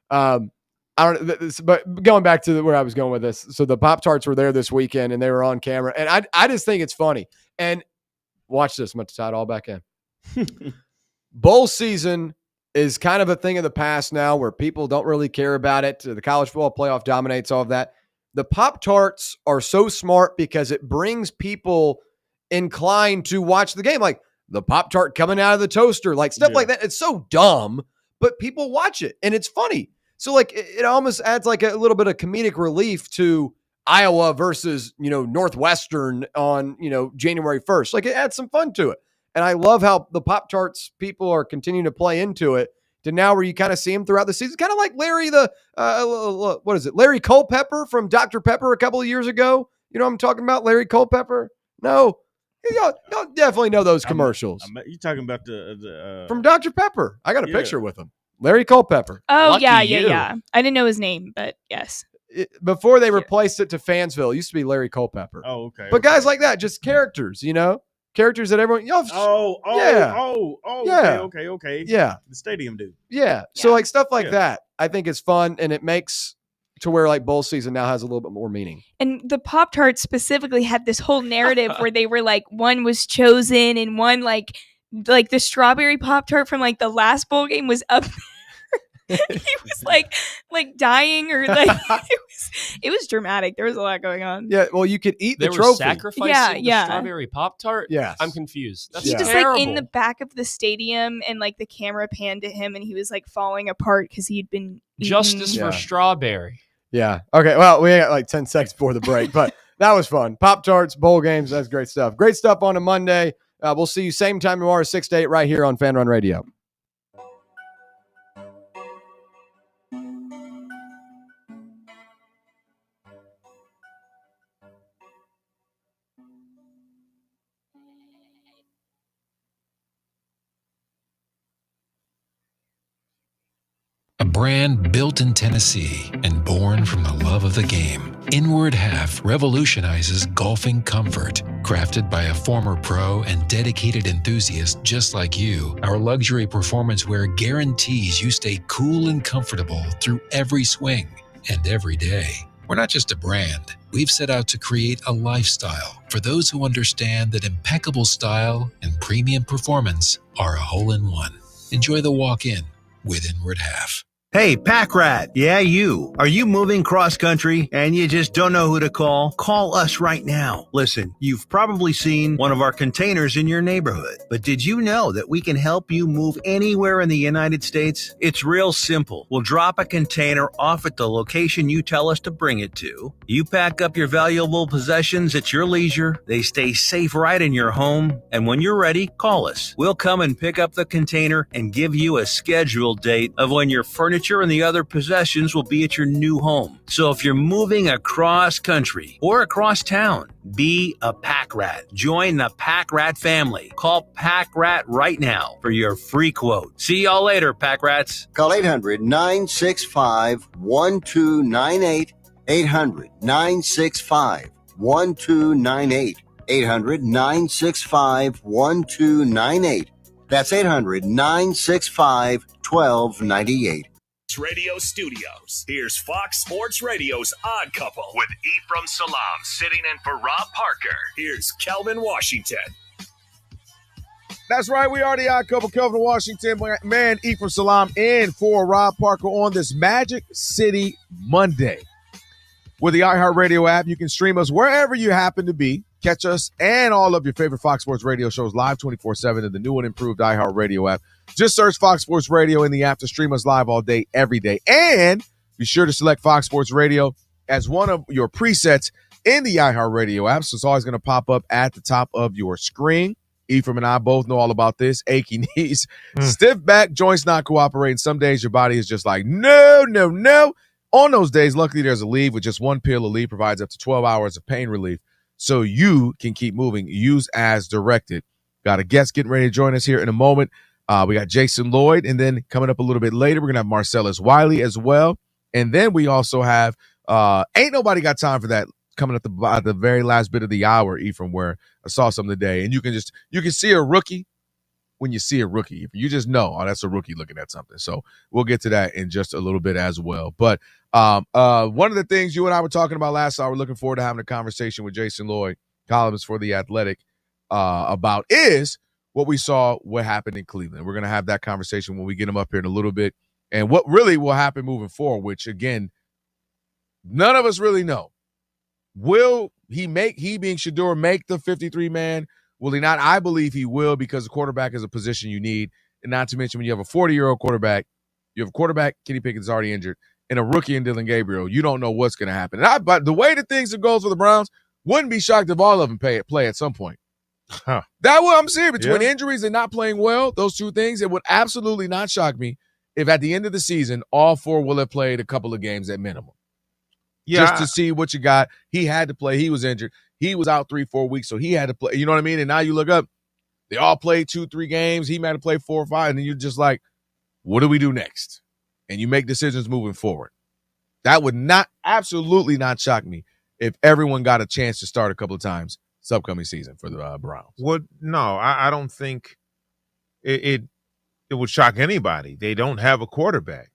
I don't. But going back to where I was going with this, so the Pop-Tarts were there this weekend, and they were on camera, and I just think it's funny. And watch this. I'm going to tie it all back in. Bowl season is kind of a thing of the past now, where people don't really care about it. The college football playoff dominates all of that. The Pop-Tarts are so smart because it brings people inclined to watch the game. Like the Pop-Tart coming out of the toaster, stuff like that. It's so dumb, but people watch it and it's funny. So it almost adds a little bit of comedic relief to Iowa versus, Northwestern on, January 1st. It adds some fun to it. And I love how the Pop-Tarts people are continuing to play into it, to now where you kind of see him throughout the season. Kind of like Larry, Larry Culpepper from Dr. Pepper a couple of years ago. You know what I'm talking about? Larry Culpepper? No. Y'all definitely know those commercials. You talking about the from Dr. Pepper. I got a picture with him. Larry Culpepper. Oh, Lucky yeah. you. I didn't know his name, but yes. Before they replaced it to Fansville, it used to be Larry Culpepper. Oh, okay. But guys like that, just characters, characters that everyone. Yeah. Okay. Yeah. The stadium dude. Yeah. So stuff like that, I think is fun, and it makes to where bowl season now has a little bit more meaning. And the Pop-Tarts specifically had this whole narrative where they were one was chosen, and one the strawberry Pop-Tart from the last bowl game was up there. He was dying, or it was dramatic. There was a lot going on. Yeah, well, you could eat the They trophy. were sacrificing the strawberry Pop-Tart? Yes. I'm confused. That's He just terrible. in the back of the stadium, and the camera panned to him, and he was falling apart because he'd been Justice for strawberry. Yeah. Okay. Well, we got 10 seconds before the break, but that was fun. Pop-Tarts, bowl games, that's great stuff. Great stuff on a Monday. We'll see you same time tomorrow, 6 to 8, right here on Fan Run Radio. A brand built in Tennessee and born from the love of the game, Inward Half revolutionizes golfing comfort. Crafted by a former pro and dedicated enthusiast just like you, our luxury performance wear guarantees you stay cool and comfortable through every swing and every day. We're not just a brand. We've set out to create a lifestyle for those who understand that impeccable style and premium performance are a hole-in-one. Enjoy the walk-in with Inward Half. Hey, Pack Rat. Yeah, you. Are you moving cross country and you just don't know who to call? Call us right now. Listen, you've probably seen one of our containers in your neighborhood, but did you know that we can help you move anywhere in the United States? It's real simple. We'll drop a container off at the location you tell us to bring it to. You pack up your valuable possessions at your leisure. They stay safe right in your home. And when you're ready, call us. We'll come and pick up the container and give you a scheduled date of when your furniture and the other possessions will be at your new home. So if you're moving across country or across town, be a Pack Rat. Join the Pack Rat family. Call Pack Rat right now for your free quote. See y'all later, Pack Rats. Call 800-965-1298. 800-965-1298. 800-965-1298. That's 800-965-1298. Radio Studios. Here's Fox Sports Radio's Odd Couple with Ephraim Salam sitting in for Rob Parker. Here's Kelvin Washington. That's right. We are the Odd Couple. Kelvin Washington, man, Ephraim Salam in for Rob Parker on this Magic City Monday. With the iHeartRadio app, you can stream us wherever you happen to be. Catch us and all of your favorite Fox Sports Radio shows live 24/7 in the new and improved iHeartRadio app. Just search Fox Sports Radio in the app to stream us live all day, every day. And be sure to select Fox Sports Radio as one of your presets in the iHeartRadio app. So it's always going to pop up at the top of your screen. Ephraim and I both know all about this. Achy knees, stiff back, joints not cooperating. Some days your body is just like, no, no, no. On those days, luckily there's a Aleve with just one pill. Aleve provides up to 12 hours of pain relief so you can keep moving. Use as directed. Got a guest getting ready to join us here in a moment. We got Jason Lloyd, and then coming up a little bit later, we're going to have Marcellus Wiley as well. And then we also have Ain't Nobody Got Time for That coming at the very last bit of the hour, Ephraim, where I saw something today. And you can see a rookie when you see a rookie. You just know, oh, that's a rookie looking at something. So we'll get to that in just a little bit as well. But one of the things you and I were talking about last hour, we're looking forward to having a conversation with Jason Lloyd, columnist for The Athletic, about is what we saw, what happened in Cleveland. We're going to have that conversation when we get him up here in a little bit. And what really will happen moving forward, which, again, none of us really know. Will he being Shedeur, make the 53-man? Will he not? I believe he will, because the quarterback is a position you need. And not to mention, when you have a 40-year-old quarterback, you have a quarterback, Kenny Pickett's already injured, and a rookie in Dylan Gabriel, you don't know what's going to happen. But the way that things are going for the Browns, wouldn't be shocked if all of them play at some point. Huh. That what I'm saying, between injuries and not playing well, those two things, it would absolutely not shock me if at the end of the season, all four will have played a couple of games at minimum. Yeah. Just to see what you got. He had to play. He was injured. He was out 3-4 weeks, so he had to play. You know what I mean? And now you look up, they all played 2-3 games. He might have played 4 or 5, and then you're just like, what do we do next? And you make decisions moving forward. That would absolutely not shock me if everyone got a chance to start a couple of times this upcoming season for the Browns. Well, no, I don't think it would shock anybody. They don't have a quarterback.